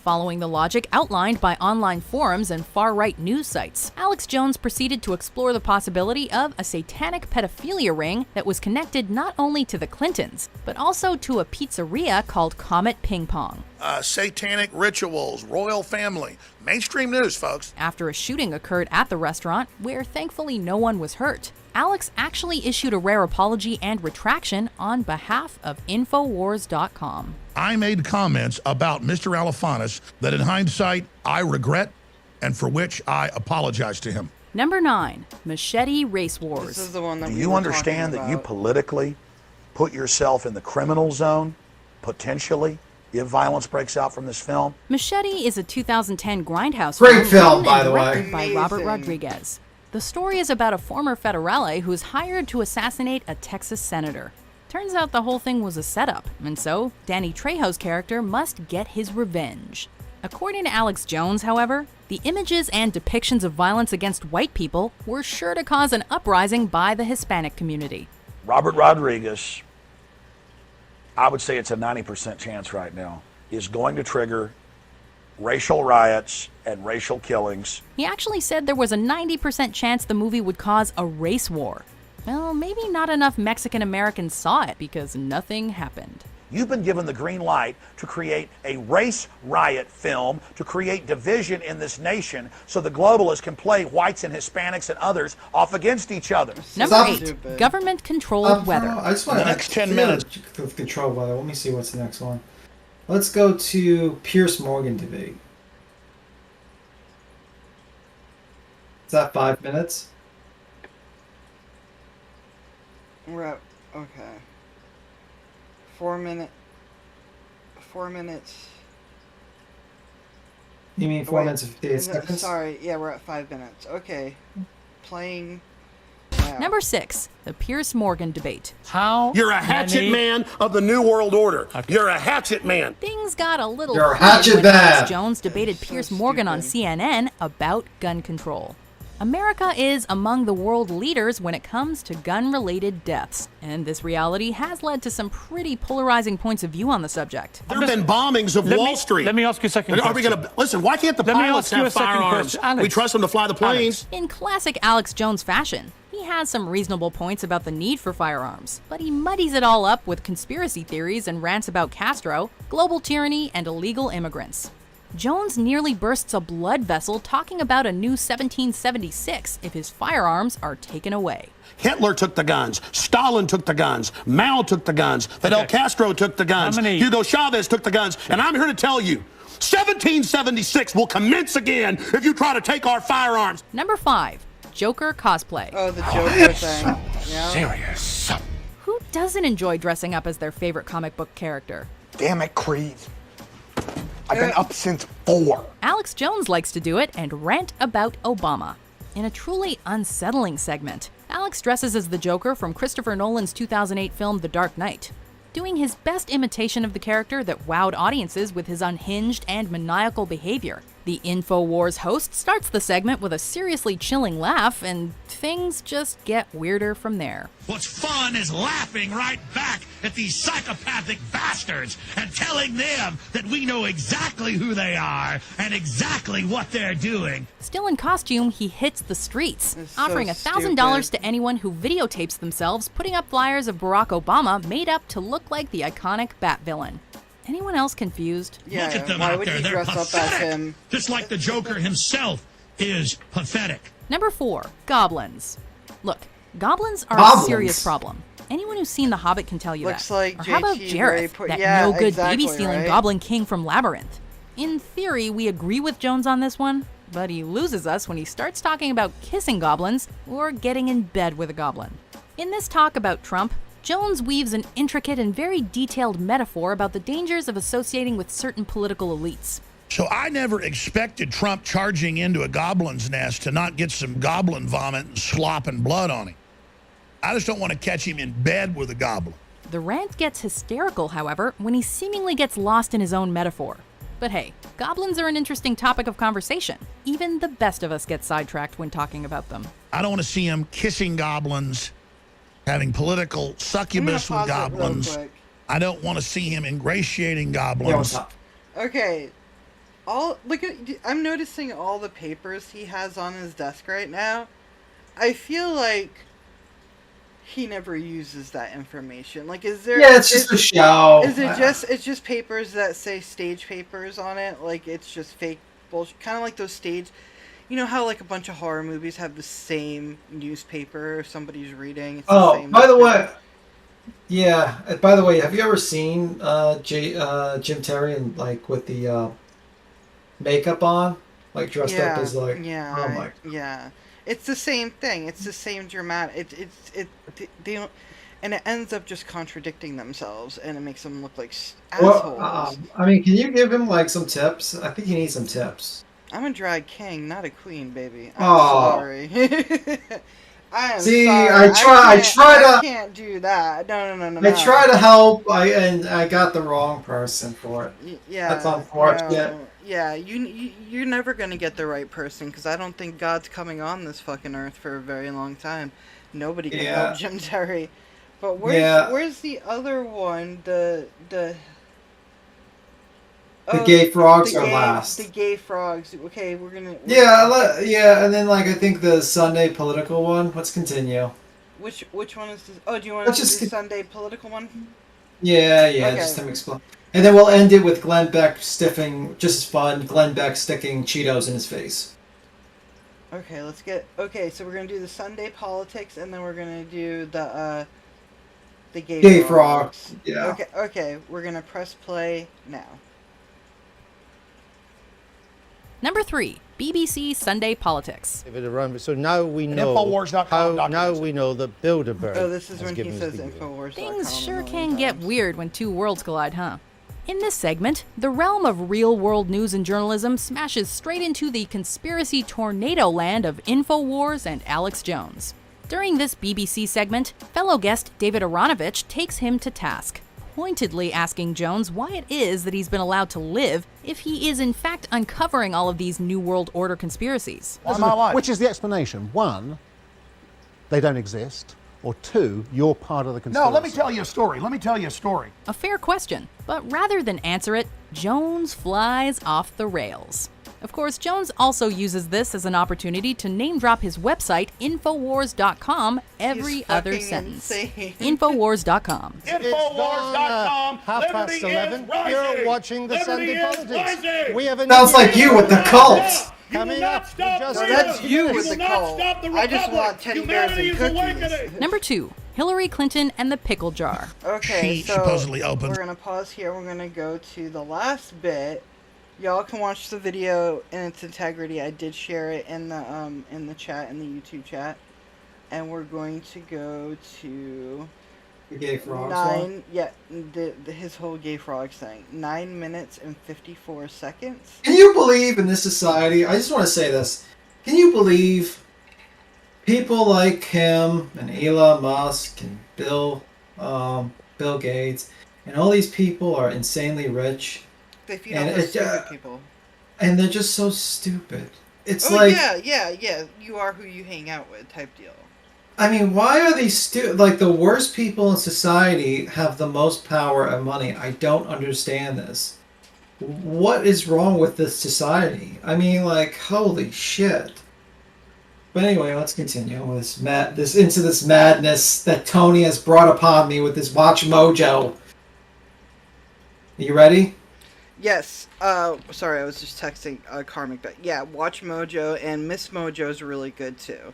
Following the logic outlined by online forums and far-right news sites, Alex Jones proceeded to explore the possibility of a satanic pedophilia ring that was connected not only to the Clintons, but also to a pizzeria called Comet Ping Pong. Satanic rituals, royal family, mainstream news, folks. After a shooting occurred at the restaurant, where thankfully no one was hurt, Alex actually issued a rare apology and retraction on behalf of Infowars.com. I made comments about Mr. Alifanis that in hindsight I regret and for which I apologize to him. Number 9, Machete Race Wars. This is the one that Do you understand that you politically put yourself in the criminal zone, potentially, if violence breaks out from this film? Machete is a 2010 grindhouse Great film, by the way. Directed by Robert Rodriguez. The story is about a former federale who's hired to assassinate a Texas senator. Turns out the whole thing was a setup, and so Danny Trejo's character must get his revenge. According to Alex Jones, however, the images and depictions of violence against white people were sure to cause an uprising by the Hispanic community. Robert Rodriguez, I would say it's a 90% chance right now, is going to trigger racial riots and racial killings. He actually said there was a 90% chance the movie would cause a race war. Well, maybe not enough Mexican Americans saw it because nothing happened. You've been given the green light to create a race riot film, to create division in this nation so the globalists can play whites and Hispanics and others off against each other. Number 8, government-controlled weather. I just want The next 10 minutes. Control weather. Let me see what's the next one. Let's go to Pierce Morgan debate. Is that 5 minutes? We're at, okay. 4 minutes. You mean 4 minutes and 58 seconds? Sorry, yeah, we're at 5 minutes. Okay. Playing. Number 6, the Pierce Morgan debate. You're a hatchet man of the New World Order. You're a hatchet man. Things got a little You're a heated hatchet when man. Alex Jones debated Pierce Morgan on CNN about gun control. America is among the world leaders when it comes to gun-related deaths, and this reality has led to some pretty polarizing points of view on the subject. There have been bombings of Wall Street. Let me ask you a second Are we going to listen? Why can't the pilots have firearms? We trust them to fly the planes. In classic Alex Jones fashion, he has some reasonable points about the need for firearms, but he muddies it all up with conspiracy theories and rants about Castro, global tyranny, and illegal immigrants. Jones nearly bursts a blood vessel talking about a new 1776 if his firearms are taken away. Hitler took the guns. Stalin took the guns. Mao took the guns. Fidel Castro took the guns. Hugo Chavez took the guns. And I'm here to tell you, 1776 will commence again if you try to take our firearms. Number 5, Joker cosplay. Oh, the Joker thing. Yeah. Serious. Who doesn't enjoy dressing up as their favorite comic book character? Damn it, Creed. I've been up since 4. Alex Jones likes to do it and rant about Obama. In a truly unsettling segment, Alex dresses as the Joker from Christopher Nolan's 2008 film The Dark Knight, doing his best imitation of the character that wowed audiences with his unhinged and maniacal behavior. The InfoWars host starts the segment with a seriously chilling laugh, and things just get weirder from there. What's fun is laughing right back at these psychopathic bastards and telling them that we know exactly who they are and exactly what they're doing. Still in costume, he hits the streets, so offering $1,000 to anyone who videotapes themselves putting up flyers of Barack Obama made up to look like the iconic Bat villain. Anyone else confused? Yeah, Look at them why out would there. he They're dress pathetic. up as him? Just like the Joker himself is pathetic. Number 4, goblins. Look, goblins are Goblins. a serious problem. Anyone who's seen The Hobbit can tell you Looks that. like Or how about JT Ray Jareth, put- that yeah, no-good exactly, baby-stealing right? goblin king from Labyrinth? In theory, we agree with Jones on this one, but he loses us when he starts talking about kissing goblins or getting in bed with a goblin. In this talk about Trump, Jones weaves an intricate and very detailed metaphor about the dangers of associating with certain political elites. So I never expected Trump charging into a goblin's nest to not get some goblin vomit and slop and blood on him. I just don't want to catch him in bed with a goblin. The rant gets hysterical, however, when he seemingly gets lost in his own metaphor. But hey, goblins are an interesting topic of conversation. Even the best of us get sidetracked when talking about them. I don't want to see him kissing goblins, having political succubus with goblins. I don't want to see him ingratiating goblins. Okay. I'm noticing all the papers he has on his desk right now. I feel like he never uses that information. Like, is there? Yeah, it's just a show. Is it just? It's just papers that say stage papers on it. Like, it's just fake bullshit. Kind of like those stage. You know how like a bunch of horror movies have the same newspaper somebody's reading. It's the same by the way, newspaper. yeah. By the way, have you ever seen Jim Terry and like with the makeup on, like dressed up as like? Yeah. Oh my. Yeah. It's the same thing. It's the same dramatic. They don't, and it ends up just contradicting themselves, and it makes them look like assholes. Well, I mean, can you give him like some tips? I think he needs some tips. I'm a drag king, not a queen, baby. I'm Oh. sorry. I am See, sorry. I can't do that. No. I try to help. I got the wrong person for it. Yeah. That's unfortunate. No. Yeah, you're never gonna get the right person because I don't think God's coming on this fucking earth for a very long time. Nobody can help Jim Terry. But where's the other one? The gay frogs are last. The gay frogs. Okay, we're gonna. Yeah, and then like I think the Sunday political one. Let's continue. Which one is this? Oh, do you want Let's to do just the Sunday political one? Yeah, Okay. just him explain. And then we'll end it with Glenn Beck stiffing, just fun, Glenn Beck sticking Cheetos in his face. Okay, let's get... Okay, so we're going to do the Sunday politics, and then we're going to do the gay frogs. Yeah. Okay, we're going to press play now. Number 3, BBC Sunday Politics. So now we know Infowars.com now we know that Bilderberg. Oh, this is has when he given says us the- Infowars.com. Things sure can get weird when two worlds collide, huh? In this segment, the realm of real-world news and journalism smashes straight into the conspiracy tornado land of Infowars and Alex Jones. During this BBC segment, fellow guest David Aronovich takes him to task, pointedly asking Jones why it is that he's been allowed to live if he is in fact uncovering all of these New World Order conspiracies. Which is the explanation? 1, they don't exist, or 2, you're part of the conspiracy. No, let me tell you a story. A fair question, but rather than answer it, Jones flies off the rails. Of course, Jones also uses this as an opportunity to name drop his website, Infowars.com, every other sentence. Infowars.com. Infowars.com. Half past 11. You're watching the Sunday Politics. We have a Sounds like you with the cult. Coming up. No, that's you with the cult. I just want teddy bears and cookies. Number 2, Hillary Clinton and the pickle jar. Okay, She so supposedly opened. we're gonna pause here. We're gonna go to the last bit. Y'all can watch the video in its integrity. I did share it in the chat, in the YouTube chat, and we're going to go to The gay frogs one? his whole gay frogs thing. 9 minutes and 54 seconds. Can you believe in this society? I just want to say this. Can you believe people like him and Elon Musk and Bill Gates and all these people are insanely rich? They feed off the stupid people. And they're just so stupid. It's yeah. You are who you hang out with type deal. I mean, why are these like the worst people in society have the most power and money? I don't understand this. What is wrong with this society? I mean, like, holy shit. But anyway, let's continue with this madness that Tony has brought upon me with this Watch Mojo. Are you ready? Yes. Sorry, I was just texting Karmic. But yeah, Watch Mojo and Miss Mojo's really good too.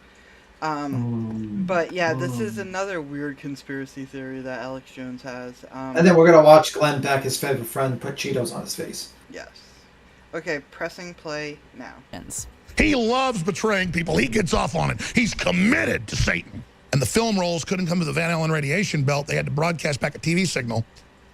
But yeah, this is another weird conspiracy theory that Alex Jones has. And then we're gonna watch Glenn Beck, his favorite friend, put Cheetos on his face. Yes. Okay, pressing play now. He loves betraying people. He gets off on it. He's committed to Satan. And the film rolls couldn't come to the Van Allen radiation belt. They had to broadcast back a TV signal.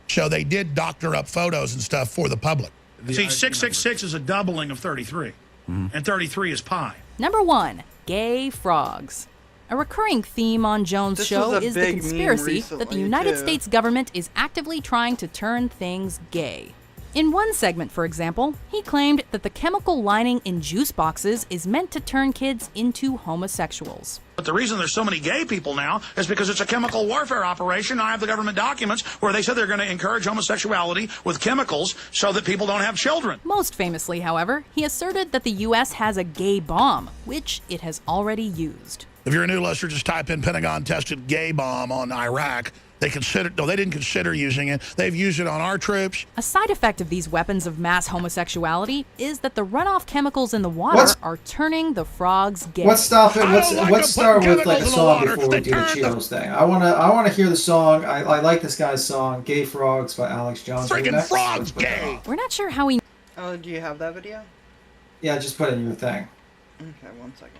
So they did doctor up photos and stuff for the public. See, 666 is a doubling of 33. And 33 is pi. Number 1, gay frogs. A recurring theme on Jones' This show was a is the big meme conspiracy that the recently, United too. States government is actively trying to turn things gay. In one segment, for example, he claimed that the chemical lining in juice boxes is meant to turn kids into homosexuals. But the reason there's so many gay people now is because it's a chemical warfare operation. I have the government documents where they said they're going to encourage homosexuality with chemicals so that people don't have children. Most famously, however, he asserted that the U.S. has a gay bomb, which it has already used. If you're a new listener, just type in Pentagon tested gay bomb on Iraq. They didn't consider using it. They've used it on our troops. A side effect of these weapons of mass homosexuality is that the runoff chemicals in the water are turning the frogs gay. Let's start with like a song before we do the Cheetos thing. I wanna hear the song. I like this guy's song, "Gay Frogs" by Alex Jones. Friggin' frogs gay. We're not sure how he. Oh, do you have that video? Yeah, just put it in your thing. Okay, 1 second.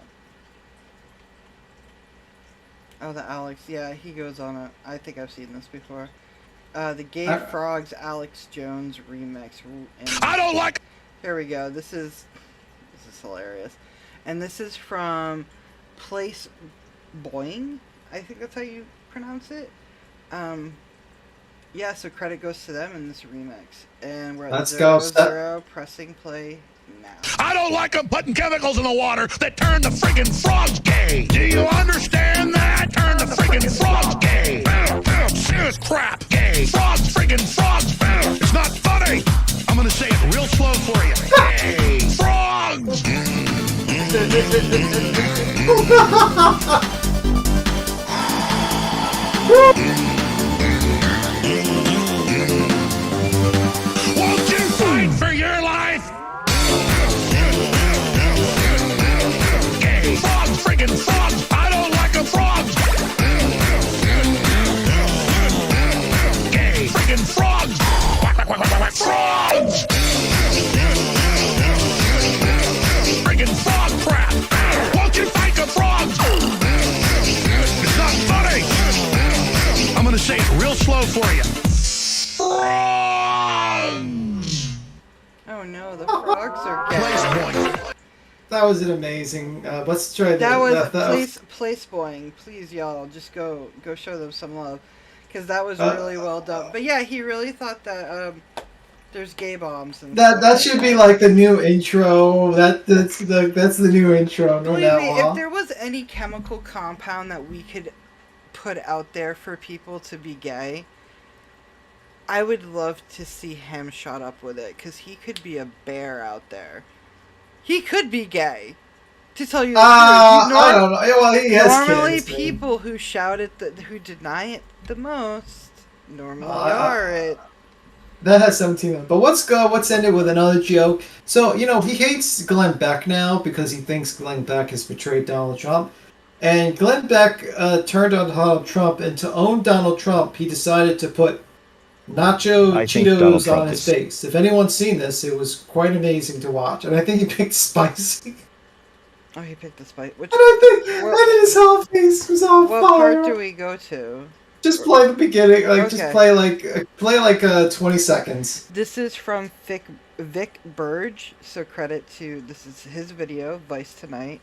Oh, the Alex. Yeah, he goes on a... I think I've seen this before. The Gay Frogs Alex Jones remix. I don't like... Here we go. This is hilarious. And this is from Place Boing. I think that's how you pronounce it. Yeah, so credit goes to them in this remix. And we're at 0, pressing play now. I don't like them putting chemicals in the water that turn the friggin' frogs gay. Do you understand that? Turn the friggin' frogs gay. Serious crap. Gay. Frogs, friggin' frogs. It's not funny. I'm gonna say it real slow for you. Gay. Frogs. slow for you. Oh no, the frogs are gay. That was an amazing. Let's try That was that. place boying. Please, y'all, just go show them some love, because that was really well done. But yeah, he really thought that there's gay bombs and That should be like the new intro. That's the new intro. No Believe me, doubt. if there was any chemical compound that we could put out there for people to be gay, I would love to see him shut up with it, because he could be a bear out there. He could be gay. To tell you the truth, I don't know. Well, he has normally kids, people who shout it, who deny it the most, normally are it. That has 17 of them. But let's end it with another joke. So, he hates Glenn Beck now because he thinks Glenn Beck has betrayed Donald Trump. And Glenn Beck turned on Donald Trump, and to own Donald Trump, he decided to put nacho Cheetos on his face. If anyone's seen this, it was quite amazing to watch. And I think he picked spicy. Oh, he picked the spice. And his whole face was on fire. What part do we go to? Just play the beginning, just Okay. play like 20 seconds. This is from Vic Burge, so credit to, this is his video, Vice Tonight.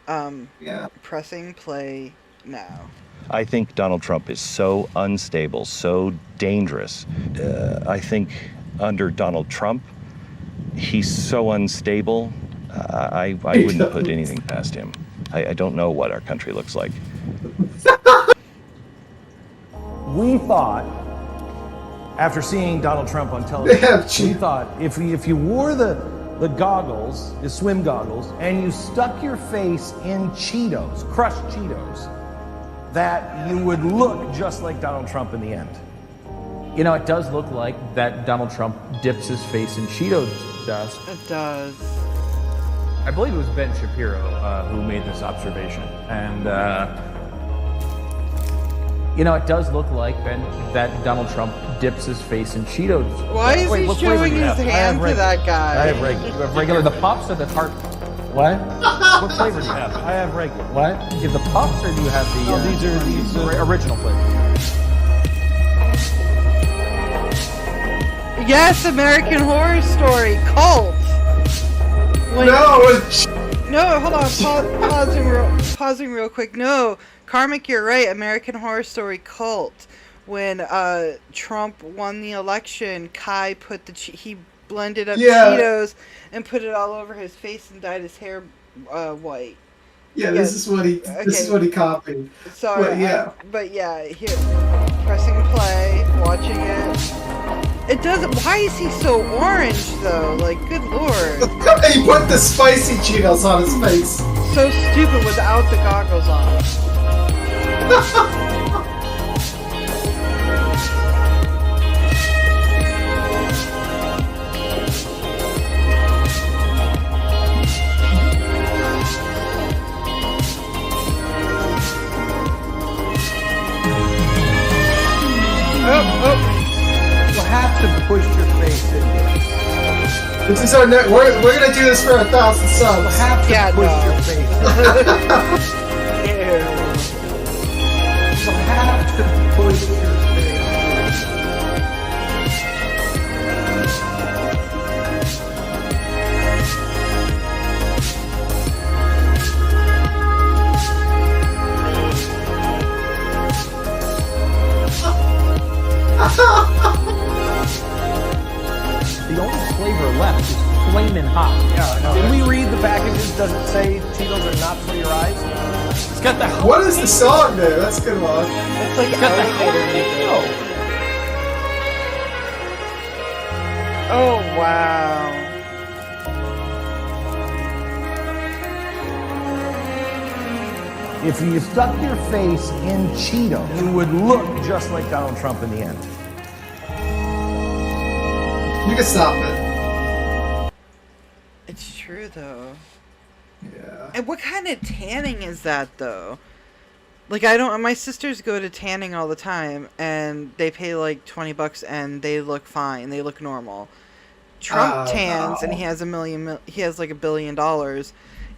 Yeah. Pressing play now. I think Donald Trump is so unstable, so dangerous. I think under Donald Trump, he's so unstable, I wouldn't put anything past him. I don't know what our country looks like. We thought, after seeing Donald Trump on television, we thought if you wore the goggles, the swim goggles, and you stuck your face in Cheetos, crushed Cheetos, that you would look just like Donald Trump in the end. You know, it does look like that Donald Trump dips his face in Cheetos dust. It does. I believe it was Ben Shapiro who made this observation. And, you know, it does look like that Donald Trump dips his face in Cheetos. Why is he showing his hand to that guy? I have regular. You have regular. The Puffs or the tart? What? What flavor do you have? I have regular. What? Do you have the Puffs or do you have the? No, these are original flavor. Yes, American Horror Story cult. No, hold on. Pausing real quick. No, Karmic, you're right. American Horror Story cult. When Trump won the election, Kai put he blended up Cheetos and put it all over his face and dyed his hair white. Yeah, this is what he copied. Sorry, but yeah, here, pressing play, watching it. It doesn't. Why is he so orange though? Like, good lord. He put the spicy Cheetos on his face. So stupid without the goggles on. You'll have to push your face in. This is our we're gonna do this for 1,000 subs. You'll have to push your face in. You'll have to push your face. The only flavor left is flamin' hot. Did we read the packages? Does it say Cheetos are not for your eyes? It's got the. What is the song there? That's a good one. It's like Oh wow. If you stuck your face in Cheetos, you would look just like Donald Trump in the end. You can stop it. It's true though. Yeah. And what kind of tanning is that though? Like, I don't. My sisters go to tanning all the time, and they pay like $20, and they look fine. They look normal. Trump tans, and he has he has like $1 billion,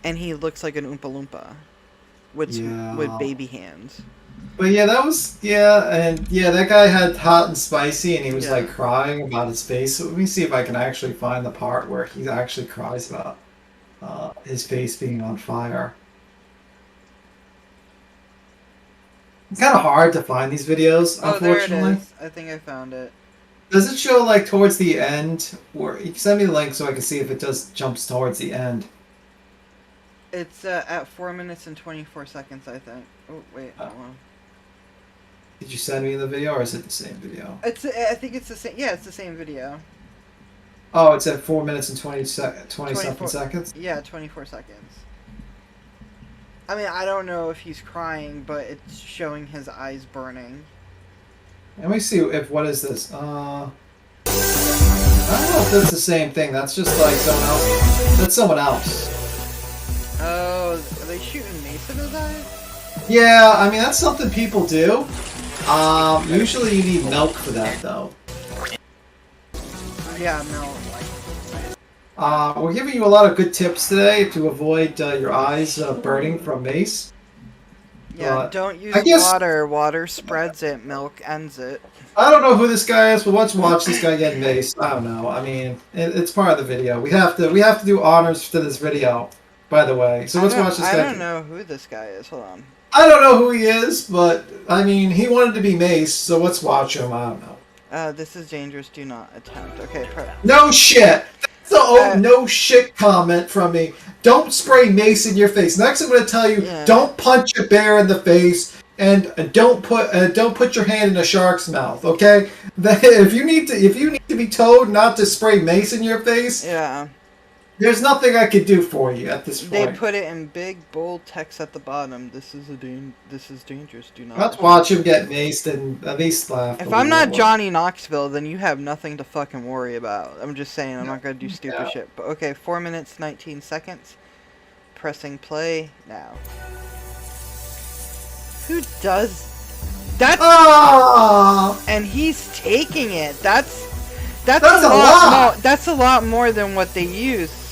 and he looks like an Oompa Loompa. with Yeah. with baby hands. But yeah, that was that guy had hot and spicy, and he was Yeah. like crying about his face. So let me see if I can actually find the part where he actually cries about his face being on fire. It's kind of hard to find these videos, Oh, there it unfortunately. is. I think I found it. Does it show like towards the end? Or you can send me the link so I can see if it does jumps towards the end. It's at 4 minutes and 24 seconds, I think. Oh wait, hold on. Did you send me the video, or is it the same video? I think it's the same. Yeah, it's the same video. Oh, it's at 4 minutes and 20 something 24 seconds. Yeah, 24 seconds. I mean, I don't know if he's crying, but it's showing his eyes burning. Let me see if what is this? I don't know if that's the same thing. That's just like someone else. That's someone else. Oh, are they shooting mace in his eyes? Yeah, I mean that's something people do. Usually you need milk for that though. Yeah, no. We're giving you a lot of good tips today to avoid your eyes burning from mace. Yeah, don't use water. Water spreads it. Milk ends it. I don't know who this guy is, but let's watch this guy get maced. I don't know. I mean, it's part of the video. We have to do honors to this video, by the way. So let's watch this guy. I don't know who this guy is. Hold on. I don't know who he is, but I mean, he wanted to be maced, so let's watch him. I don't know. This is dangerous. Do not attempt. Okay. No shit. That's the no shit comment from me. Don't spray mace in your face. Next, I'm going to tell you, don't punch a bear in the face, and don't put your hand in a shark's mouth. Okay? If you need to be told not to spray mace in your face, there's nothing I could do for you at this point. They put it in big bold text at the bottom. This is dangerous. Do not. Let's watch him get maced and at least laugh. If I'm not Johnny Knoxville, then you have nothing to fucking worry about. I'm just saying, I'm not gonna do stupid shit. But okay, 4 minutes 19 seconds. Pressing play now. Who does that? And he's taking it. That's a lot. That's a lot more than what they use.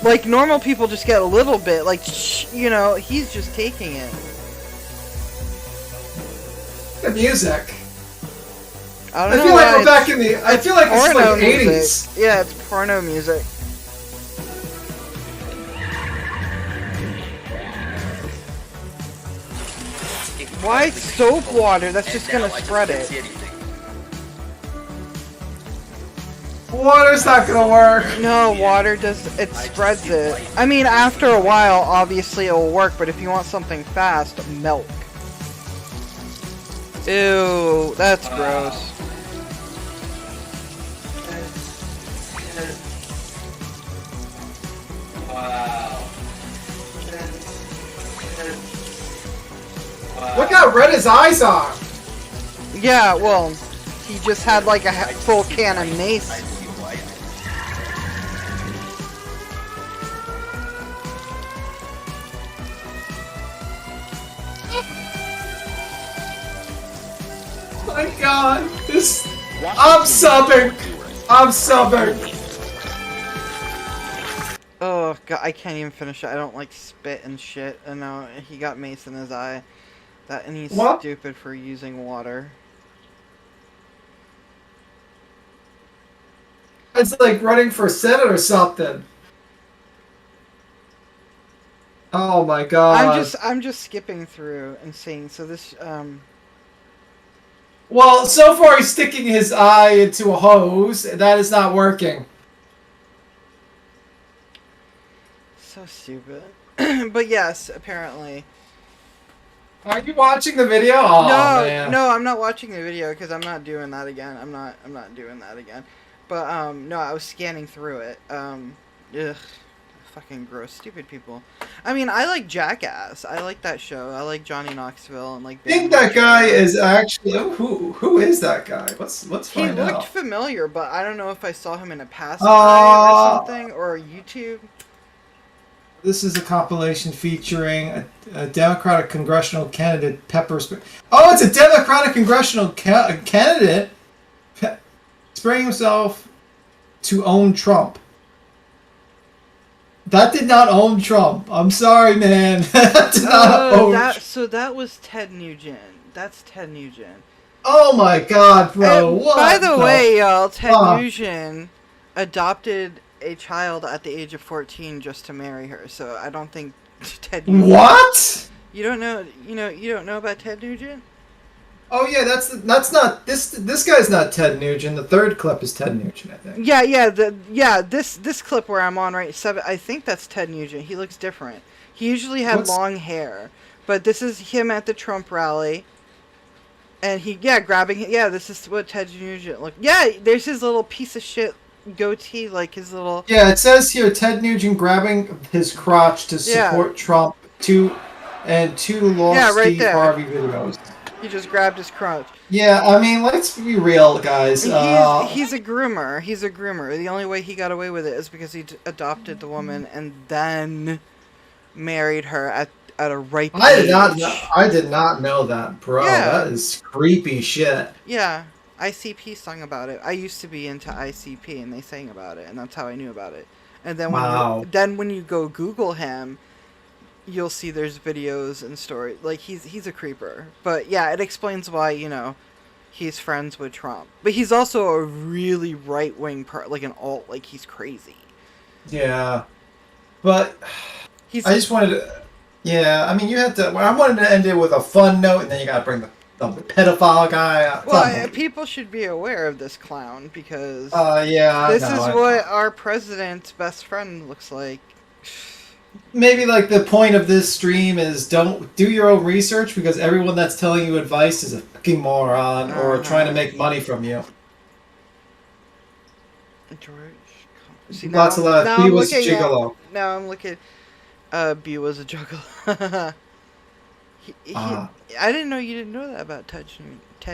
Like normal people just get a little bit. Like he's just taking it. The music. I don't know. I feel like we're back in the. I feel like it's like music. 80s. Yeah, it's porno music. Why soap water? That's just gonna spread it. Water's not gonna work. No, water it spreads it. I mean, after a while, obviously it will work, but if you want something fast, milk. Ew, that's gross. Look how red his eyes are. Yeah, well, he just had like a full can of mace. My God, this. I'm subbing. Oh God, I can't even finish it. I don't like spit and shit. And no, he got mace in his eye. And he's stupid for using water. It's like running for Senate or something. Oh my God. I'm just skipping through and seeing. So this Well, so far he's sticking his eye into a hose, and that is not working. So stupid. But yes, apparently. Are you watching the video? Oh, man. No, I'm not watching the video because I'm not doing that again. I'm not doing that again. But no, I was scanning through it. Ugh, fucking gross, stupid people. I mean, I like Jackass. I like that show. I like Johnny Knoxville and like. I think that guy is actually who is that guy? Let's find out. He looked familiar, but I don't know if I saw him in a past or something or YouTube. This is a compilation featuring a Democratic congressional candidate, Pepper Spray. Oh, it's a Democratic congressional candidate spraying himself to own Trump. That did not own Trump. I'm sorry, man. That did not own. So that was Ted Nugent. That's Ted Nugent. Oh my God, bro! And what? by the way, y'all, Ted fuck? Nugent adopted a child at the age of 14 just to marry her. So I don't think Ted Nugent. What? You don't know? You don't know about Ted Nugent? Oh yeah, that's not this guy's not Ted Nugent. The third clip is Ted Nugent, I think. Yeah. This clip where I'm on right 7. I think that's Ted Nugent. He looks different. He usually had long hair, but this is him at the Trump rally. And grabbing. Yeah, this is what Ted Nugent looked. Yeah, there's his little piece of shit goatee, like his little. Yeah, it says here Ted Nugent grabbing his crotch to support Trump. Two lost right Steve there. Harvey videos. He just grabbed his crotch. Yeah, I mean, let's be real, guys. He's a groomer. He's a groomer. The only way he got away with it is because he adopted the woman and then married her at a ripe age. I did not know that, bro. Yeah. That is creepy shit. Yeah, ICP sung about it. I used to be into ICP, and they sang about it, and that's how I knew about it. And then when you go Google him, you'll see there's videos and stories. Like he's a creeper. But yeah, it explains why he's friends with Trump. But he's also a really right wing like an alt. Like he's crazy. Yeah, but I just wanted to. Yeah, I mean, you have to. I wanted to end it with a fun note, and then you got to bring the pedophile guy up. Well, people should be aware of this clown because this is what our president's best friend looks like. Maybe like the point of this stream is don't do your own research because everyone that's telling you advice is a fucking moron or trying to make money from you. George, see, lots of that. He was gigolo. Now I'm looking. B was a juggler. I didn't know you didn't know that about Ted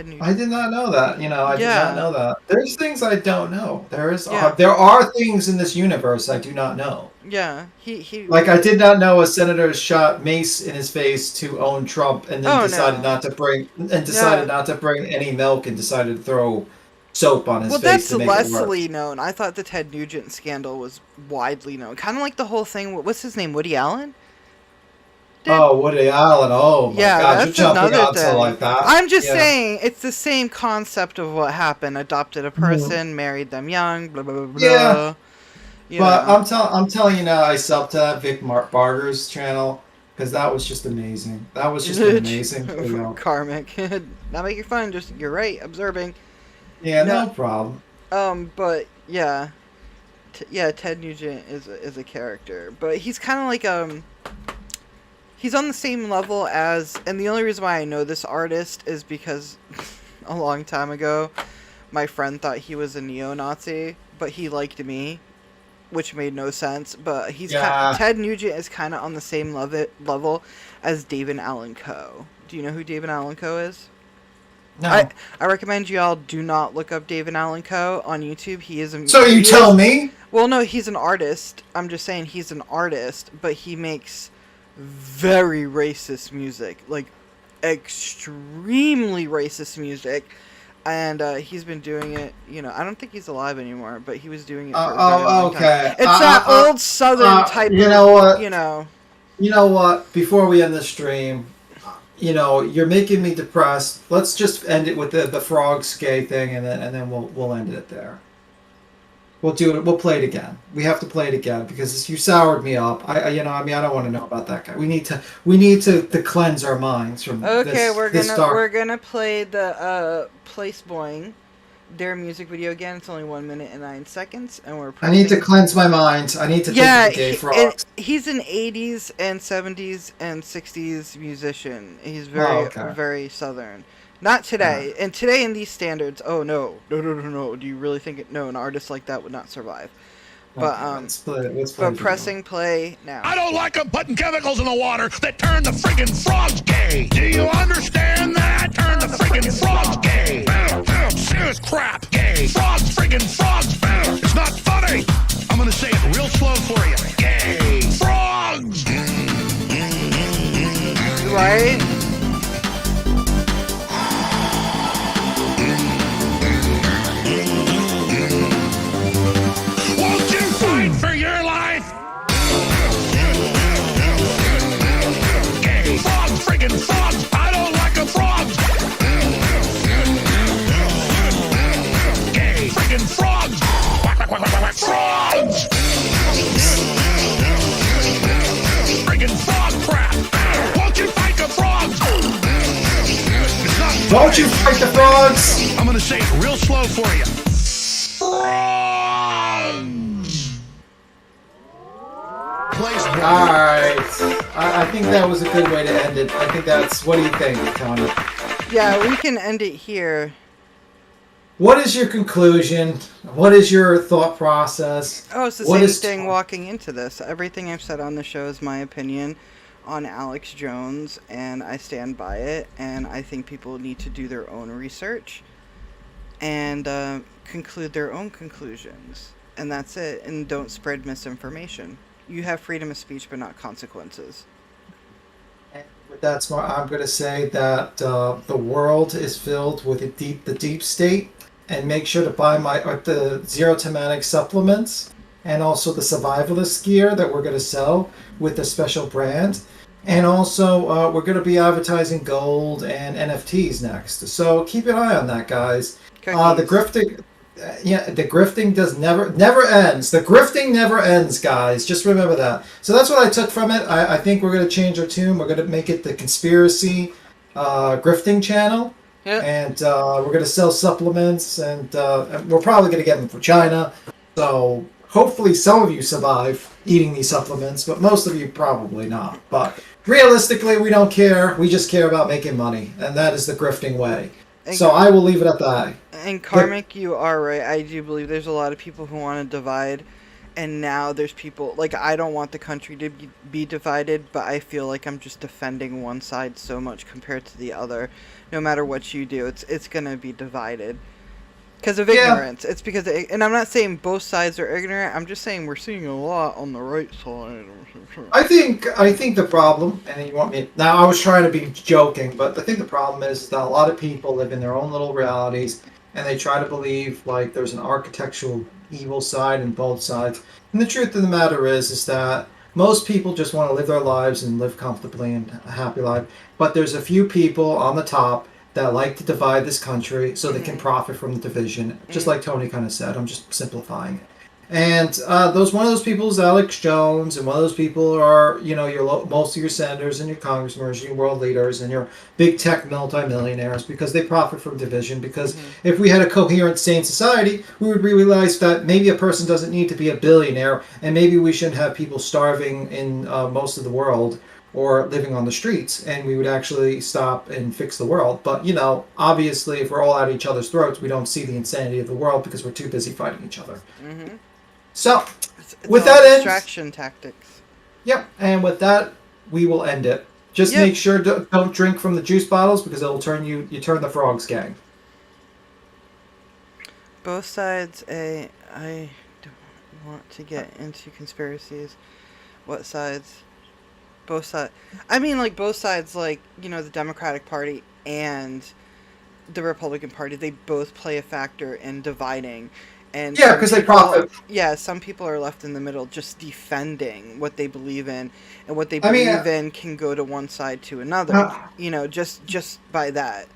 Nugent. I did not know that. I did not know that. There's things I don't know. There are things in this universe I do not know. Yeah, he like I did not know a senator shot mace in his face to own Trump and then decided not to bring any milk and decided to throw soap on his face. Well, that's to make Leslie known. I thought the Ted Nugent scandal was widely known. Kind of like the whole thing. What's his name? Woody Allen? Woody Allen. Oh my God, you're jumping onto thing. like that. I'm just saying it's the same concept of what happened. Adopted a person, married them young, blah blah blah blah. Yeah. But I'm telling you now, I sub to that Vic Barger's channel because that was just amazing. That was just an amazing video. Karmic. Not making fun, just you're right, observing. Yeah, no problem. But yeah, Ted Nugent is a character, but he's kind of like he's on the same level as, and the only reason why I know this artist is because a long time ago, my friend thought he was a neo-Nazi, but he liked me, which made no sense. But Ted Nugent is kind of on the same level as David Allan Coe. Do you know who David Allan Coe is? No. I recommend you all do not look up David Allan Coe on YouTube. He is a. So you tell me? Well, no, he's an artist. I'm just saying he's an artist, but he makes very racist music, like extremely racist music, and he's been doing it. I don't think he's alive anymore, but he was doing it for a very long time. It's that old Southern type. You know what? You know what? Before we end the stream. You're making me depressed. Let's just end it with the frogs gay thing, and then we'll end it there. We'll do it. We'll play it again. We have to play it again because you soured me up. I don't want to know about that guy. We need to cleanse our minds from. Okay, this we're gonna play the Place Boing, their music video again. It's only 1 minute and 9 seconds, and we're. I need to cleanse my mind. I need to think of the gay frogs. He's an 80s and 70s and 60s musician. He's very Southern. Not today. And today in these standards, no. Do you really think an artist like that would not survive? But let's play but pressing play now. I don't like them putting chemicals in the water that turn the friggin' frogs gay. Do you understand that? Turn the friggin' frogs gay. Serious crap. Gay. Frogs, friggin' frogs. It's not funny. I'm gonna say it real slow for you. Gay. Frogs. Right? Won't you fight for your life? Don't you fight the frogs! I'm gonna say it real slow for you. Alright. I think that was a good way to end it. I think that's... What do you think, Tony? Yeah, we can end it here. What is your conclusion? What is your thought process? Oh, it's the What same is- thing walking into this. Everything I've said on the show is my opinion on Alex Jones, and I stand by it, and I think people need to do their own research and conclude their own conclusions. And that's it, and don't spread misinformation. You have freedom of speech, but not consequences. With that smart, I'm going to say that the world is filled with the deep state, and make sure to buy the Zero Thematic supplements and also the survivalist gear that we're going to sell with the special brand. And also, we're going to be advertising gold and NFTs next. So keep an eye on that, guys. The grifting, the grifting never ends. The grifting never ends, guys. Just remember that. So that's what I took from it. I think we're going to change our tune. We're going to make it the conspiracy grifting channel. Yep. And we're going to sell supplements, and we're probably going to get them from China. So hopefully some of you survive eating these supplements, but most of you probably not. But realistically, we don't care. We just care about making money, and that is the grifting way. So I will leave it at that. And Karmic, you are right. I do believe there's a lot of people who want to divide, and now there's people, like, I don't want the country to be divided, but I feel like I'm just defending one side so much compared to the other. No matter what you do, it's going to be divided. Because of ignorance. It's because, and I'm not saying both sides are ignorant, I'm just saying we're seeing a lot on the right side. I think the problem, and you want me, now I was trying to be joking, but I think the problem is that a lot of people live in their own little realities, and they try to believe like there's an architectural evil side in both sides. And the truth of the matter is that most people just want to live their lives and live comfortably and a happy life. But there's a few people on the top that like to divide this country so they can profit from the division, just like Tony kind of said. I'm just simplifying it. And one of those people is Alex Jones, and one of those people are, most of your senators and your congressmen, your world leaders, and your big tech multimillionaires, because they profit from division. Because if we had a coherent, sane society, we would realize that maybe a person doesn't need to be a billionaire, and maybe we shouldn't have people starving in most of the world or living on the streets, and we would actually stop and fix the world. But, obviously, if we're all at each other's throats, we don't see the insanity of the world because we're too busy fighting each other. Mm-hmm. So, it's with all that end, distraction tactics. Yep, and with that, we will end it. Just make sure don't drink from the juice bottles because it'll turn you turn the frogs gang. Both sides, I don't want to get into conspiracies. What sides? Both sides. I mean, like, both sides, like, the Democratic Party and the Republican Party, they both play a factor in dividing. And yeah, because they profit. Yeah, some people are left in the middle just defending what they believe in, and what they believe in can go to one side to another. Just by that.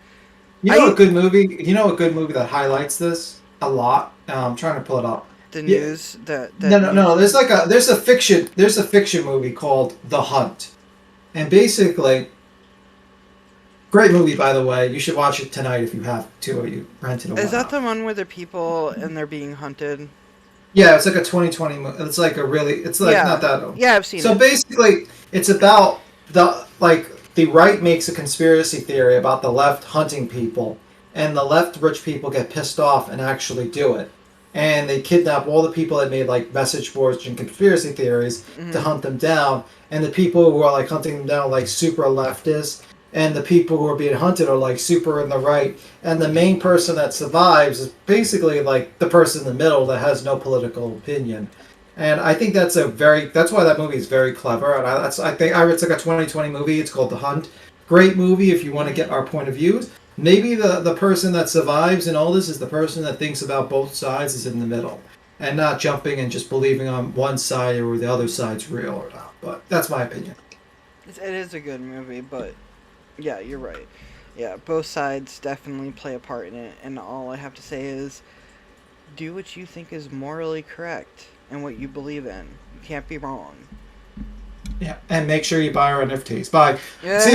A good movie? A good movie that highlights this a lot? I'm trying to pull it up. The news that No. There's a fiction movie called The Hunt, and basically, great movie, by the way. You should watch it tonight if you have to, or you rented it. Is that the one where the people and they're being hunted? Yeah, it's like a 2020 movie. It's like not that old. Yeah, I've seen it. So basically, it's about the right makes a conspiracy theory about the left hunting people, and the left rich people get pissed off and actually do it. And they kidnap all the people that made like message boards and conspiracy theories to hunt them down. And the people who are like hunting them down like super leftists. And the people who are being hunted are like super in the right. And the main person that survives is basically like the person in the middle that has no political opinion. And I think that's why that movie is very clever. And it's like a 2020 movie. It's called The Hunt. Great movie if you want to get our point of views. Maybe the person that survives in all this is the person that thinks about both sides is in the middle. And not jumping and just believing on one side or the other side's real or not. But that's my opinion. It is a good movie, but yeah, you're right. Yeah, both sides definitely play a part in it, and all I have to say is do what you think is morally correct and what you believe in. You can't be wrong. Yeah, and make sure you buy our NFTs. Bye. Yeah. See